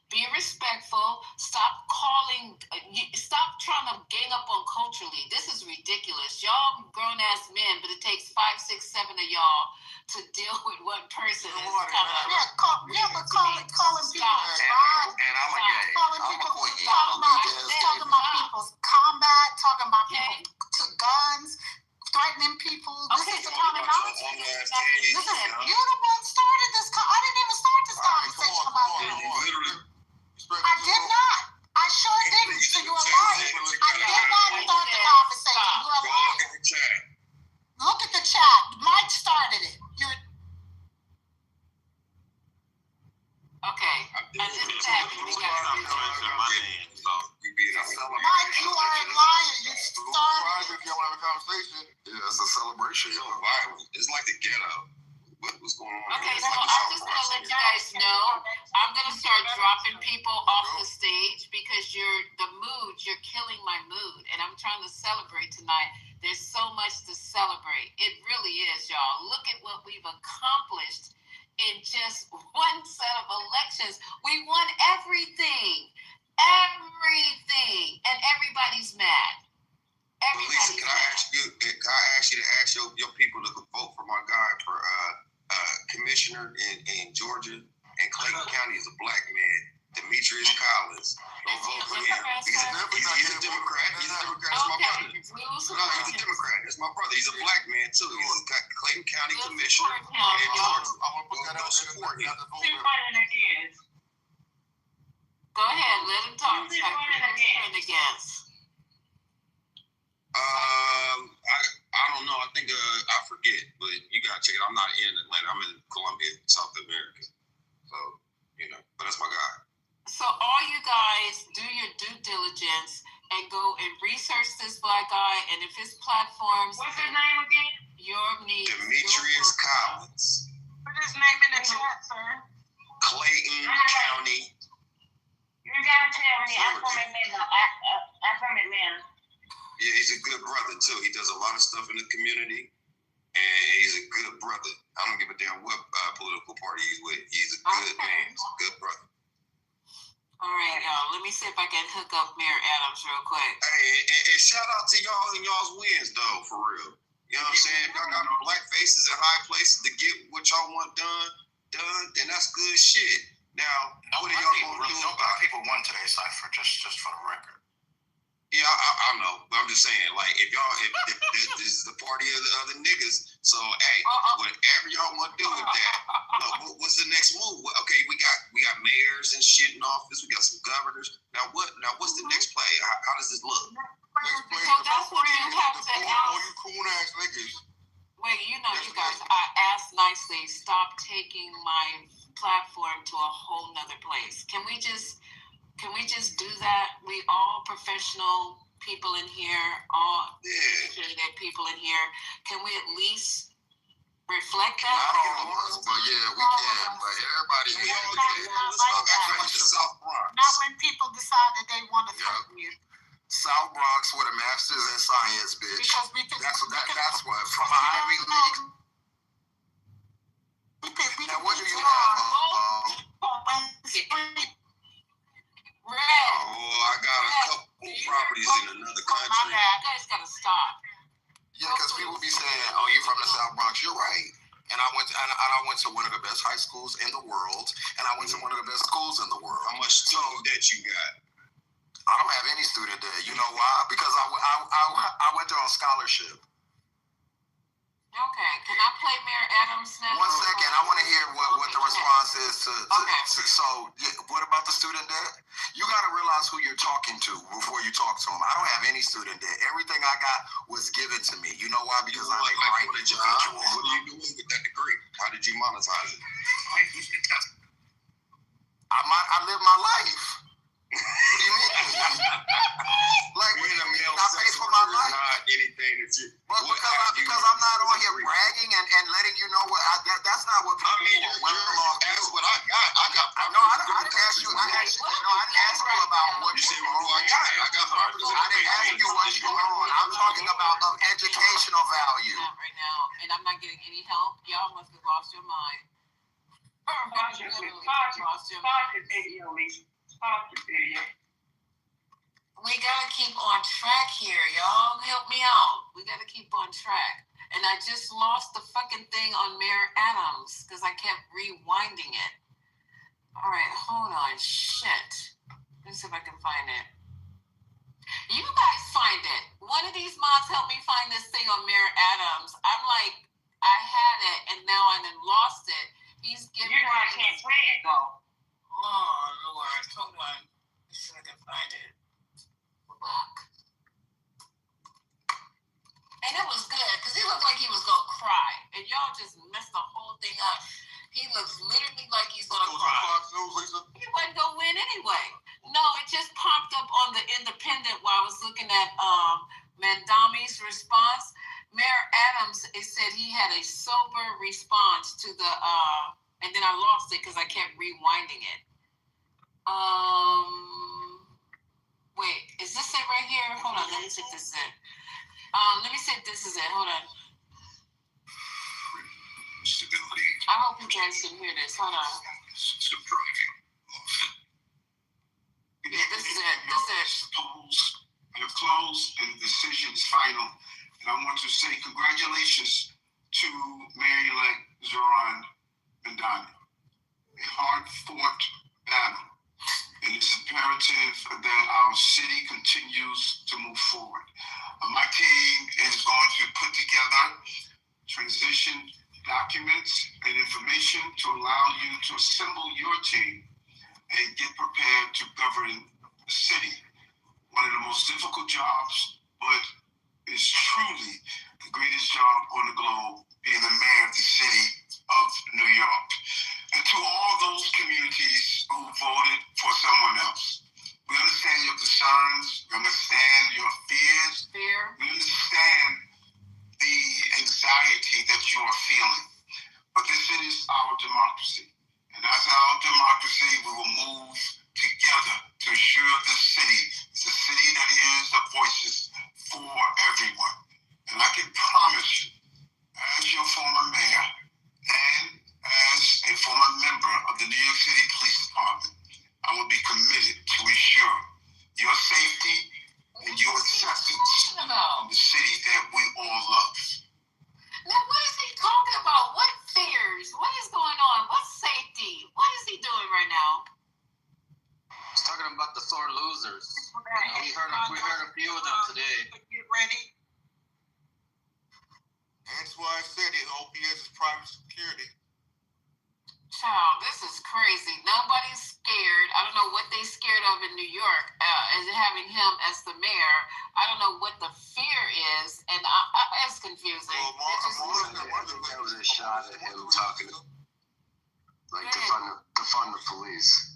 Be respectful. Stop trying to gang up on culturally. This is ridiculous. Y'all grown ass men, but it takes 5, 6, 7 of y'all to deal with one person. Calling people talking about people's combat, talking about people to guns, threatening people. This is the terminology. Listen, you're the one started this. I didn't even start this conversation about that. I did not. I sure didn't. So you're lying. I did not start the conversation. You're lying. Look at the chat. Mike started it. Okay. And this is happening. Mike, you are a liar. You started. If you want to have a conversation, it's a celebration. It's like the ghetto. What's going on? Okay, so I'm just gonna let you guys know. I'm gonna start dropping people off the stage because you're killing my mood, and I'm trying to celebrate tonight. There's so much to celebrate. It really is, y'all. Look at what we've accomplished in just one set of elections. We won everything, and everybody's mad. Lisa, can I ask you to ask your people to vote for my guy for commissioner in Georgia and Clayton County is a black man, Demetrius Collins. Don't vote for him. He's a Democrat. He's a Democrat. That's my brother. No, he's a Democrat. That's my brother. He's a black man too. He's a Clayton County commissioner in Georgia. Go support him. Go ahead, let him talk. Against. I don't know. I think I forget, but you gotta check it. I'm not in Atlanta. I'm in Colombia, South America. So but that's my guy. So all you guys do your due diligence and go and research this black guy, and if his platforms. What's his name again? Demetrius Collins. Put his name in the chat, sir. Clayton County. You gotta tell me. I'm from Atlanta. Yeah, he's a good brother too. He does a lot of stuff in the community, and he's a good brother. I don't give a damn what political party he's with. He's a good man. He's a good brother. All right, y'all. Let me see if I can hook up Mayor Adams real quick. Hey, and shout out to y'all and y'all's wins though, for real. You know what I'm saying? If y'all got black faces in high places to get what y'all want done, then that's good shit. Now, what are y'all gonna do? No black people won today, Cypher. Just for the record. Yeah, I know, but I'm just saying, like, if this is the party of the other niggas, so hey, whatever y'all want to do with that, what's the next move? Okay, we got mayors and shit in office, we got some governors. Now what's the next play? How does this look? That's what you have to ask. All you cool ass niggas. Wait, you guys, I asked nicely, stop taking my platform platform to a whole nother place. Can we just do that? We all professional people in here, all educated people in here. Can we at least reflect that? Not all of us, but yeah, we can. But everybody, we all can. South Bronx. Not when people decide that they want to threaten you. South Bronx with a master's in science, bitch. Because that's what from an Ivy League. Now what do you have? Oh, I got a couple properties in another country. You guys gotta stop. Yeah, because people be saying, "Oh, you're from the South Bronx." You're right. And I went to one of the best high schools in the world, and I went to one of the best schools in the world. How much student debt you got? I don't have any student debt. You know why? Because I went there on scholarship. Okay, can I play Mayor Adams now? 1 second, I want to hear what the response is to so what about the student debt? You got to realize who you're talking to before you talk to them. I don't have any student debt. Everything I got was given to me. You know why? Because I'm a great individual. What are you doing with that degree? How did you monetize it? I live my life. What do you mean? Like, being a male I pay for my life. Not anything that you. But because I'm not on here bragging and letting you know what that's not what people want. That's what I got. I got. No, I didn't ask you. I didn't ask you about what you said. I got properties. I didn't ask you what you own. I'm talking about of educational value. Not right now, and I'm not getting any help. Y'all must have lost your mind. Start your video, Lisa. Start your video. We gotta keep on track here, y'all. Help me out. We gotta keep on track. And I just lost the fucking thing on Mayor Adams because I kept rewinding it. All right, hold on. Shit. Let's see if I can find it. You guys find it. One of these mods help me find this thing on Mayor Adams. I'm like, I had it and now I done lost it. He's giving me. You know I can't play it though. Oh Lord, hold on. Let's see if I can find it. Look. And it was good because he looked like he was gonna cry, and y'all just messed the whole thing up. He looks literally like he's gonna cry. He wasn't gonna win anyway. No, it just popped up on the Independent while I was looking at Mandami's response. Mayor Adams, it said he had a sober response to the and then I lost it because I kept rewinding it. Wait, is this it right here? Hold on, let me see if this is it. Let me see if this is it. Hold on. Stability. I hope you guys can hear this. Hold on. Yeah, this is it. This is it. Polls have closed and the decision is final. And I want to say congratulations to Mayor-elect Zoran Mandani. A hard-fought battle. And it's imperative that our city continues to move forward. My team is going to put together transition documents and information to allow you to assemble your team and get prepared to govern the city. One of the most difficult jobs, but is truly the greatest job on the globe, being the mayor of the city of New York. And to all those communities who voted for someone else, we understand your concerns, we understand your fears, we understand the anxiety that you are feeling. But this is our democracy. And as our democracy, we will move together to ensure this city is a city that hears the voices for everyone. And I can promise you, as your former mayor and as a former member of the New York City Police Department, I will be committed to ensure your safety and your acceptance in the city that we all love. Now, what is he talking about? What fears? What is going on? What safety? What is he doing right now? He's talking about the sore losers. We heard a few of them today. Get ready. That's why I said it. OPS is private security. Child, this is crazy. Nobody's scared. I don't know what they scared of in New York, as having him as the mayor. I don't know what the fear is, and it's confusing. There was a shot at him talking, like defund the police.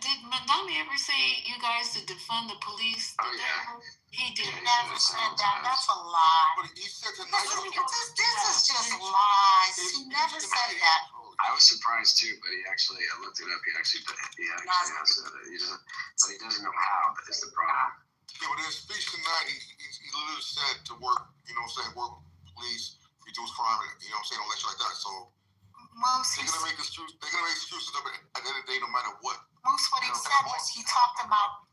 Did Mandami ever say you guys to defund the police? Oh, yeah. He never said that. That's a lie. But he said tonight. This is just lies. He never said that. I was surprised too, but I looked it up. He actually has said it. But he doesn't know how. That is the problem. Yeah, but in his speech tonight, he literally said to work, work with police, reduce crime, and all that shit like that. So they're gonna make excuses. They're gonna make excuses of it at the end of the day, no matter what. Most what he said was he talked about.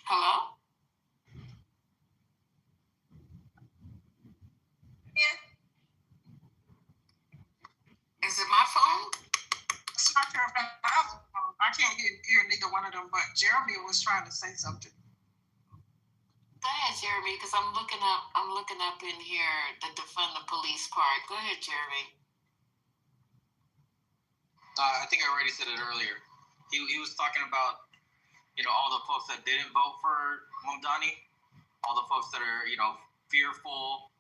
Hello? Is it my phone? I can't hear neither one of them, but Jeremy was trying to say something. Go ahead, Jeremy, because I'm looking up in here the defund the police part. Go ahead, Jeremy. I think I already said it earlier. He was talking about, all the folks that didn't vote for Mamdani, all the folks that are, fearful,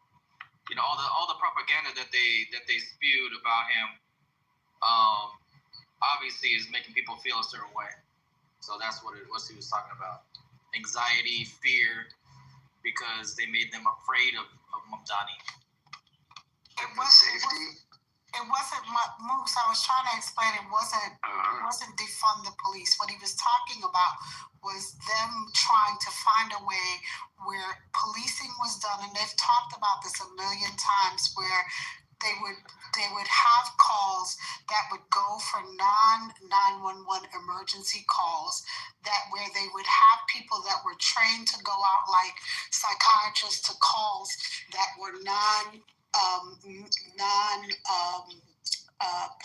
all the propaganda that they spewed about him, obviously is making people feel a certain way. So that's what he was talking about. Anxiety, fear, because they made them afraid of Mamdani. It wasn't Moose. I was trying to explain. It wasn't defund the police. What he was talking about was them trying to find a way where policing was done, and they've talked about this a million times, where they would have calls that would go for non-911 emergency calls, that where they would have people that were trained to go out like psychiatrists to calls that were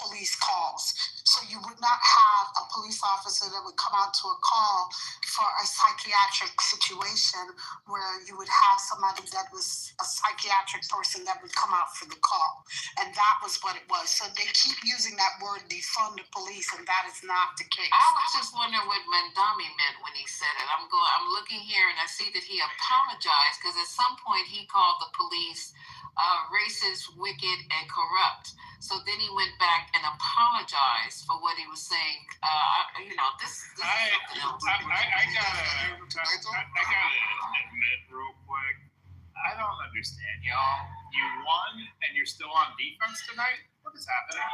police calls. So you would not have a police officer that would come out to a call for a psychiatric situation where you would have somebody that was a psychiatric person that would come out for the call. And that was what it was. So they keep using that word defund the police, and that is not the case. I was just wondering what Mandami meant when he said it. I'm looking here and I see that he apologized because at some point he called the police racist, wicked, and corrupt. So then he went back and apologized for what he was saying. This is something else. I gotta admit real quick, I don't understand y'all. You won and you're still on defense tonight? What is happening?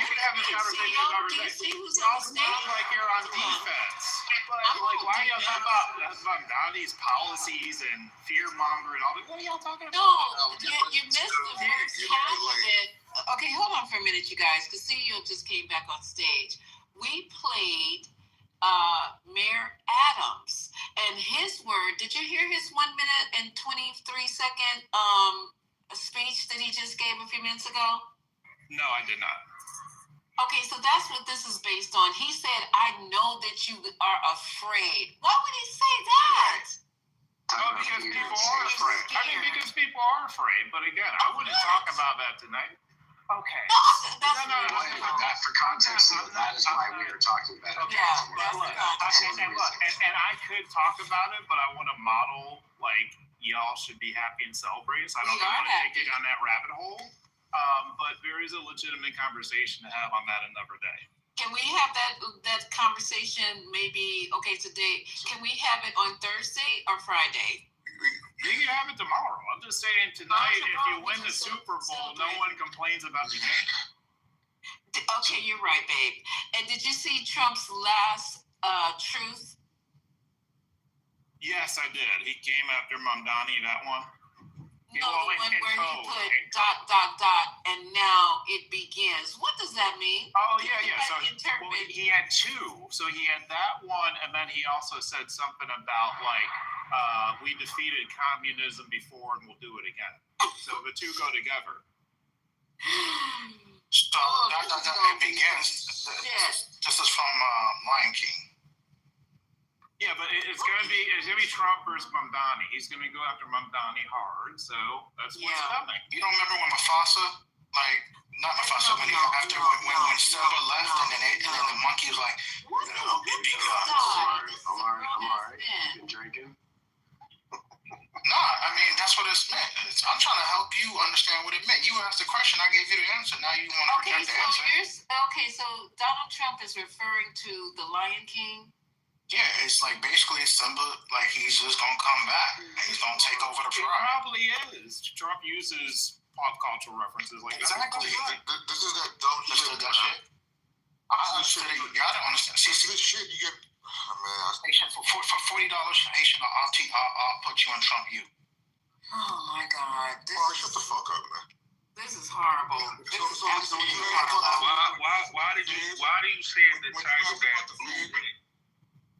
You can have this conversation every day. Y'all sound like you're on defense. Like why are y'all talking about Gandhi's policies and fear mongering and all that? What are y'all talking about? No, you missed the first half of it. Okay, hold on for a minute, you guys, because CEO just came back on stage. We played Mayor Adams, and his word, did you hear his 1 minute and 23-second speech that he just gave a few minutes ago? No, I did not. Okay, so that's what this is based on. He said, I know that you are afraid. Why would he say that? Oh, because people are afraid. Because people are afraid, but again, I wouldn't talk about that tonight. Okay. That for context, that is why we are talking about it. And I could talk about it, but I want to model like y'all should be happy and celebrate. So I don't want to take it on that rabbit hole. But there is a legitimate conversation to have on that another day. Can we have that conversation maybe today? Can we have it on Thursday or Friday? You can have it tomorrow. I'm just saying tonight, if you win the Super Bowl, no one complains about the game. Okay, you're right, babe. And did you see Trump's last truth? Yes, I did. He came after Mamdani, that one. No, the one where he put ... and now it begins. What does that mean? Oh, yeah. So he had two. So he had that one, and then he also said something about, we defeated communism before and we'll do it again. So the two go together. So it begins. This is from Lion King. Yeah, but it's gonna be Trump versus Mamdani. He's gonna go after Mamdani hard, so that's what's coming. You don't remember when Mufasa, not Mufasa, when Simba left, and then the monkey was like, it begun. I'm alright. You've been drinking. that's what it's meant. I'm trying to help you understand what it meant. You asked the question, I gave you the answer. Now you want to reject the answer. So Donald Trump is referring to the Lion King. Yeah, it's like basically Simba, like he's just gonna come back and he's gonna take over the It tribe. probably is. Trump uses pop culture references like exactly. This is that dumb shit. That shit. I understand. Y'all don't understand. See, this shit you get. Oh, man, Haitian, for $40 Haitian, I'll put you on Trump you. Oh my God! Shut the fuck up, man. This is horrible. Why do you say the title that?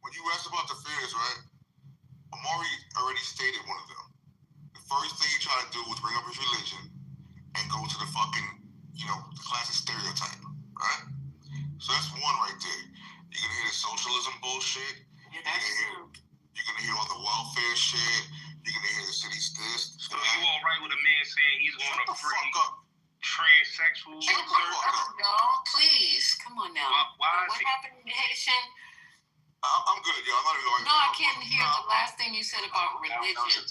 When you asked about the fears, right? Amari already stated one of them. The first thing he tried to do was bring up his religion and go to the fucking, the classic stereotype, right? So that's one right there. You're gonna hear the socialism bullshit. Yeah, that's true. You're gonna hear all the welfare shit. You're gonna hear the city's this. So you all right with a man saying he's going to free transsexual? No, please, come on now. Why what happened in Haitian? I'm good, yo. I'm not even going. No, I can't hear the last thing you said about religion.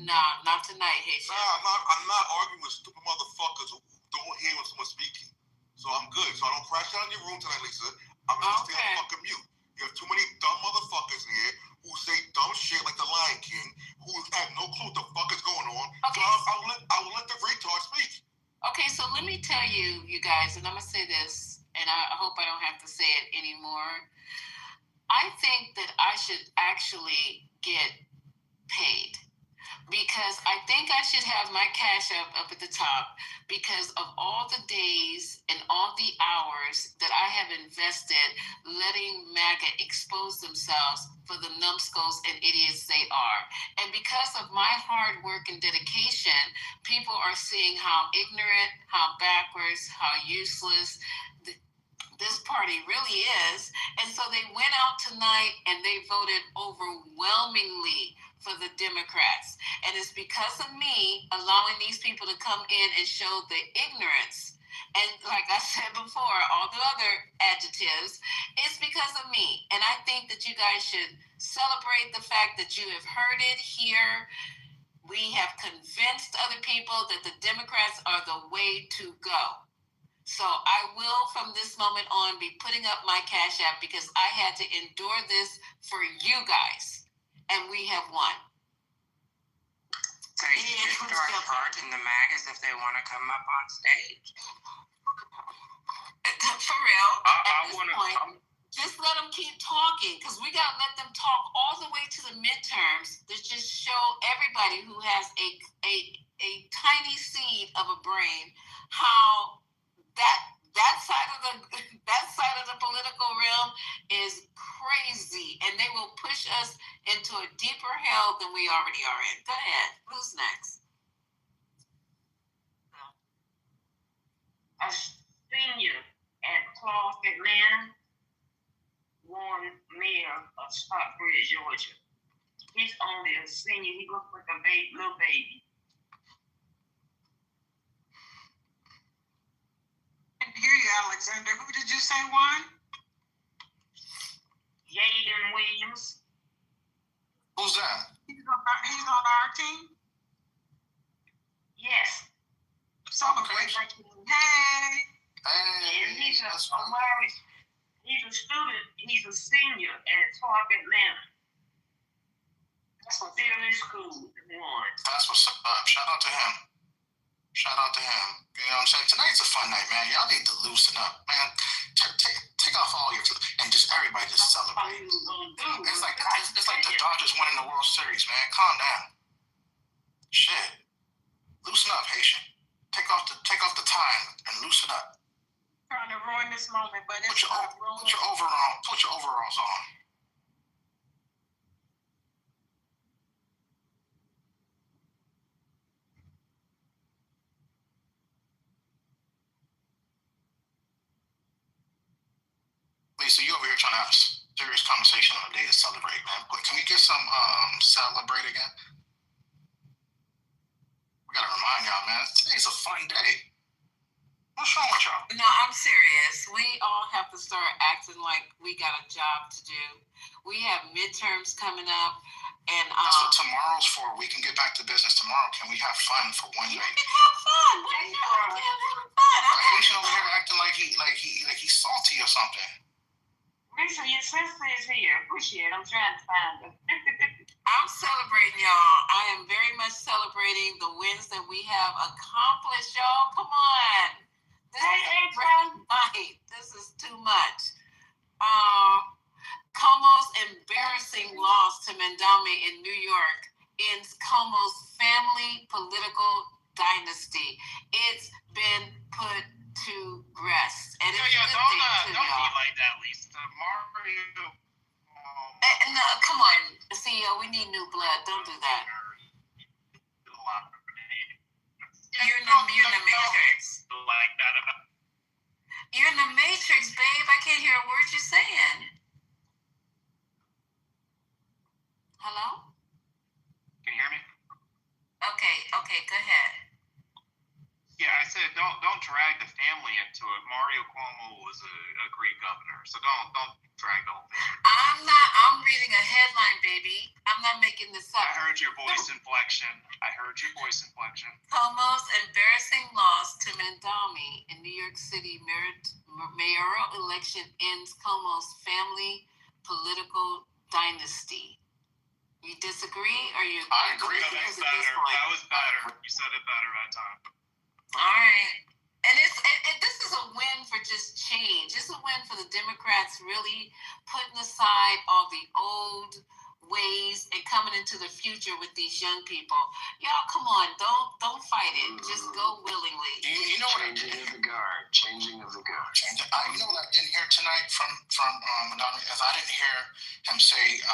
Not tonight, Haitian. I'm not arguing with stupid motherfuckers who don't hear when someone's speaking. So I'm good. So I don't crash down in your room tonight, Lisa. I'm gonna stay on fucking mute. You have too many dumb motherfuckers in here who say dumb shit like the Lion King, who have no clue what the fuck is going on. Okay. So I will let the retard speak. Okay, so let me tell you guys, and I'm gonna say this, and I hope I don't have to say it anymore. I think that I should actually get paid, because I think I should have my cash up at the top because of all the days and all the hours that I have invested letting MAGA expose themselves for the numbskulls and idiots they are. And because of my hard work and dedication, people are seeing how ignorant, how backwards, how useless this party really is. And so they went out tonight and they voted overwhelmingly for the Democrats. And it's because of me allowing these people to come in and show the ignorance. And like I said before, all the other adjectives, it's because of me. And I think that you guys should celebrate the fact that you have heard it here. We have convinced other people that the Democrats are the way to go. So I will, from this moment on, be putting up my Cash App because I had to endure this for you guys. And we have won. So you should start charging the MAGAs if they want to come up on stage. For real. At this point, just let them keep talking, because we got to let them talk all the way to the midterms to just show everybody who has a tiny seed of a brain how that side of the political realm is crazy, and they will push us into a deeper hell than we already are in. Go ahead. Who's next? A senior at Clark, Atlanta, won mayor of Stockbridge, Georgia. He's only a senior. He looks like a little baby. I didn't hear you, Alexander. Who did you say won? Yaden Williams. Who's that? He's on our team? Yes. Celebration. Hey. And he's a student. He's a senior at Clark, Atlanta. That's what Theory School won. That's what's up. Shout out to him. You know what I'm saying? Tonight's a fun night, man. Y'all need to loosen up, man. Take off all your and just everybody just celebrate. It's like the Dodgers winning the World Series, man. Calm down. Shit. Loosen up, Haitian. Take off the tie and loosen up. Trying to ruin this moment, but it's put your overalls on. Lisa, you over here trying to have a serious conversation on a day to celebrate, man. Can we get some celebrate again? We gotta remind y'all, man. Today's a fun day. What's wrong with y'all? No, I'm serious. We all have to start acting like we got a job to do. We have midterms coming up, and that's what tomorrow girls for? We can get back to business tomorrow. Can we have fun for one night? You can have fun. What are you having fun? Haitian over here acting like he's salty or something. Lisa, your sister is here. Appreciate it. I'm trying to find her. I'm celebrating, y'all. I am very much celebrating the wins that we have accomplished, y'all. Come on. This is a great night. This is too much. Como's embarrassing loss to Mandami in New York ends Como's family political dynasty. It's been put to rest. And it's don't be like that, Lisa. Mario. No, come on, CEO. We need new blood. Don't do that. You're in the matrix. Like that about. You're in the matrix, babe. I can't hear a word you're saying. Hello? Can you hear me? Okay, go ahead. Yeah, I said don't drag the family into it. Mario Cuomo was a great governor, so don't drag the whole thing. I'm reading a headline, baby. I'm not making this up. I heard your voice inflection. Cuomo's embarrassing loss to Mandami in New York City mayoral election ends Cuomo's family political dynasty. You disagree or you agree? I agree. That was better. You said it better that time. All right. And this is a win for just change. It's a win for the Democrats really putting aside all the old ways and coming into the future with these young people. Y'all, come on, don't fight it. Just go willingly. You know what? Changing of the guard. You know what I didn't hear tonight from Madonna, as I didn't hear him say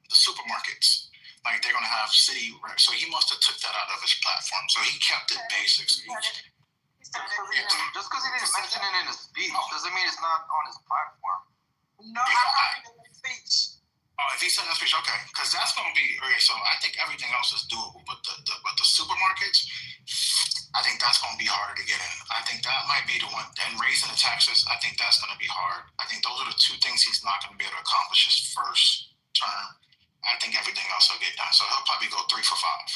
the supermarkets. Like they're gonna have city reps. So he must have took that out of his platform. So he kept it basic. So just because he didn't mention it in his speech doesn't mean it's not on his platform. No, I heard it in his speech. Oh, if he said that speech, okay, because that's gonna be okay. So I think everything else is doable, but the supermarkets, I think that's gonna be harder to get in. I think that might be the one. And raising the taxes, I think that's gonna be hard. I think those are the two things he's not gonna be able to accomplish his first term. I think everything else will get done. So he'll probably go 3 for 5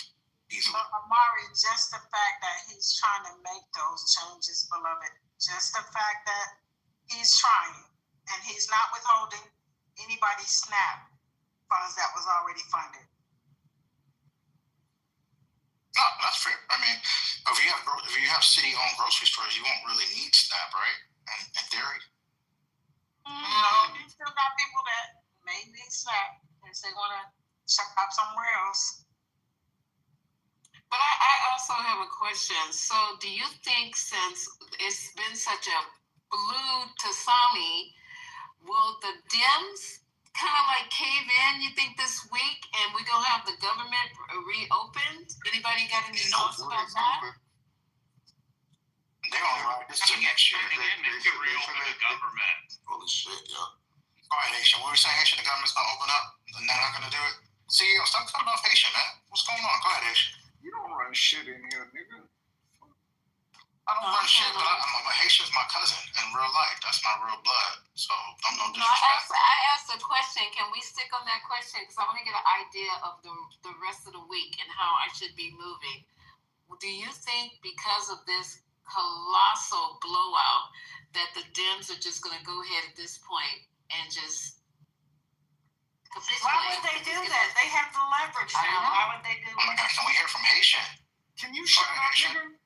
easily. But Amari, just the fact that he's trying to make those changes, beloved, just the fact that he's trying and he's not withholding anybody's SNAP funds that was already funded. No, that's fair. I mean, if you have city-owned grocery stores, you won't really need SNAP, right? And dairy. No, you still got people that may need SNAP. They want to shop somewhere else. But I also have a question. So do you think since it's been such a blue Tasami, will the Dems kind of like cave in, you think, this week, and we're going to have the government reopened? Anybody got any thoughts about that? They're going to ride this to next year. They could reopen the government. Holy shit, yeah. All right, Haitian. What were you saying, Haitian? The government's going to open up? And they're not going to do it? CEO, stop talking about Haitian, man. What's going on? Go ahead, Haitian. You don't run shit in here, nigga. I don't run shit, but Haitian's my cousin in real life. That's my real blood. So don't disrespect. I asked a question. Can we stick on that question? Because I want to get an idea of the rest of the week and how I should be moving. Do you think because of this colossal blowout that the Dems are just going to go ahead at this point and just capitulate? Why would they do that? They have the leverage now. Why would they do that? Oh my gosh, can we hear from Haitian? Can you shut up, nigga?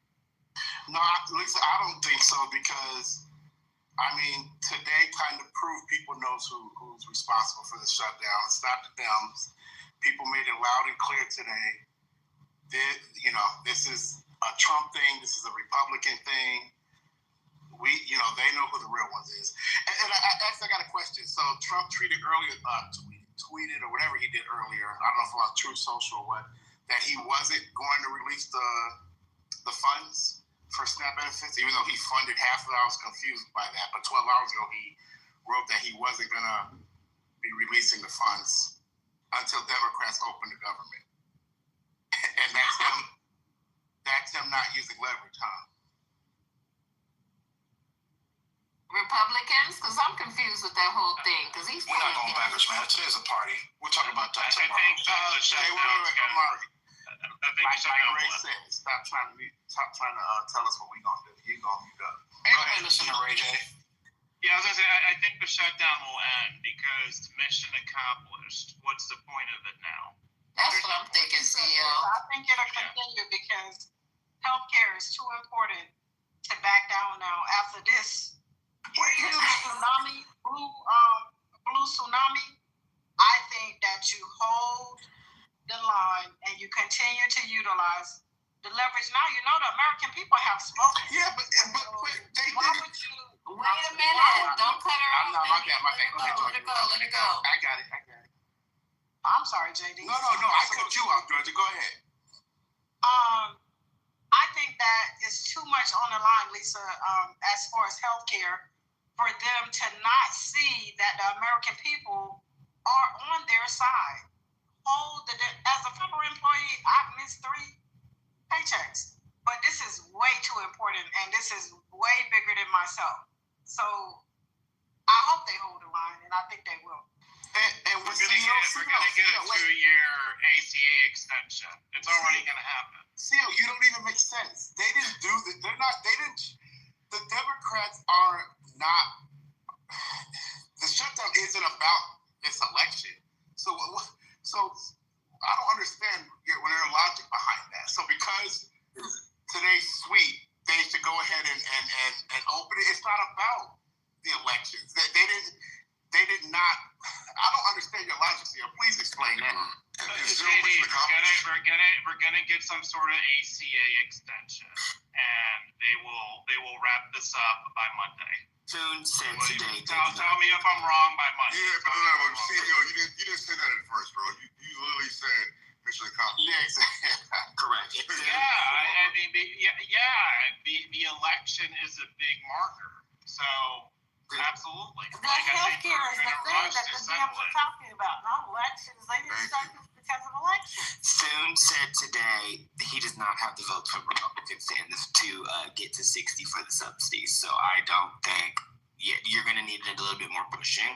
No, Lisa, I don't think so because, I mean, today kind of proved people knows who's responsible for the shutdown. It's not the Dems. People made it loud and clear today. This is a Trump thing. This is a Republican thing. They know who the real ones is. And I got a question. So Trump tweeted or whatever he did earlier, I don't know if it was Truth Social or what, that he wasn't going to release the funds for SNAP benefits, even though he funded half of it. I was confused by that. But 12 hours ago, he wrote that he wasn't going to be releasing the funds until Democrats open the government. And that's him not using leverage, huh? Republicans? Because I'm confused with that whole thing because he's. We're not going backwards, man. Today's a party. We'll talk about that tomorrow. I think Amari. like Ray said, stop trying to tell us what we're gonna do. You're gonna mute up. Hey, listen to Ray J. Yeah, I was gonna say, I think the shutdown will end because mission accomplished. What's the point of it now? That's what I'm thinking, CEO. I think it'll continue because healthcare is too important to back down now. After this tsunami, blue tsunami, I think that you hold the line and you continue to utilize the leverage. Now you know the American people have spoken. Yeah, but they why would you? Wait a minute! Don't cut her off. No, my bad. Let it go. Let it go. I got it. I'm sorry, JD. No. I cut you off, Georgia. Go ahead. I think that is too much on the line, Lisa, as far as healthcare, for them to not see that the American people are on their side. As a federal employee, I've missed 3 paychecks, but this is way too important, and this is way bigger than myself. So I hope they hold the line, and I think they will. And we're gonna get a 2-year ACA extension. It's already gonna happen. Seal, you don't even make sense. They didn't do this. The Democrats are not. The shutdown isn't about this election. So I don't understand their logic behind that. So because today's sweet, they should go ahead and open it. It's not about the elections. They did not. I don't understand your logic here. Please explain that. We're gonna get some sort of ACA extension, and they will wrap this up by Monday. Soon said today. Tell me if I'm wrong by Monday. Yeah, but CEO, you didn't say that at first, bro. You literally said mission accomplished. Yeah, exactly. Correct. I mean, the election is a big marker. So. Absolutely. The healthcare is the thing that the Dems are talking about, not elections. They didn't start this because of elections. Soon said today he does not have the votes for Republicans to get to 60 for the subsidies. So I don't think you're going to need a little bit more pushing.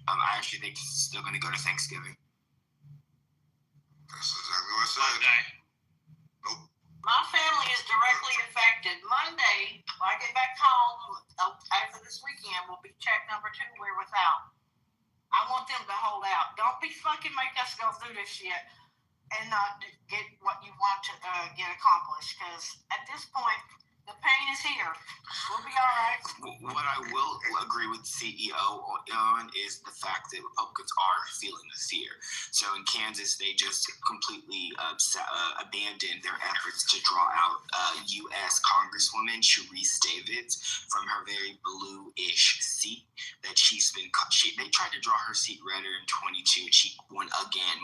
I actually think this is still going to go to Thanksgiving. That's exactly what I said. Monday. Nope. My family is directly affected. Monday, when I get back home after this weekend, will be check number 2, we're without. I want them to hold out. Don't be fucking make us go through this shit and not get what you want to get accomplished. Because at this point, the pain is here. We'll be all right. What I will agree with the CEO on is the fact that Republicans are feeling the fear. So in Kansas, they just completely abandoned their efforts to draw out U.S. Congresswoman Sharice Davids from her very blue-ish seat that they tried to draw her seat redder in 22, and she won again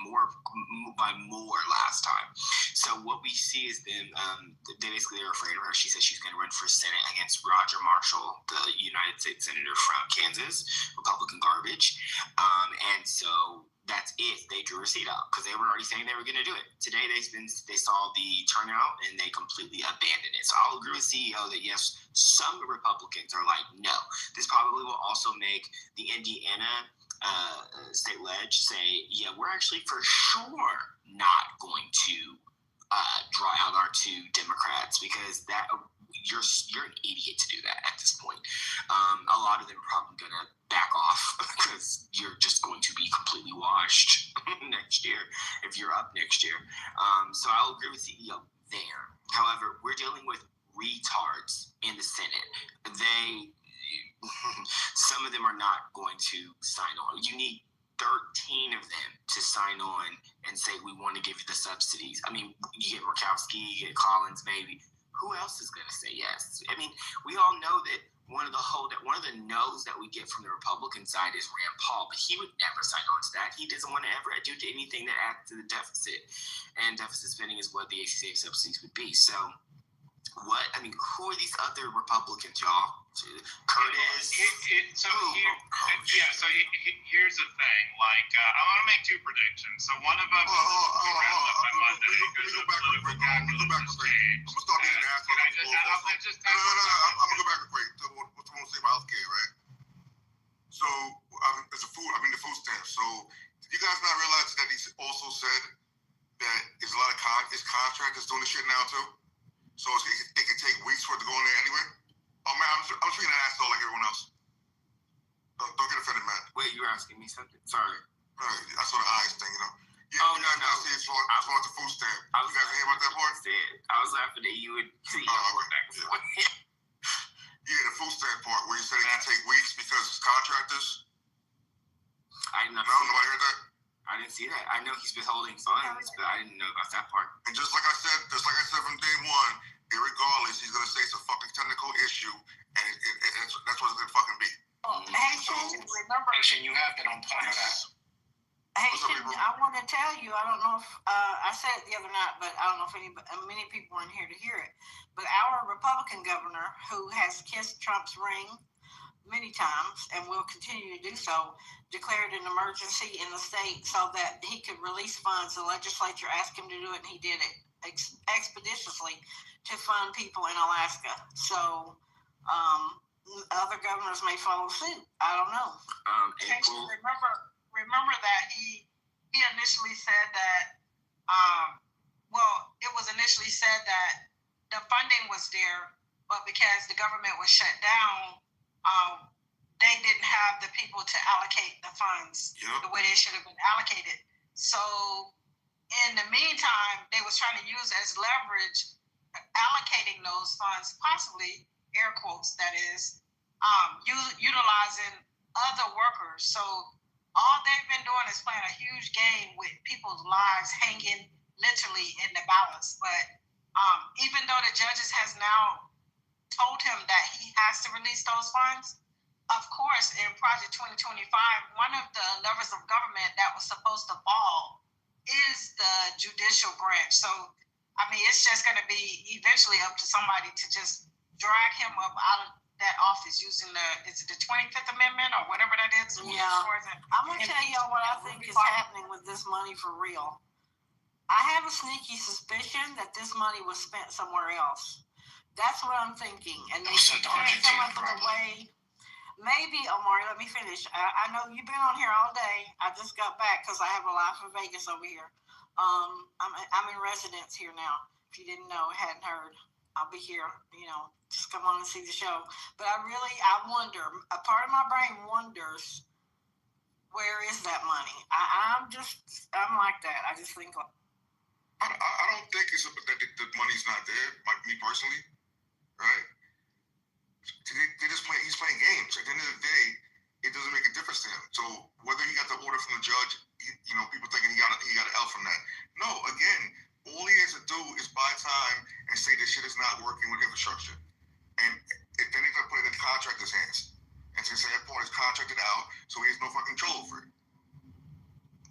by more last time. So what we see is them they basically are afraid of her. She says she's going to run for Senate against Roger Marshall, the United States Senator from Kansas, Republican garbage. And so that's it. They drew her seat out because they were already saying they were going to do it. Today they saw the turnout and they completely abandoned it. So I'll agree with CEO that yes, some Republicans are like, no. This probably will also make the Indiana state ledge say, yeah, we're actually for sure not going to draw out our 2 Democrats because you're an idiot to do that at this point. A lot of them are probably going to back off because you're just going to be completely washed next year if you're up next year. So I'll agree with CEO there. However, we're dealing with retards in the Senate. Some of them are not going to sign on. You need 13 of them to sign on and say we want to give you the subsidies. I mean, you get Murkowski, you get Collins, maybe. Who else is going to say yes? I mean, we all know that one of the no's that we get from the Republican side is Rand Paul, but he would never sign on to that. He doesn't want to ever do anything that adds to the deficit, and deficit spending is what the ACA subsidies would be. So, who are these other Republicans, y'all? Curtis. Here's the thing. Like, I want to make 2 predictions. So one of them is wrapped up by Monday because the political calculus has changed. I'm going to go back real quick to what I want to say about healthcare, right? So contractors doing the shit now too. So it can take weeks for it to go in there anyway. Oh man, I'm treating an asshole like everyone else. Don't get offended, man. Wait, you were asking me something? Sorry. Right, I saw the eyes thing, you know. Yeah, you guys now see it's going to food stamp. You guys hear about that part? I was laughing at you and see Yeah, the food stamp part where you said it can take weeks because it's contractors. I know. No, nobody heard that? I didn't see that. I know he's withholding funds, but I didn't know about that part. And just like I said from day one, irregardless, he's gonna say it's a fucking technical issue, and that's what it's gonna fucking be. Haitian, remember? Haitian, you have been on point of that. Haitian, I want to tell you, I don't know if I said it the other night, but I don't know if many people were in here to hear it. But our Republican governor, who has kissed Trump's ring many times and will continue to do so, declared an emergency in the state so that he could release funds. The legislature asked him to do it, and he did it expeditiously to fund people in Alaska. So other governors may follow suit. I don't know. Remember that he initially said that, it was initially said that the funding was there, but because the government was shut down, they didn't have the people to allocate the funds the way they should have been allocated. So in the meantime, they was trying to use as leverage allocating those funds, possibly, air quotes, that is, utilizing other workers. So all they've been doing is playing a huge game with people's lives hanging literally in the balance. But even though the judges has now told him that he has to release those funds, of course, in Project 2025, one of the levers of government that was supposed to fall is the judicial branch. So, I mean, it's just going to be eventually up to somebody to just drag him up out of that office using is it the 25th Amendment or whatever that is? Yeah. I'm going to tell y'all what I think is happening with this money for real. I have a sneaky suspicion that this money was spent somewhere else. That's what I'm thinking. And they can't come up with a way. Maybe, Omari, let me finish. I know you've been on here all day. I just got back because I have a life in Vegas over here. I'm in residence here now. If you didn't know, hadn't heard, I'll be here. Just come on and see the show. But I wonder. A part of my brain wonders, where is that money? I'm like that. I just think. I don't think it's that the money's not there. Like me personally, right? He's playing games. At the end of the day, it doesn't make a difference to him. So whether he got the order from the judge, people thinking he got an L from that. No, again, all he has to do is buy time and say this shit is not working with infrastructure, and then he's gonna put it in the contractor's hands. And since that part is contracted out, so he has no fucking control over it.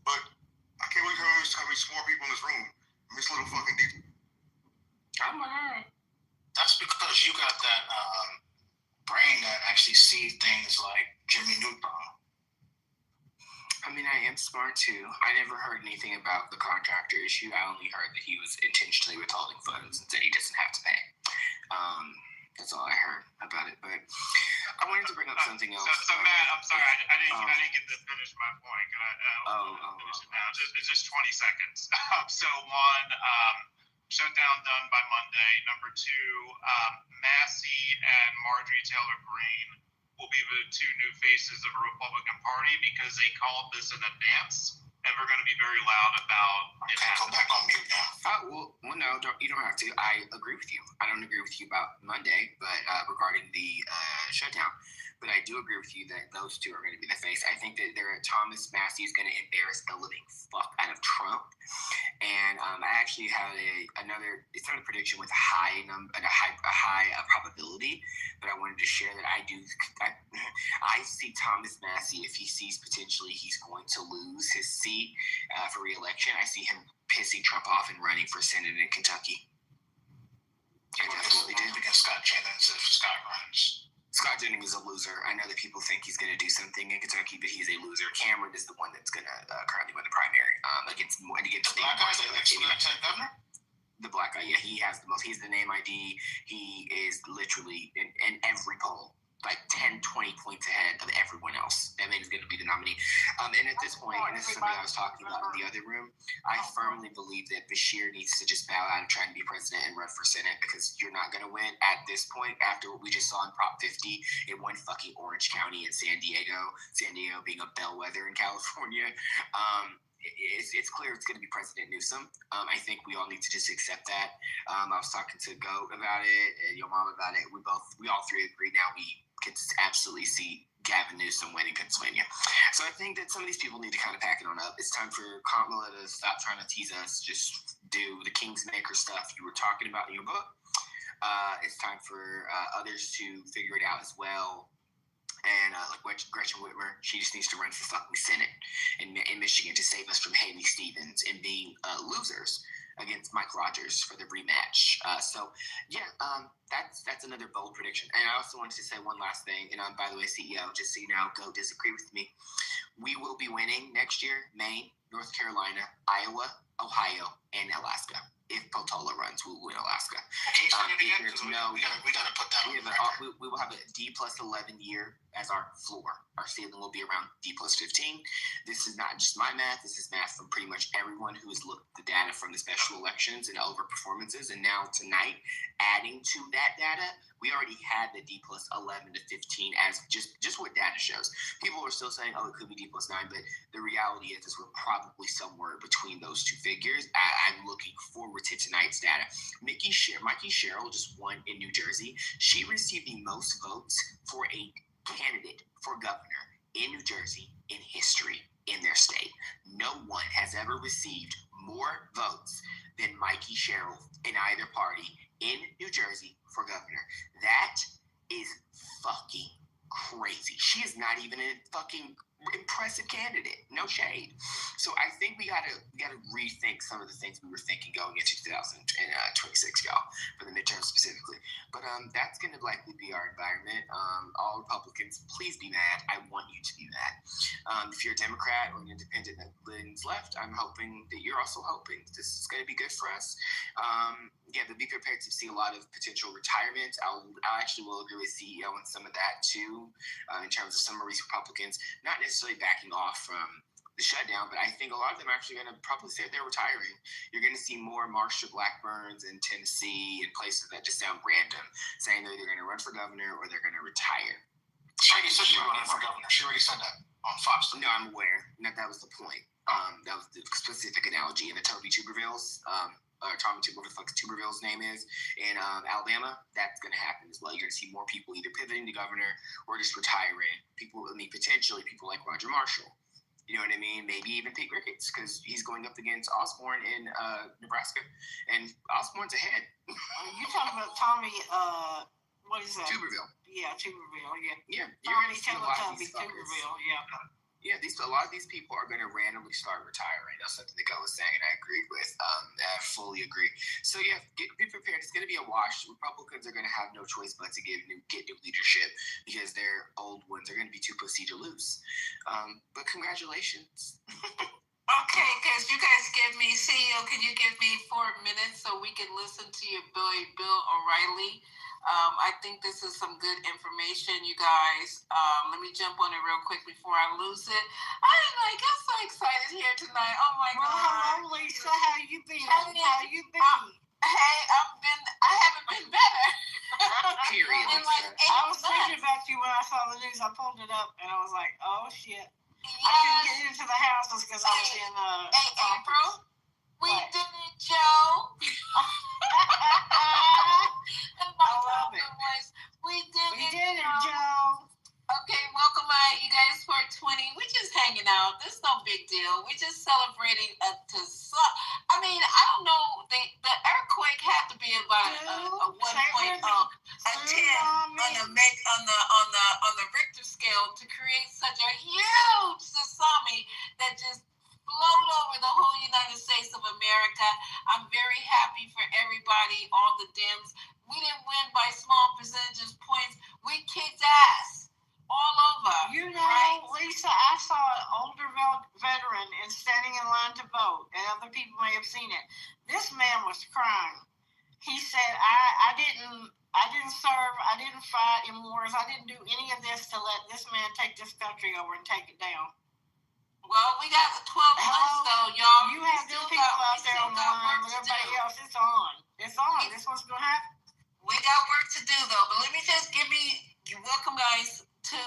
But I can't believe how many smart people in this room miss little fucking details. That's because you got that brain that actually sees things like Jimmy Neutron. I mean, I am smart too. I never heard anything about the contractor issue. I only heard that he was intentionally withholding funds and said he doesn't have to pay. That's all I heard about it. But I wanted to bring up something else. So Matt, I'm sorry, I didn't get to finish my point. Finish it now. It's just 20 seconds. So one, shutdown done by Monday. Number two, Massey and Marjorie Taylor Greene will be the two new faces of the Republican Party because they called this in advance, and we're going to be very loud about it. Go back on mute now. Well, no, you don't have to. I agree with you. I don't agree with you about Monday, but regarding the shutdown. But I do agree with you that those two are going to be the face. I think that Thomas Massey is going to embarrass the living fuck out of Trump. And I actually had another prediction with a high probability, but I wanted to share that I see Thomas Massey, if he sees potentially he's going to lose his seat for re-election, I see him pissing Trump off and running for Senate in Kentucky. I definitely did. Against Scott Jennings if Scott runs. Scott Jennings is a loser. I know that people think he's going to do something in Kentucky, but he's a loser. Cameron is the one that's going to currently win the primary against the black guy, the governor. The black guy, yeah, he has the most. He's the name ID. He is literally in every poll. like 10, 20 points ahead of everyone else. That man is going to be the nominee. And at this point, and this is something I was talking about in the other room, I firmly believe that Bashir needs to just bow out and try and be president and run for Senate, because you're not going to win at this point after what we just saw in Prop 50 in one fucking Orange County in San Diego being a bellwether in California. It's clear it's going to be President Newsom. I think we all need to just accept that. I was talking to Goat about it and your mom about it. We all three agree now we can absolutely see Gavin Newsom winning Pennsylvania. So I think that some of these people need to kind of pack it on up. It's time for Kamala to stop trying to tease us. Just do the Kingsmaker stuff you were talking about in your book. It's time for others to figure it out as well. And like Gretchen Whitmer, she just needs to run for fucking Senate in Michigan to save us from Haley Stevens and being losers against Mike Rogers for the rematch. That's another bold prediction. And I also wanted to say one last thing. And by the way, CEO, just so you know, go disagree with me. We will be winning next year Maine, North Carolina, Iowa, Ohio, and Alaska. If Potola runs, we will win Alaska. We gotta put that on. We will have a D plus 11 year as our floor. Our ceiling will be around D plus 15. This is not just my math. This is math from pretty much everyone who has looked at the data from the special elections and over performances. And now tonight, adding to that data, we already had the D plus 11 to 15 as just what data shows. People are still saying, oh, it could be D plus 9, but the reality is we're probably somewhere between those two figures. I'm looking forward to tonight's data. Mikey Sherrill just won in New Jersey. She received the most votes for a candidate for governor in New Jersey in history in their state. No one has ever received more votes than Mikey Sherrill in either party in New Jersey for governor. That is fucking crazy. She is not even a fucking impressive candidate. No shade. So I think we gotta rethink some of the things we were thinking going into 2026, y'all, for the midterm specifically. But that's gonna likely be our environment. All Republicans, please be mad. I want you to be mad. If you're a Democrat or an independent that leans left, I'm hoping that you're also hoping this is gonna be good for us. But be prepared to see a lot of potential retirement. I actually will agree with CEO on some of that too, in terms of some of these Republicans, not necessarily backing off from the shutdown, but I think a lot of them are actually going to probably say they're retiring. You're going to see more Marsha Blackburns in Tennessee and places that just sound random, saying they're either going to run for governor or they're going to retire. She already said she was running for governor. She already said that on Fox. No, I'm aware. That was the point. That was the specific analogy in the Tommy Tuberville's whatever the fuck Tuberville's name is in Alabama. That's going to happen as well. You're going to see more people either pivoting to governor or just retiring. Potentially people like Roger Marshall. You know what I mean? Maybe even Pete Ricketts, because he's going up against Osborne in Nebraska, and Osborne's ahead. You talking about Tommy? What is that? Tuberville. Yeah, Tuberville. Yeah. Tommy Tuberville. Yeah. Yeah, a lot of these people are going to randomly start retiring. That's something that Go was saying, and I agree with. I fully agree. So yeah, be prepared. It's going to be a wash. Republicans are going to have no choice but to get new leadership because their old ones are going to be too pussy to lose. But congratulations. Okay, because you guys give me, CEO, can you give me 4 minutes so we can listen to your boy, Bill O'Reilly? I think this is some good information, you guys. Let me jump on it real quick before I lose it. I'm so excited here tonight. Oh my God. Hello, Lisa. How you been? Hey, I haven't been better. Period. I was thinking about you when I saw the news. I pulled it up and I was like, oh shit. Yes. I couldn't get into the houses because I was in Hey, April. We did it, Joe. I love it. We did it, Joe. Okay, welcome you guys for 20. We're just hanging out. This is no big deal. We're just celebrating I don't know. The earthquake had to be about a 1.0, a 10 on the Richter scale to create such a huge tsunami that just flowed over the whole United States of America. I'm very happy for everybody, all the Dems. We didn't win by small percentages points. We kicked ass all over. You know, right? Lisa, I saw an older veteran and standing in line to vote, and other people may have seen it. This man was crying. He said, I I didn't serve. I didn't fight in wars. I didn't do any of this to let this man take this country over and take it down. Well, we got 12 months though, y'all. You have these people out there on the line with everybody else. It's on. It's on. This what's gonna happen. We got work to do though, but let me just welcome guys to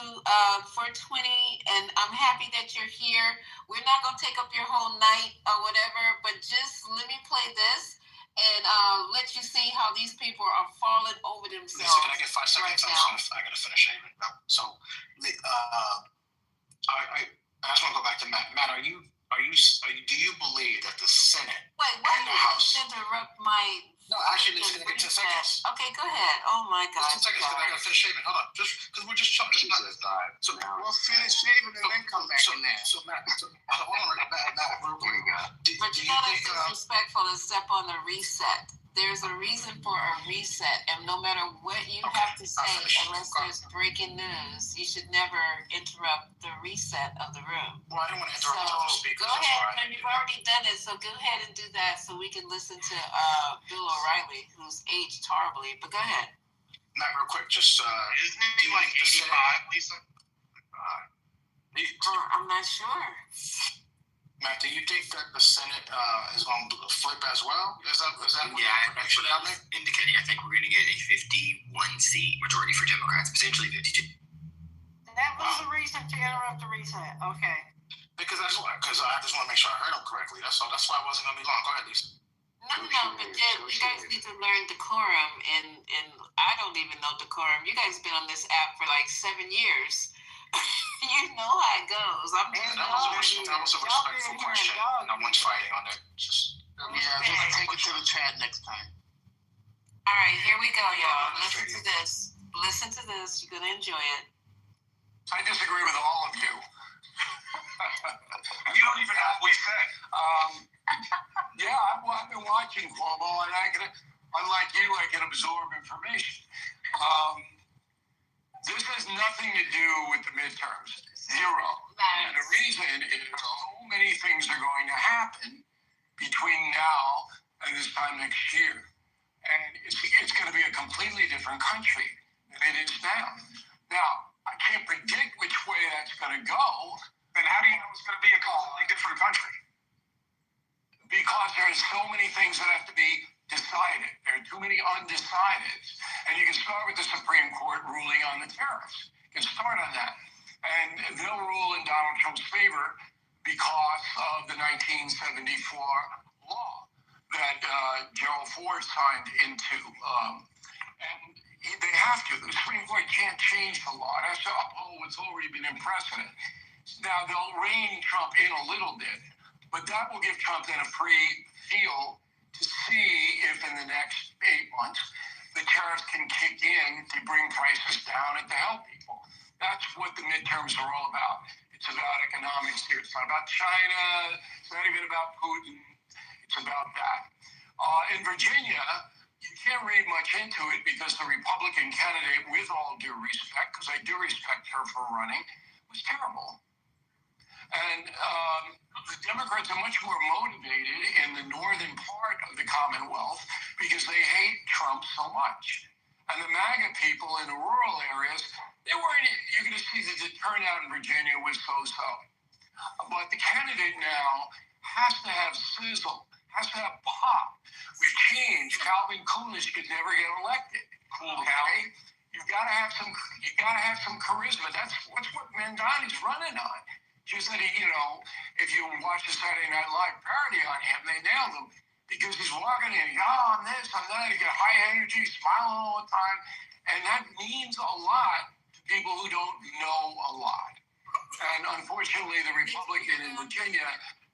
420, and I'm happy that you're here. We're not gonna take up your whole night or whatever, but just let me play this and let you see how these people are falling over themselves. Lisa, can I get 5 seconds? Right I gotta finish shaving. So, I just want to go back to Matt. Matt, do you believe that the Senate and the House? Interrupt my. No, actually, let's get 10 seconds. Okay, go ahead. Oh my God. 10 seconds, because I gotta finish shaving. Hold on, just because we're just talking. So we'll finish shaving and then come back in there. So Matt, hold on, Matt, real quick. But you know that's disrespectful to step on the reset. There's a reason for a reset, and no matter what you have to say, unless there's breaking news, you should never interrupt the reset of the room. Well, I didn't want to interrupt other speakers. Go ahead, and you've already done it, so go ahead and do that so we can listen to Bill O'Reilly, who's aged horribly. But go ahead. Matt, real quick, just isn't he like 85, Lisa? I'm not sure. Matt, do you think that the Senate is going to flip as well? Is that actually, I was indicating I think we're going to get a 51-seat majority for Democrats, potentially 52. That was the reason to interrupt the reset. Okay. Because I just want to make sure I heard them correctly. That's all. That's why it wasn't going to be long. Go ahead, Lisa. No, but you guys need to learn decorum, and I don't even know decorum. You guys have been on this app for like 7 years. You know how it goes. That was a respectful question. No one's fighting on it. Just take it to the chat next time. All right, here we go, y'all. Listen to this. Listen to this. You're gonna enjoy it. I disagree with all of you. You don't even know what we said. I've been watching Cuomo, and unlike you, I can absorb information. This has nothing to do with the midterms. Zero. Nice. And the reason is so many things are going to happen between now and this time next year. And it's going to be a completely different country than it is now. Now, I can't predict which way that's going to go. Then how do you know it's going to be a completely different country? Because there's so many things that have to be decided. There are too many undecideds. And you can start with the Supreme Court ruling on the tariffs. You can start on that. And they'll rule in Donald Trump's favor because of the 1974 law that Gerald Ford signed into. And they have to. The Supreme Court can't change the law. It has to uphold what's already been in precedent. Now, they'll rein Trump in a little bit, but that will give Trump then a free field to see if in the next 8 months the tariffs can kick in to bring prices down and to help people. That's what the midterms are all about. It's about economics here. It's not about China. It's not even about Putin. It's about that. In Virginia, you can't read much into it because the Republican candidate, with all due respect, because I do respect her for running, was terrible. And the Democrats are much more motivated in the northern part of the Commonwealth because they hate Trump so much. And the MAGA people in the rural areas, you're going to see that the turnout in Virginia was so-so. But the candidate now has to have sizzle, has to have pop. We've changed. Calvin Coolidge could never get elected. Okay? You've got to have some charisma. That's what Mandani's running on. Just that if you watch the Saturday Night Live parody on him, they nailed him because he's walking in, I'm this, I'm that. He got high energy, smiling all the time, and that means a lot to people who don't know a lot. And unfortunately, the Republican in Virginia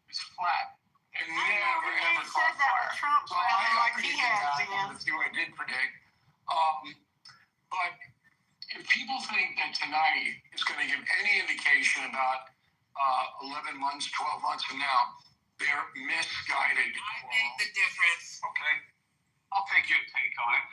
is flat and never ever caught fire. So I predicted that. I did predict. But if people think that tonight is going to give any indication about 11 months, 12 months from now, they're misguided. I think the difference. Okay. I'll take your take on it.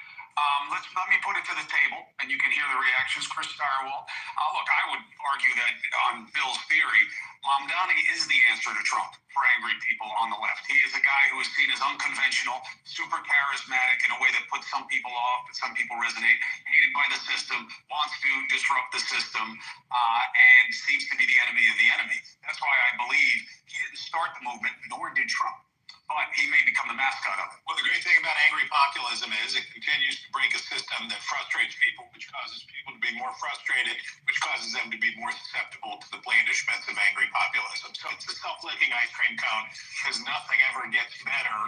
Let me put it to the table, and you can hear the reactions. Chris Starwell. Look, I would argue that on Bill's theory, Mamdani is the answer to Trump. for angry people on the left. He is a guy who is seen as unconventional, super charismatic in a way that puts some people off, but some people resonate, hated by the system, wants to disrupt the system, and seems to be the enemy of the enemy. That's why I believe he didn't start the movement, nor did Trump. But he may become the mascot of it. Well, the great thing about angry populism is it continues to break a system that frustrates people, which causes people to be more frustrated, which causes them to be more susceptible to the blandishments of angry populism. So it's a self-licking ice cream cone because nothing ever gets better.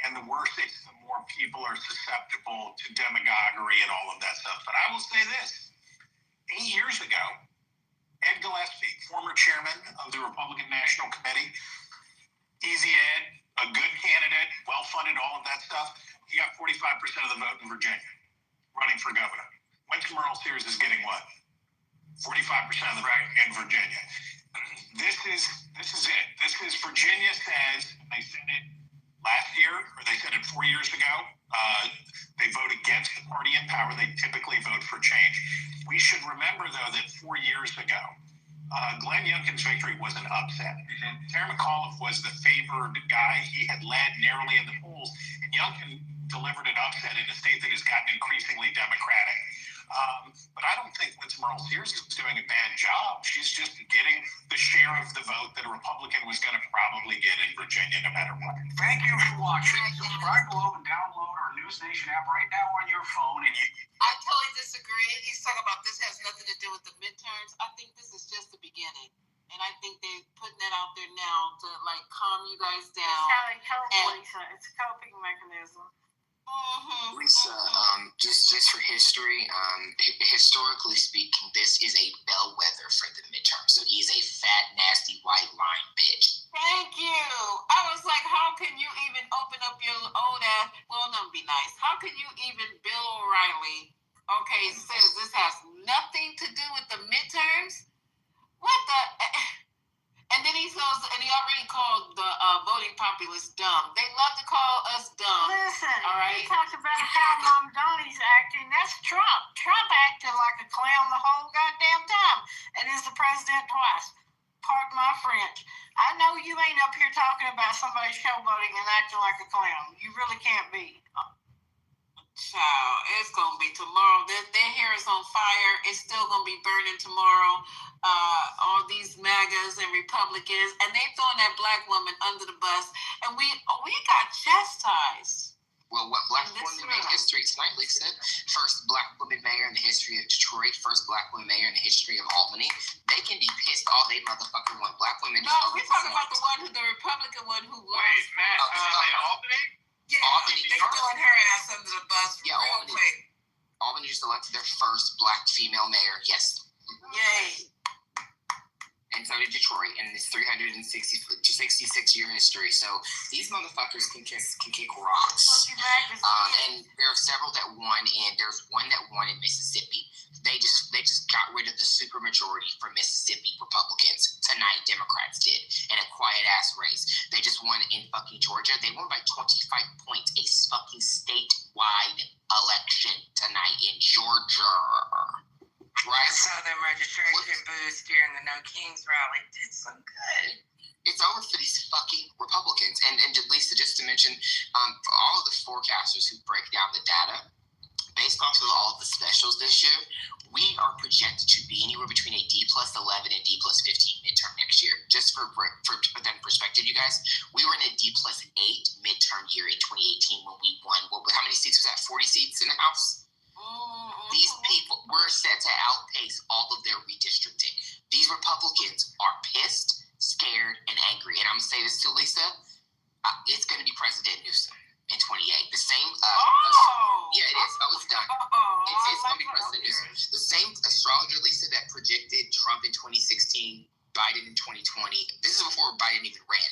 And the worse it's, the more people are susceptible to demagoguery and all of that stuff. But I will say this, 8 years ago, Ed Gillespie, former chairman of the Republican National Committee, Easy Ed, a good candidate, well-funded, all of that stuff. He got 45% of the vote in Virginia, running for governor. Winston Earl Sears is getting what? 45% of the vote in Virginia. This is it. This is Virginia says, and they said it last year, or they said it 4 years ago, they vote against the party in power. They typically vote for change. We should remember, though, that 4 years ago, Glenn Youngkin's victory was an upset. Terry McAuliffe was the favored guy. He had led narrowly in the polls, and Youngkin delivered an upset in a state that has gotten increasingly Democratic. But I don't think Winston Earl Sears is doing a bad job. She's just getting the share of the vote that a Republican was going to probably get in Virginia no matter what. Thank you for watching. Subscribe below and download our News Nation app right now on your phone. And I totally disagree. He's talking about this has nothing to do with the midterms. I think this is just the beginning. And I think they're putting that out there now to like calm you guys down. It's how they cope, Lisa. It's a coping mechanism. Lisa, just for history, historically speaking, this is a bellwether for the midterm. So he's a fat, nasty, white line bitch. Thank you. I was like, how can you even open up your old ass? Well, no, be nice. How can you even, Bill O'Reilly, okay, says this has nothing to do with the midterms? What the? And then he goes, and he already called the voting populace dumb. They love to call us dumb. Listen, all right? he talked about how Mom Donnie's acting. That's Trump. Trump acted like a clown the whole goddamn time and is the president twice. Pardon my French. I know you ain't up here talking about somebody showboating and acting like a clown. You really can't be. Child, it's gonna be tomorrow. Their hair is on fire. It's still gonna be burning tomorrow. All these MAGAs and Republicans, and they throwing that black woman under the bus, and we got chastised. Well, what black women made history tonight, Lisa? First black woman mayor in the history of Detroit, first black woman mayor in the history of Albany. They can be pissed all they motherfucking want. Black women. No, we're talking about the Republican one who lost. Wait, Matt, Albany? Yeah, Albany, they throwing her ass under the bus real quick. Albany just elected their first black female mayor. Yes. Yay. And so did Detroit in this 366-year history. So these motherfuckers can kick rocks. And there are several that won, and there's one that won in Mississippi. They just got rid of the supermajority for Mississippi Republicans. Tonight, Democrats did in a quiet ass race. They just won in fucking Georgia. They won by 25 points, a fucking statewide election tonight in Georgia. Right? I saw them registration booths during the No Kings rally. Did some good. It's over for these fucking Republicans. And Lisa, just to mention, for all of the forecasters who break down the data, based off of all of the specials this year, we are projected to be anywhere between a D+11 and D+15 midterm next year. Just to put that in perspective, you guys, we were in a D+8 midterm year in 2018 when we won. How many seats was that? 40 seats in the House? These people were set to outpace all of their redistricting. These Republicans are pissed, scared, and angry. And I'm going to say this too, Lisa. It's going to be President Newsom in 28. The same. Yeah, it is. It's done. It's going to be President Newsom. The same astrologer, Lisa, that predicted Trump in 2016. Biden in 2020. This is before Biden even ran.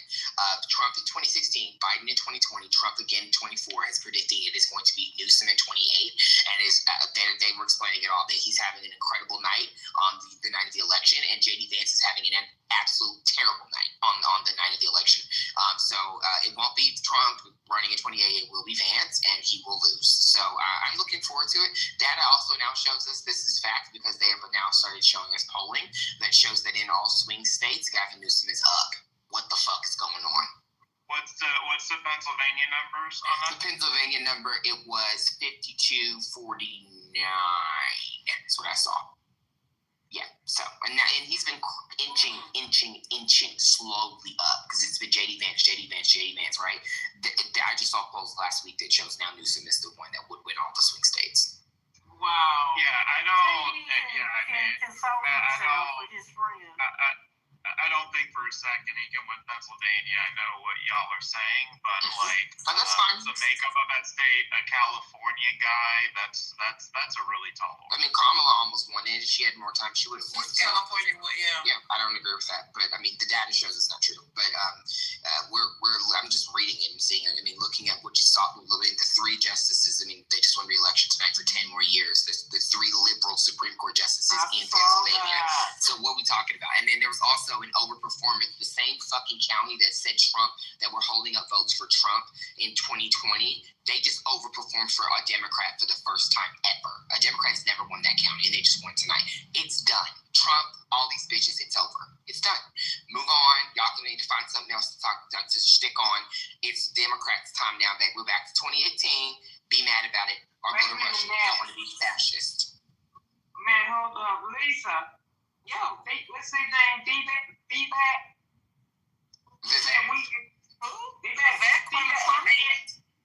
Trump in 2016, Biden in 2020, Trump again in 24 is predicting it is going to be Newsom in 28. And they were explaining it all, that he's having an incredible night on the night of the election, and J.D. Vance is having an absolute terrible night on the night of the election. So it won't be Trump running in 28. It will be Vance, and he will lose. So I'm looking forward to it. Data also now shows us this is fact because they have now started showing us polling that shows that in all swing states, Gavin Newsom is up. What the fuck is going on. What's the Pennsylvania numbers on that? The Pennsylvania number, it was 5249. That's what I saw. Yeah, so, and he's been inching slowly up because it's been JD Vance, right? I just saw polls last week that shows now Newsom is the one that would win all the swing states. Wow. Yeah, I don't think for a second he can win Pennsylvania. I know what y'all are saying, but that's fine. The makeup of that state, a California guy, that's a really tall one. I mean, Kamala almost won it. She had more time. She would have won. California, yeah. Yeah, I don't agree with that, but I mean, the data shows it's not true. But I'm just reading it and seeing it. I mean, looking at what you saw, the 3 justices. I mean, they just won re-election tonight for 10 more years. The 3 liberal Supreme Court justices in Pennsylvania. So what are we talking about? And then there was also an overperformance. The same fucking county that said Trump, that were holding up votes for Trump in 2020, they just overperformed for a Democrat for the first time ever. A Democrat's never won that county, and they just won tonight. It's done. Trump, all these bitches, it's over. It's done. Move on. Y'all can need to find something else to stick on. It's Democrats' time now, babe. We're back to 2018. Be mad about it. Or go to Russia. You don't want to be fascist. Man, hold up. Lisa. Yo, what's his name? Vivek?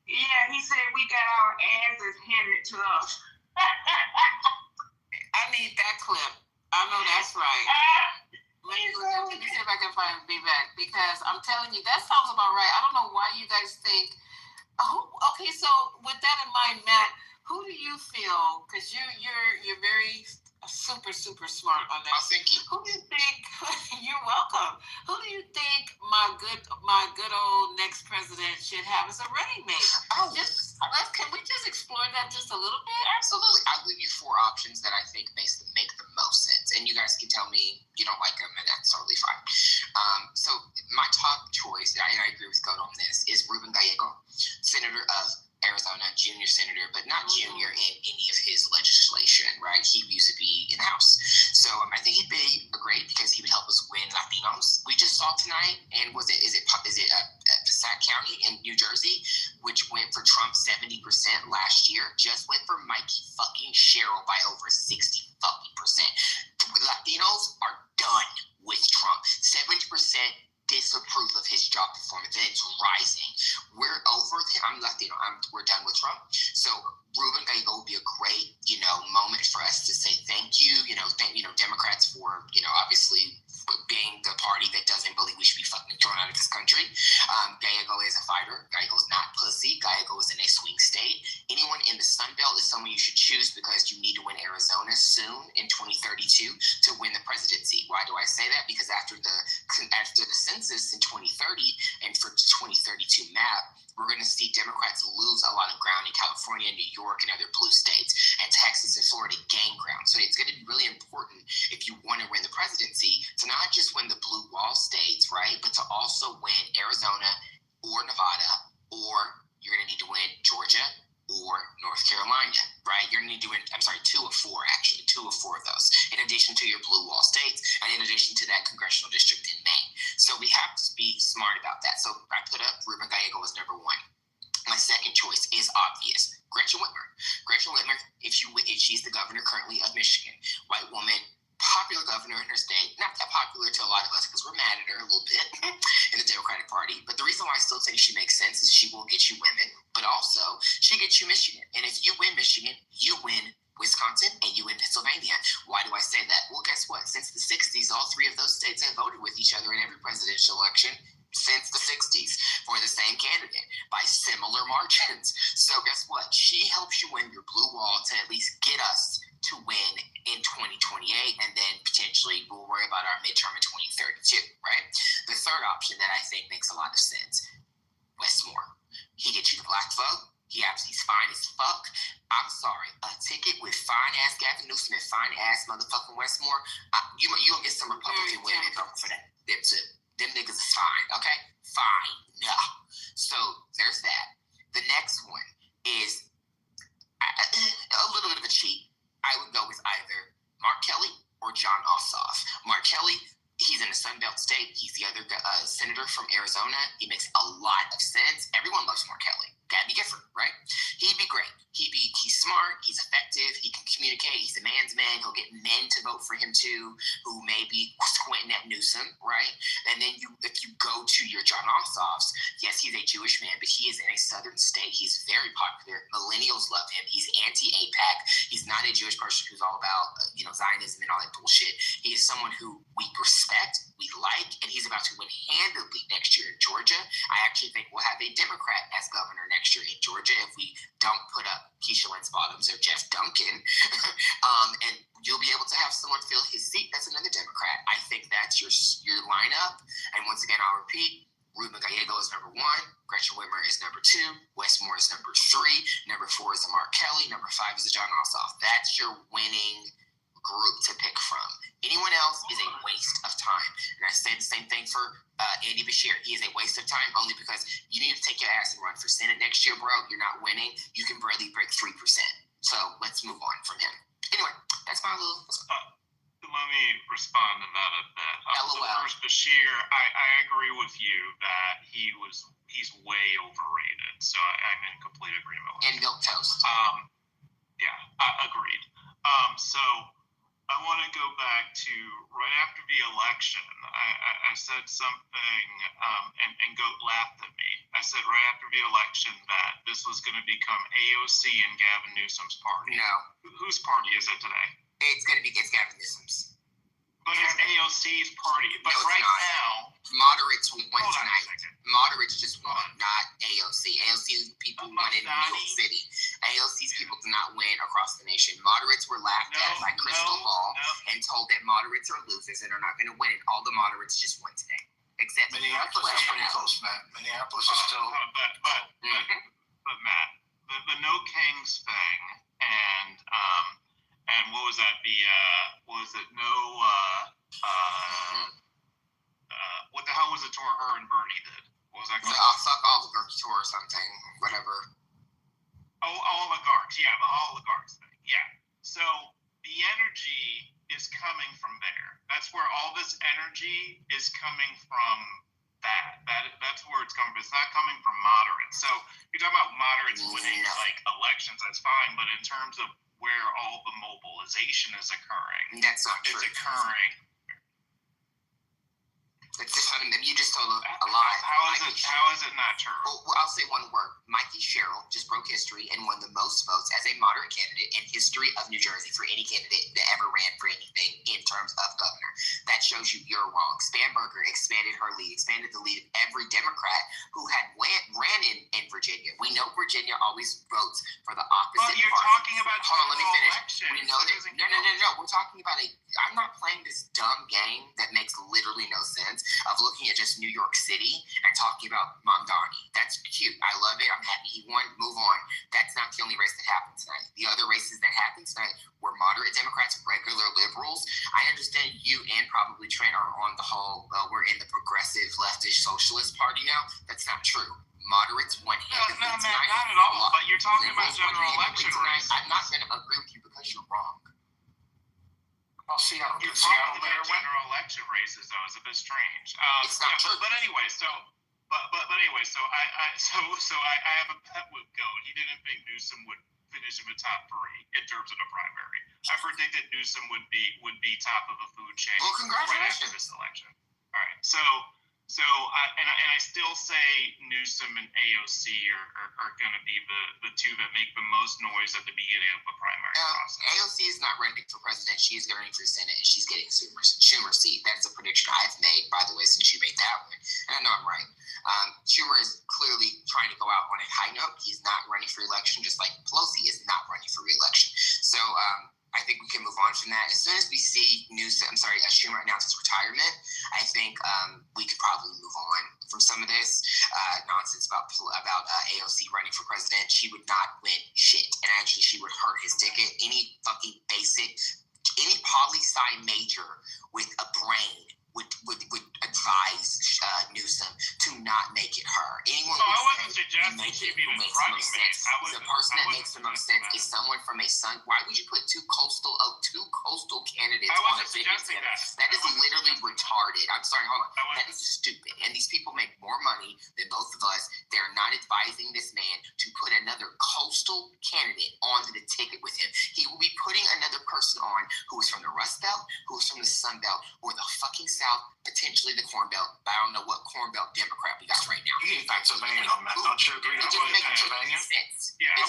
Yeah, he said we got our asses handed to us. I need that clip. I know that's right. Let me see if I can find Vivek, because I'm telling you, that sounds about right. I don't know why you guys think. Okay, so with that in mind, Matt, who do you feel? Because you're very super smart on that. Oh, thank you. Who do you think? You're welcome. Who do you think my good old next president should have as a running mate? Can we just explore that just a little bit? Absolutely. I'll give you 4 options that I think make the most sense, and you guys can tell me you don't like them, and that's totally fine. So my top choice, and I agree with Goat on this, is Ruben Gallego, senator of Arizona, junior senator, but not junior in any of his legislation, right? He used to be in the House. So I think he'd be great because he would help us win Latinos. We just saw tonight, and is it Passaic County in New Jersey, which went for Trump 70% last year, just went for Mikey fucking Sherrill by over 60 fucking percent. Latinos are done with Trump. 70% disapprove of his job performance, and it's rising. We're over. We're done with Trump. So Ruben Gallego would be a great, moment for us to say thank you. Thank Democrats for obviously being the party that doesn't believe we should be fucking thrown out of this country. Gallego is a fighter. Gallego is not pussy. Gallego is in a swing state. Anyone in the Sun Belt is someone you should choose because you need to win Arizona soon in 2032 to win the presidency. Why do I say that? Because after the census in 2030 and for the 2032 map, we're going to see Democrats lose a lot of ground in California, New York, and other blue states, and Texas and Florida gain ground. So it's going to be really important if you want to win the presidency to not just win the blue wall states, right, but to also win Arizona or Nevada, or you're going to need to win Georgia or North Carolina, right? You're going to need to win, 2 of 4 of those, in addition to your blue wall states, and in addition to that congressional district in Maine. So we have to be smart about that. So I put up Ruben Gallego as number 1. My second choice is obvious. Gretchen Whitmer. Gretchen Whitmer, if she's the governor currently of Michigan, white woman, popular governor in her state, not that popular to a lot of us because we're mad at her a little bit in the Democratic Party. But the reason why I still think she makes sense is she will get you women, but also she gets you Michigan. And if you win Michigan, you win Wisconsin and you win Pennsylvania. Why do I say that? Well, guess what? Since the 60s, all 3 of those states have voted with each other in every presidential election since the 60s for the same candidate by similar margins. So guess what? She helps you win your blue wall to at least get us to win in 2028, and then potentially we'll worry about our midterm in 2032, right? The third option that I think makes a lot of sense, Westmore. He gets you the black vote. He's fine as fuck. I'm sorry. A ticket with fine-ass Gavin Newsom and fine-ass motherfucking Westmore, you gonna get some Republican women for that. Them too. Them niggas is fine, okay? Fine. No. So there's that. The next one is a little bit of a cheat. I would go with either Mark Kelly or John Ossoff. Mark Kelly, he's in the Sun Belt state. He's the other senator from Arizona. He makes a lot of sense. Everyone loves Mark Kelly. Gabby Gifford, right? He'd be great. He's smart. He's effective. He can communicate. He's a man's man. He'll get men to vote for him too, who may be squinting at Newsom, right? And then if you go to your John Ossoffs, yes, he's a Jewish man, but he is in a southern state. He's very popular. Millennials love him. He's anti-AIPAC. He's not a Jewish person who's all about Zionism and all that bullshit. He is someone who we respect, we like, and he's about to win handedly next year in Georgia. I actually think we'll have a Democrat as governor next year in Georgia if we don't put up Keisha Lance Bottoms or Jeff Duncan. And you'll be able to have someone fill his seat that's another Democrat. I think that's your lineup. And once again, I'll repeat, Ruben Gallego is number 1. Gretchen Whitmer is number 2. Wes Moore is number 3. Number 4 is a Mark Kelly. Number 5 is a John Ossoff. That's your winning group to pick from. Anyone else is a waste of time. And I say the same thing for Andy Beshear. He is a waste of time only because you need to take your ass and run for Senate next year, bro. You're not winning. You can barely break 3%. So let's move on from him. Anyway, that's my little... Let me respond to that a bit. LOL. First, Bashir, I agree with you that he's way overrated. So I'm in complete agreement with and milk toast. Yeah, agreed. So I want to go back to right after the election. I said something, and Goat laughed at me. I said right after the election that this was going to become AOC and Gavin Newsom's party. No. Whose party is it today? It's Gavin Newsom's. But it's AOC's party. But no, right not. now, moderates won tonight. Moderates just won, not AOC. AOC's people won in New York City. AOC's people did not win across the nation. Moderates were laughed at by Crystal Ball and told that moderates are losers and are not going to win. And all the moderates just won today, except Minneapolis is pretty close, Matt. Minneapolis is still. But Matt, the No Kings thing, and what was that? What the hell was the tour her and Bernie did? What was that called? The Suck Oligarchy tour or something, whatever. Oligarchs, yeah, the oligarchs thing, yeah. So the energy is coming from there. That's where all this energy is coming from. That's where it's coming from. It's not coming from moderates. So you're talking about moderates winning like elections, that's fine, but in terms of where all the mobilization is occurring, that's not true. It's occurring. It's just, you just told a lie. How is it not true? Well, I'll say one word. Mikey Sherrill just broke history and won the most votes as a moderate candidate in history of New Jersey for any candidate that ever ran for anything in terms of governor. That shows you you're wrong. Spanberger expanded the lead of every Democrat who had ran in Virginia. We know Virginia always votes for the opposite party. But you're talking about hold on, let me finish. Election. We know that. No. We're talking about I'm not playing this dumb game that makes literally no sense of looking at just New York City and talking about Mamdani. That's cute. I love it. I'm happy he won. Move on. That's not the only race that happened tonight. The other races that happened tonight were moderate Democrats, regular liberals. I understand you and probably Trent are on the whole, we're in the progressive leftist socialist party now. That's not true. Moderates won handedly tonight. Not at all. But you're talking about general election races. I'm not going to agree with you because you're wrong. I'll see how you're talking about general election races, though. It's a bit strange. It's not true. But anyway, so I have a pet with Goat. He didn't think Newsom would finish in the top 3 in terms of the primary. I predicted Newsom would be top of the food chain right after this election. All right, so I still say Newsom and AOC are going to be the two that make the most noise at the beginning of the primary process. AOC is not running for president. She is running for Senate, and she's getting Schumer's seat. That is a prediction I've made, by the way, since you made that one. And I know I'm right. Schumer is clearly trying to go out on a high note. He's not running for election, just like Pelosi is not running for re-election. So I think we can move on from that. As soon as we see Schumer announce his retirement, I think we could probably move on from some of this nonsense about AOC running for president. She would not win shit, and actually she would hurt his ticket. Any poli-sci major with a brain would advise Newsom to not make it her. Anyone I would wasn't suggesting she be the running mate. The person that makes the most sense is someone from a Sun. Why would you put two coastal candidates on a ticket together? That is literally retarded. I'm sorry, hold on. That is stupid. And these people make more money than both of us. They're not advising this man to put another coastal candidate on the ticket with him. He will be putting another person on who is from the Rust Belt, who is from the Sun Belt, or the fucking South, potentially the Corn Belt. But I don't know what Corn Belt Democrat we got right now. You need Pennsylvania on that. Don't you agree? It just makes Pennsylvania sense. Yeah, I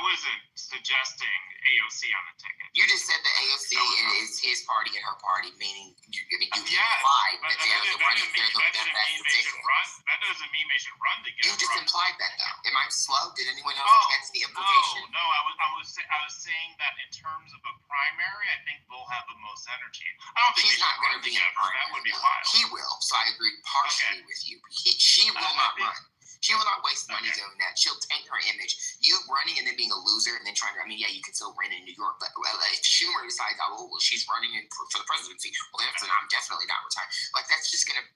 wasn't suggesting AOC on the ticket. You just said the AOC is his party and her party, meaning you implied that they're the running. That doesn't mean they should run together. You just implied that, though. Am I slow? Did anyone else catch the implication? No. I was saying that in terms of a primary, I think we'll have the most energy. I don't think he's not going to be in a primary. That would be wild. He will. So I agree partially with you. She will not run. She will not waste money doing that. She'll tank her image. You running and then being a loser and then trying to, you can still win in New York, but if Schumer decides, she's running for the presidency, well, then I'm definitely not retiring. Like, that's just gonna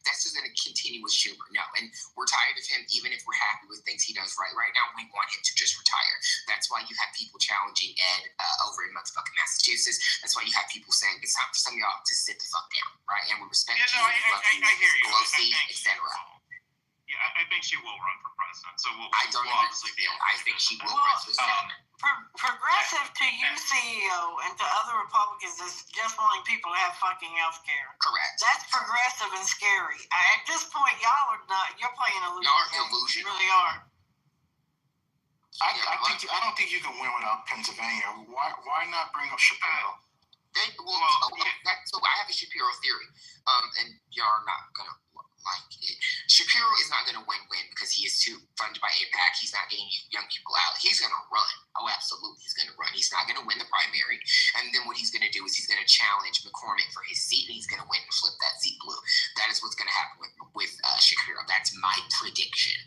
continue with Schumer. No, and we're tired of him, even if we're happy with things he does right now. We want him to just retire. That's why you have people challenging Ed over in motherfucking Massachusetts. That's why you have people saying it's time for some of y'all to sit the fuck down, right? And we respect you, I hear you. Pelosi, etc. Yeah, I think she will run for president. So we'll obviously be. I think she will run for president. Progressive to you, CEO, and to other Republicans is just wanting people to have fucking health care. Correct. That's progressive and scary. At this point, y'all are not. You're playing illusion. Y'all are illusion. You really are. I don't think you can win without Pennsylvania. Why not bring up Shapiro? So I have a Shapiro theory, and y'all are not gonna like it. Shapiro is not going to win because he is too funded by AIPAC. He's not getting young people out. He's going to run. Oh, absolutely, he's going to run. He's not going to win the primary, and then what he's going to do is he's going to challenge McCormick for his seat, and he's going to win and flip that seat blue. That is what's going to happen with Shapiro. That's my prediction.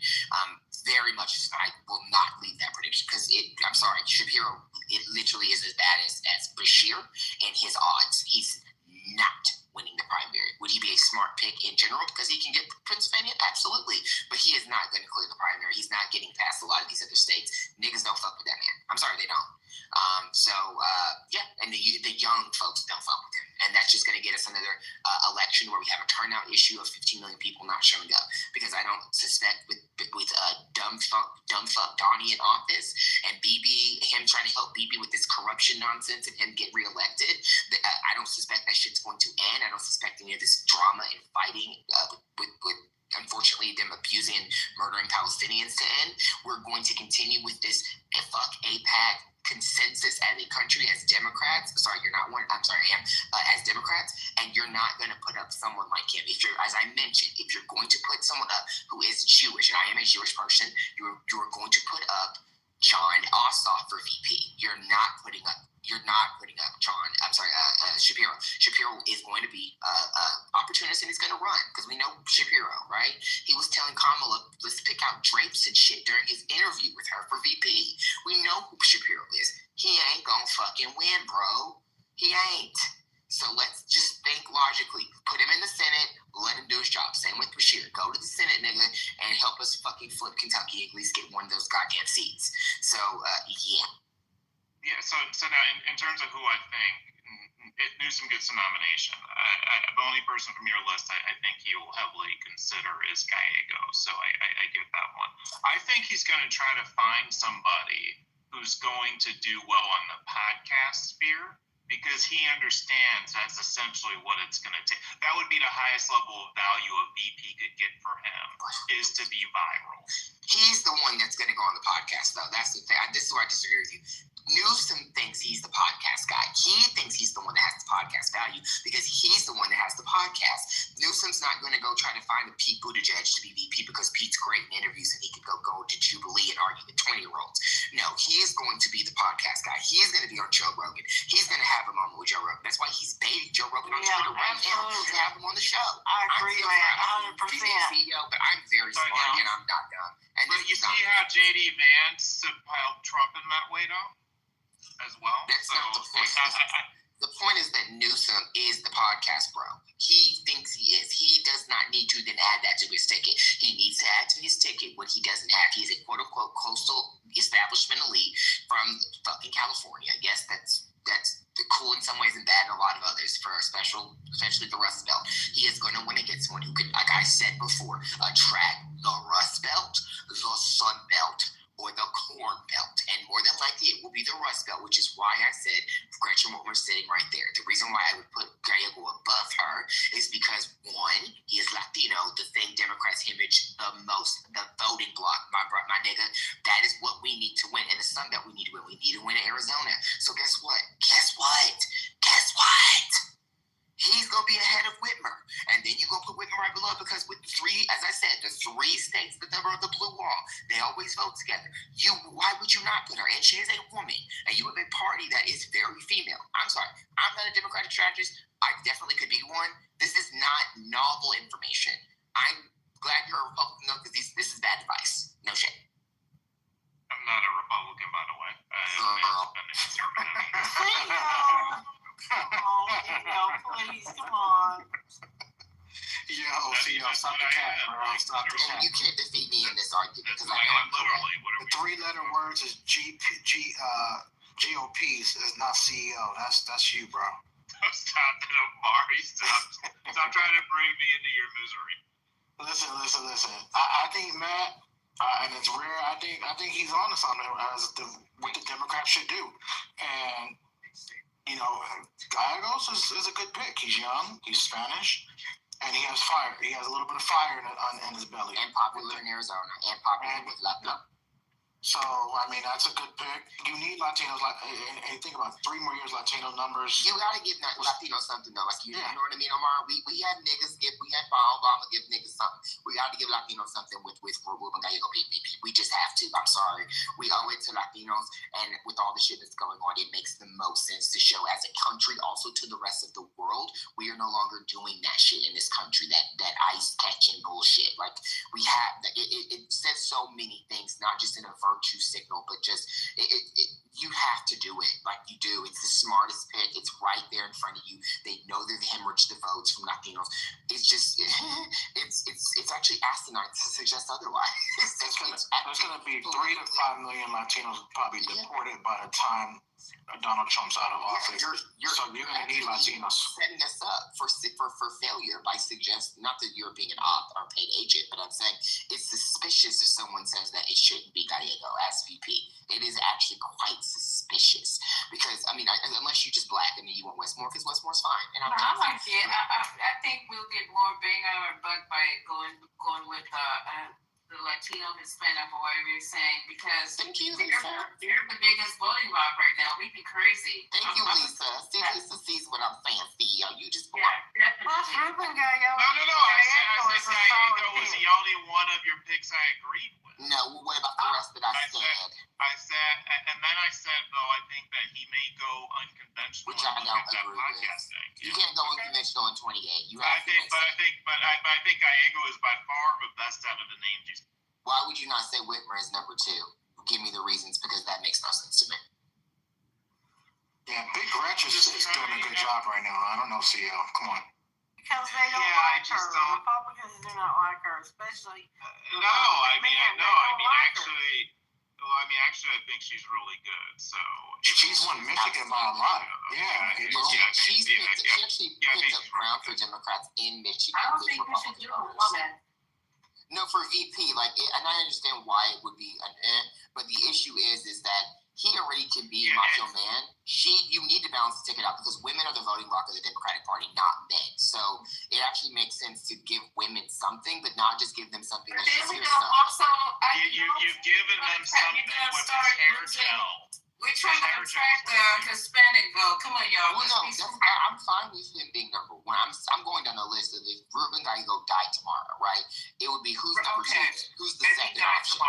Very much, I will not leave that prediction because I'm sorry, Shapiro. It literally is as bad as Bashir and his odds. He's not winning the primary. Would he be a smart pick in general because he can get Pennsylvania? Absolutely. But he is not going to clear the primary. He's not getting past a lot of these other states. Niggas don't fuck with that man. I'm sorry, they don't. And the young folks don't fuck with him. And that's just going to get us another election where we have a turnout issue of 15 million people not showing up. Because I don't suspect with dumb fuck Donnie in office and BB, him trying to help BB with this corruption nonsense and him get reelected, I don't suspect that shit's going to end. I don't suspect any of this drama and fighting with unfortunately them abusing and murdering Palestinians to end. We're going to continue with this fuck AIPAC consensus as a country, as Democrats. Sorry, you're not one. I'm sorry, I am. As Democrats, and you're not going to put up someone like him. If you're, as I mentioned, if you're going to put someone up who is Jewish, and I am a Jewish person, you're going to put up John Ossoff for VP. You're not putting up Shapiro. Shapiro is going to be opportunist and he's going to run because we know Shapiro, right? He was telling Kamala, let's pick out drapes and shit during his interview with her for VP. We know who Shapiro is. He ain't gonna fucking win, bro. He ain't. So let's just think logically. Put him in the Senate, let him do his job. Same with Bashir. Go to the Senate, nigga, and help us fucking flip Kentucky, at least get one of those goddamn seats. So, yeah. Yeah, so now in terms of who I think, if Newsom gets a nomination, the only person from your list I think he will heavily consider is Gallegos. So I get that one. I think he's going to try to find somebody who's going to do well on the podcast sphere because he understands that's essentially what it's going to take. That would be the highest level of value a VP could get for him is to be viral. He's the one that's going to go on the podcast, though. That's the thing. This is where I disagree with you. Newsom thinks he's the podcast guy. He thinks he's the one that has the podcast value because he's the one that has the podcast. Newsom's not going to go try to find a Pete Buttigieg to be VP because Pete's great in interviews and he could go to Jubilee and argue with 20-year-olds. No, he is going to be the podcast guy. He's going to be on Joe Rogan. He's going to have a moment with Joe Rogan. That's why he's baiting Joe Rogan on Twitter right now to have him on the show. I agree, man, 100%. CEO, but I'm very smart and I'm not dumb. And but you see how J.D. Vance helped Trump in that way, though? As well. That's not the point. The point is that Newsom is the podcast bro. He thinks he is. He does not need to then add that to his ticket. He needs to add to his ticket what he doesn't have. He's a quote-unquote coastal establishment elite from fucking California. Yes, that's cool in some ways and bad in a lot of others, for especially the Rust Belt. He is going to want to get someone who can, like I said before, attract the Rust Belt, the Sun Belt, or the Corn Belt. And more than likely, it will be the Rust Belt, which is why I said Gretchen Whitmer's sitting right there. The reason why I would put Gallego above her is because, one, he is Latino, the thing Democrats image the most, the voting bloc. My nigga, that is what we need to win. And the Sun Belt we need to win. We need to win in Arizona. So guess what? He's going to be ahead of Whitmer. And then you're going to put Whitmer right below because with the three states that are the blue wall, they always vote together. Why would you not put her? And she is a woman. And you have a party that is very female. I'm sorry. I'm not a Democratic strategist. I definitely could be one. This is not novel information. I'm glad you're a Republican, though, because this is bad advice. No shame. I'm not a Republican, by the way. Please, come on. Stop the cat, bro. Stop the cat. You can't defeat me in this argument because I am literally. The three-letter words is GOP is not CEO. That's you, bro. Stop it, Omari. Stop trying to bring me into your misery. Listen. I think Matt, and it's rare. I think he's on to something what the Democrats should do, and. Gallegos is a good pick. He's young, he's Spanish, and he has fire. He has a little bit of fire in his belly. And popular in Arizona, and popular with Latino. So, that's a good pick. You need Latinos. And think about it, 3 more years Latino numbers. You got to give Latinos something, though. You know what I mean, Omar? We had niggas we had Obama give niggas something. We got to give Latinos something with Ruben Gallego PPP. We just have to. I'm sorry. We owe it to Latinos, and with all the shit that's going on, it makes the most sense to show as a country, also to the rest of the world, we are no longer doing that shit in this country, that ice catching bullshit. Like, we have, it says so many things, not just in a virtue signal, but just you have to do it like you do. It's the smartest pick. It's right there in front of you. They know they've hemorrhaged the votes from Latinos. It's just it's actually asinine to suggest otherwise. There's going to be 3 to 5 million Latinos probably deported by the time Donald Trump's out of office. So you're going to need Latinos. Setting us up for failure by suggesting, not that you're being an op or paid agent, but I'm saying it's suspicious if someone says that it shouldn't be Gallego as VP. It is actually quite suspicious because, unless you just black and then you want Westmore, because Westmore's fine. And I like it. I think we'll get more bang on our buck by going with the Latino, Hispanic, or whatever you're saying, because they're the biggest voting bloc right now. We'd be crazy. Thank you, Lisa. Lisa sees what I'm saying. CEO, you just Ruben Gallego. No. I said Gallego was the only one of your picks I agreed with. No, what about the rest that I said? I said, though, I think that he may go unconventional. Which I don't agree with. You can't go unconventional in 28. I think Gallego is by far the best out of the names you said. Why would you not say Whitmer is number 2? Give me the reasons, because that makes no sense to me. Yeah, Big Gretch is doing a good job right now. I don't know, CEO. Come on. Because they don't like her. Republicans do not like her, especially. Actually, I think she's really good. So she's won Michigan by a lot. She actually picked up ground for Democrats in Michigan. I don't think we should do a woman. No, for VP, and I understand why it would be but the issue is that he already can be macho man. You need to balance the ticket out because women are the voting bloc of the Democratic Party, not men. So it actually makes sense to give women something, but not just give them something that's just you've given them something with the hair gel. We're trying to attract the Hispanic vote. Come on, y'all. Well, no, I'm fine with him being number 1. I'm going down the list of if Ruben Gallego died tomorrow, right? It would be who's number 2? Who's the second option?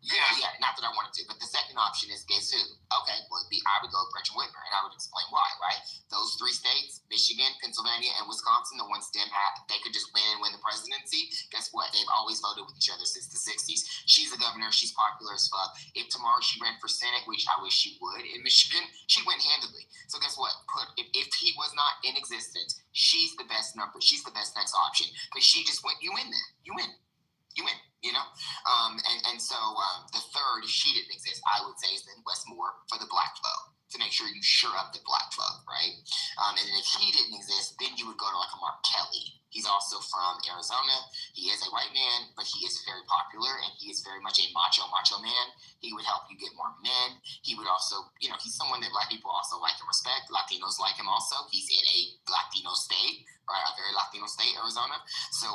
Yeah, not that I wanted to, but the second option is guess who? Okay, well, I would go with Gretchen Whitmer, and I would explain why, right? Those three states, Michigan, Pennsylvania, and Wisconsin, the ones Dem had, they could just win the presidency. Guess what? They've always voted with each other since the 60s. She's a governor. She's popular as fuck. If tomorrow she ran for Senate, which I wish she would, in Michigan, she'd win handedly. So guess what? If he was not in existence, she's the best number. She's the best next option because she just went. You win then. You win. You know, and so the third, if she didn't exist, I would say is then Wes Moore for the black vote to make sure you shore up the black vote, right? And if he didn't exist, then you would go to like a Mark Kelly. He's also from Arizona. He is a white man, but he is very popular and he is very much a macho man. He would help you get more men. He would also, you know, he's someone that black people also like and respect. Latinos like him also. He's in a Latino state, right? A very Latino state, Arizona. So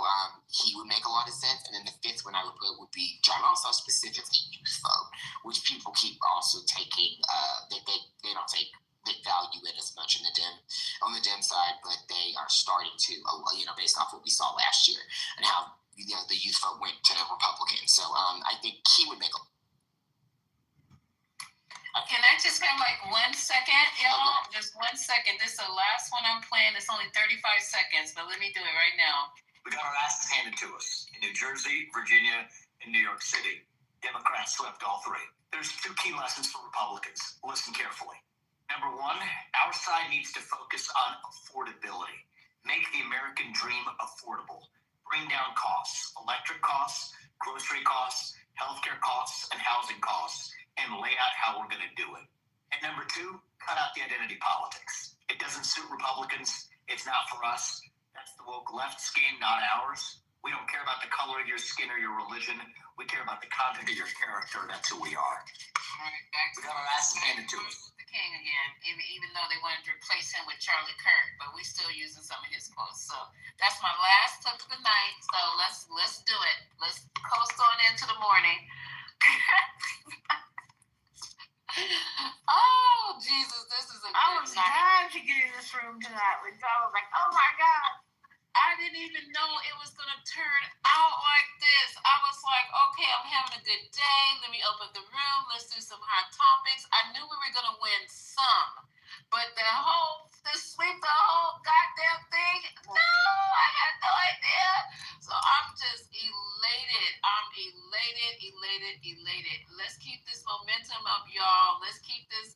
he would make a lot of sense. And then the fifth one I would put would be John Ossoff, specifically youth vote, which people keep also taking, they don't take they value it as much on the Dem side, but they are starting to, you know, based off what we saw last year and how, you know, the youth vote went to Republicans. So I think he would make a. Can I just have like 1 second, y'all? Just 1 second. This is the last one I'm playing. It's only 35 seconds, but let me do it right now. We got our asses handed to us in New Jersey, Virginia, and New York City. Democrats swept all three. There's two key lessons for Republicans. Listen carefully. Number one, our side needs to focus on affordability. Make the American dream affordable. Bring down costs, electric costs, grocery costs, healthcare costs, and housing costs, and lay out how we're going to do it. And number two, cut out the identity politics. It doesn't suit Republicans. It's not for us. That's the woke left's game, not ours. We don't care about the color of your skin or your religion. We care about the content of your character. That's who we are. All right, back to we got our asses handed to us. King again, even though they wanted to replace him with Charlie Kirk, but we still using some of his quotes. So that's my last tip of the night. So let's do it. Let's coast on into the morning. Oh Jesus, this is a. I was dying to get in this room tonight with y'all. I was like, oh my God. I didn't even know it was going to turn out like this. I was like, okay, I'm having a good day. Let me open the room. Let's do some hot topics. I knew we were going to win some. But the sweep the whole goddamn thing, no, I had no idea. So I'm just elated. I'm elated. Let's keep this momentum up, y'all. Let's keep this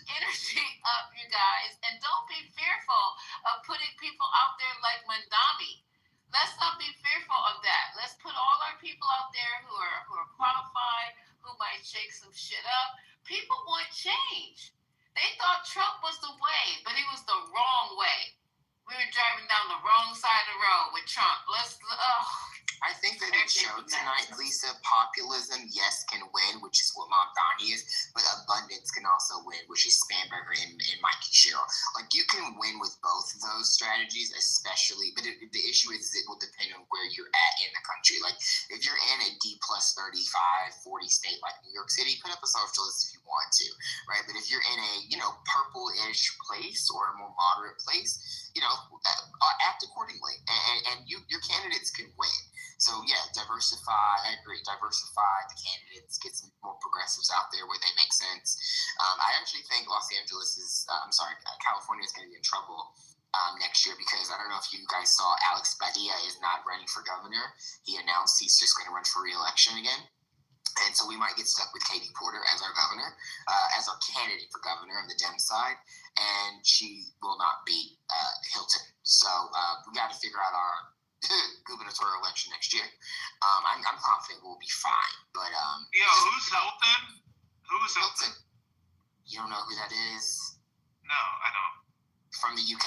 energy up, you guys. And don't be fearful of putting people out there like Mandami. Let's not be fearful of that. Let's put all our people out there who are qualified, who might shake some shit up. People want change. They thought Trump was the way, but it was the wrong way. We were driving down the wrong side of the road with Trump. I think that it showed tonight, Lisa, populism, yes, can win, which is what Mamdani is, but abundance can also win, which is Spanberger and Mikey Sherrill. Like, you can win with both of those strategies, especially, but the issue is it will depend on where you're at in the country. Like, if you're in a D plus 35, 40 state like New York City, put up a socialist if you want to, right? But if you're in a, you know, purple-ish place or a more moderate place, you know, act accordingly, and your candidates can win. So yeah, diversify. I agree. Diversify the candidates. Get some more progressives out there where they make sense. I actually think California is going to be in trouble next year because I don't know if you guys saw Alex Padilla is not running for governor. He announced he's just going to run for re-election again. And so we might get stuck with Katie Porter as our governor, as our candidate for governor on the Dem side, and she will not beat Hilton. So we got to figure out our gubernatorial election next year. I'm confident we'll be fine. But who's Hilton? Who's Hilton? You don't know who that is? No, I don't. From the UK.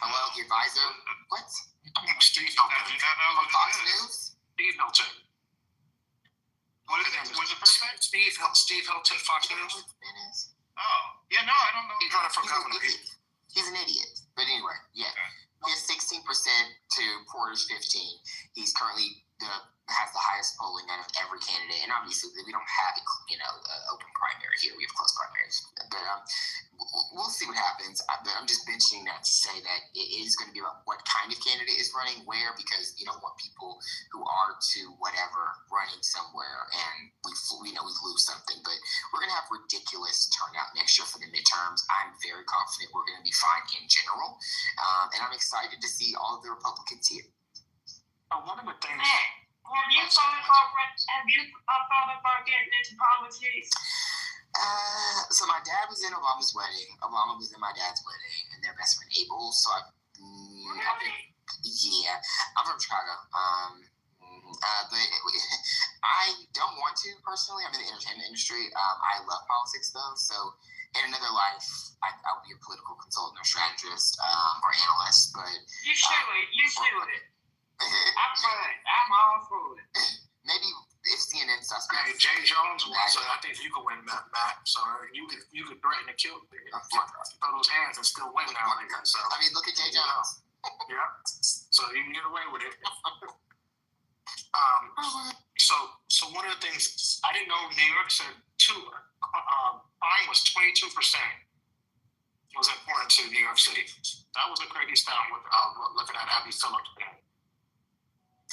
Hello, your advisor. What? Steve Hilton. Do you not know from who Fox it is? News? Steve Hilton. What's the first name? Steve Hilton, Fox News. Oh, yeah, no, I don't know. He's running for governor. He's an idiot. But anyway, yeah. Okay. He has 16% to Porter's 15%. He's currently has the highest polling out of every candidate, and obviously we don't have open primary here. We have closed primaries, but we'll see what happens. I'm just mentioning that to say that it is going to be about what kind of candidate is running where, because you don't want people who are to whatever running somewhere and we lose something. But we're going to have ridiculous turnout next year for the midterms. I'm very confident we're going to be fine in general, and I'm excited to see all of the Republicans here. One of the things. Have you thought about getting into politics? So my dad was in Obama's wedding. Obama was in my dad's wedding, and their best friend Abel. So I'm from Chicago. But I don't want to personally. I'm in the entertainment industry. I love politics though. So in another life, I'll be a political consultant or strategist or analyst. But you should. I'm all for it. Maybe if CNN suspects. Hey, Jay Jones won, so I think you could win, Matt. So you could threaten to kill, throw those hands and still win now. So I mean, look at Jay Jones. Yeah. So you can get away with it. So one of the things I didn't know, New York said crime was 22%. Was important to New York City. That was a crazy stat with looking at Abby Phillips.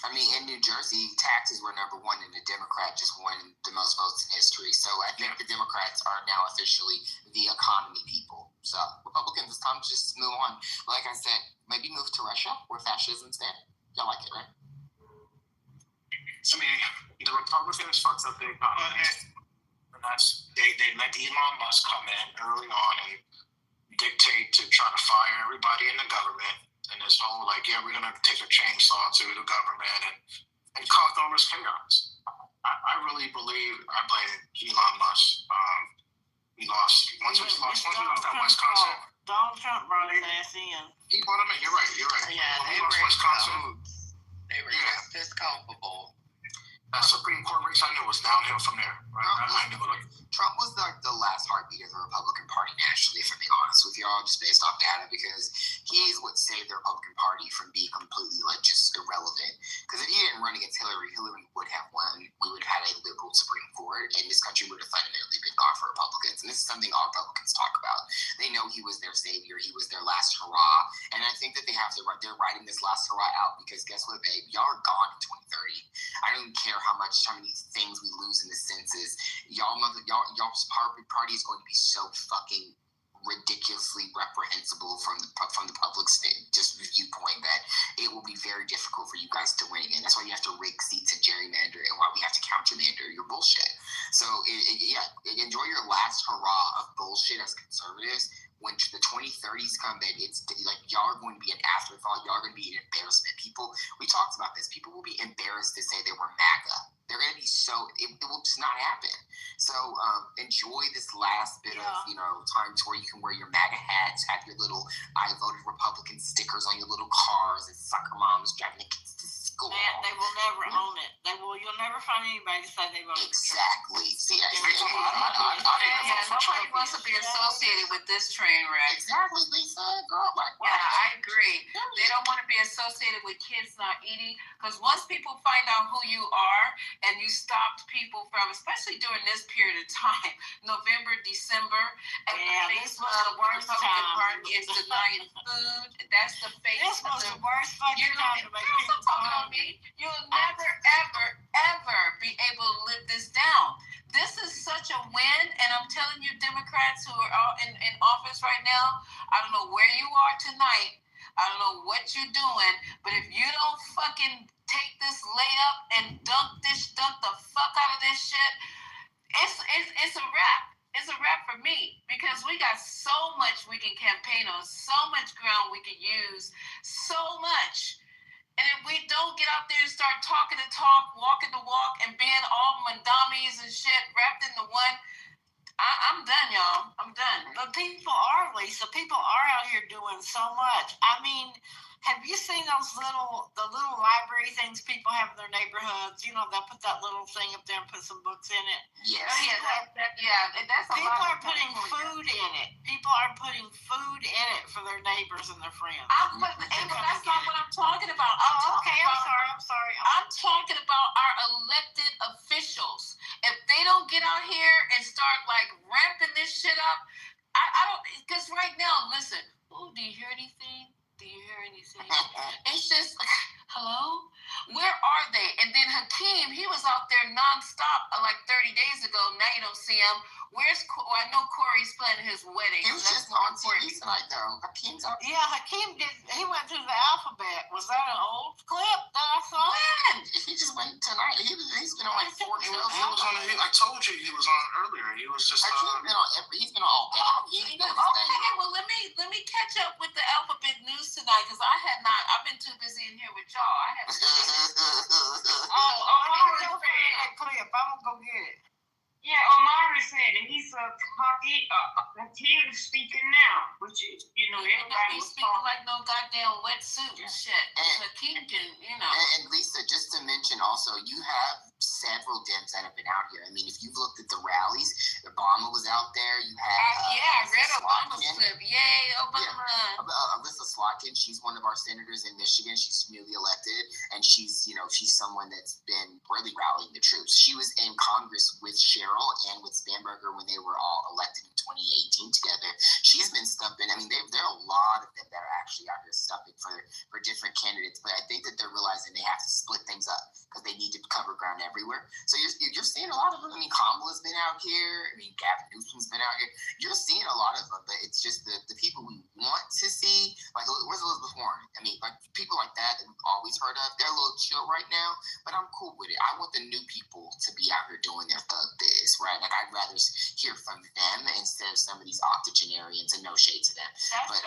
I mean, in New Jersey, taxes were number one, and the Democrat just won the most votes in history. So I think the Democrats are now officially the economy people. So Republicans, it's time to just move on. Like I said, maybe move to Russia where fascism's there. Y'all like it, right? I mean, the Republicans fucked up the economy. And that's, they let Elon Musk come in early on and dictate to try to fire everybody in the government. And this whole we're going to take a chainsaw to the government and cause all this chaos. I really believe I blame Elon Musk. We lost once we lost that Wisconsin. Donald Trump brought his ass in. He brought him in. You're right. Yeah, we lost Wisconsin. They were just as culpable. That Supreme Court race, I knew was downhill from there. Right? Trump was the last heartbeat of the Republican Party nationally, if I'm being honest with y'all, just based off data, because he's what saved the Republican Party from being completely just irrelevant. Because if he didn't run against Hillary would have won. We would have had a liberal Supreme Court, and this country would have fundamentally been gone for Republicans. And this is something all Republicans talk about. They know he was their savior. He was their last hurrah. And I think that they're writing this last hurrah out because guess what, babe? Y'all are gone in 2030. I don't care how many things we lose in the census. Y'all's party is going to be so fucking ridiculously reprehensible from the public's just viewpoint that it will be very difficult for you guys to win again. That's why you have to rig seats and gerrymander, and why we have to countermander your bullshit. So enjoy your last hurrah of bullshit as conservatives. When the 2030s come, then it's like y'all are going to be an afterthought. Y'all are going to be an embarrassment. We talked about this. People will be embarrassed to say they were MAGA. They're going to be it will just not happen. So enjoy this last bit of time to where you can wear your MAGA hats, have your little I voted Republican stickers on your little cars, and soccer moms driving the kids to school. They will never own it. You'll never find anybody to say they voted. Exactly. See, nobody wants to be associated with this train wreck. Exactly, Lisa. Girl, I agree. They don't want to be associated with kids not eating, because once people find out who you are, and you stopped people from, especially during this period of time, November, December, and this was the worst time. Party is denying food. That's the face. This was the worst fucking time to make people talking on me. You'll never, ever be able to live this down. This is such a win, and I'm telling you, Democrats who are all in office right now, I don't know where you are tonight. I don't know what you're doing, but if you don't fucking take this layup and dunk the fuck out of this shit, it's a wrap. It's a wrap for me, because we got so much we can campaign on, so much ground we can use, so much. And if we don't get out there and start talking the talk, walking the walk, and being all mandamis and shit wrapped into one, I'm done, y'all. I'm done. But people are, Lisa. People are out here doing so much. I mean, Have you seen the little library things people have in their neighborhoods? You know, they'll put that little thing up there and put some books in it. Yes. Oh, yeah, that's a People lot are of putting food in it. People are putting food in it for their neighbors and their friends. But that's not what I'm talking about. I'm sorry. I'm talking about our elected officials. If they don't get out here and start like ramping this shit up, I don't. Because right now, listen. Oh, do you hear anything? Do you hear anything? It's just, hello? Where are they? And then Hakeem, he was out there nonstop like 30 days ago. Now you don't see him. I know Corey's planning his wedding. He was just on TV tonight, though. Hakeem's out. Yeah, Hakeem did. He went through the alphabet. Was that an old clip that I saw? When? He just went tonight. He's been on like 4 shows. He was on. I told you he was on earlier. He was just. He's been on all day. Okay, well let me catch up with the alphabet news tonight because I had not. I've been too busy in here with y'all. I haven't. Clip. I'm gonna go get it. Yeah, Omari said it. He's Hakeem speaking now, which is, everybody was speaking like no goddamn wetsuit and shit. Hakeem can, And Lisa, just to mention also, you have several Dems that have been out here. I mean, if you've looked at the rallies, Obama was out there. You had I read Obama's clip. Yay, Obama. Yeah. Alyssa Slotkin, she's one of our senators in Michigan. She's newly elected, and she's someone that's been really rallying the troops. She was in Congress with Cheryl and with Spanberger when they were all elected in 2018 together. She's been stumping. I mean, there are a lot of them that are actually out here stumping for different candidates, but I think that they're realizing they have to split things up because they need to cover ground everywhere. So you're seeing a lot of them. I mean, Kamala's been out here. I mean, Gavin Newsom's been out here. You're seeing a lot of them, but it's just the people we want to see. Like, where's Elizabeth Warren? I mean, like people like that we've always heard of. They're a little chill right now, but I'm cool with it. I want the new people to be out here doing their thug biz, right? Like, I'd rather hear from them instead of some of these octogenarians, and no shade to them. But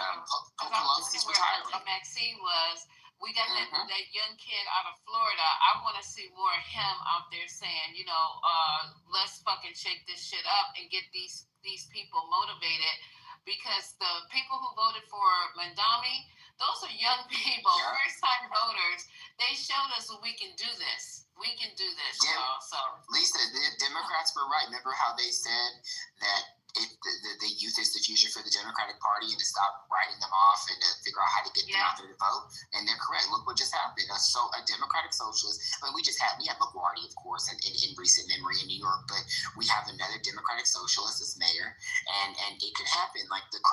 Pelosi's retiring. Maxine was. We got that young kid out of Florida. I want to see more of him out there saying, let's fucking shake this shit up and get these people motivated, because the people who voted for Mandami, those are young people, first-time voters. They showed us we can do this. We can do this, y'all. So Lisa, the Democrats were right. Remember how they said that the youth is the future for the Democratic Party, and to stop writing them off and to figure out how to get them out there to vote? And they're correct. Look what just happened. A Democratic socialist. I mean, we had LaGuardia, of course, in recent memory in New York, but we have another Democratic socialist as mayor, and it could happen. Like the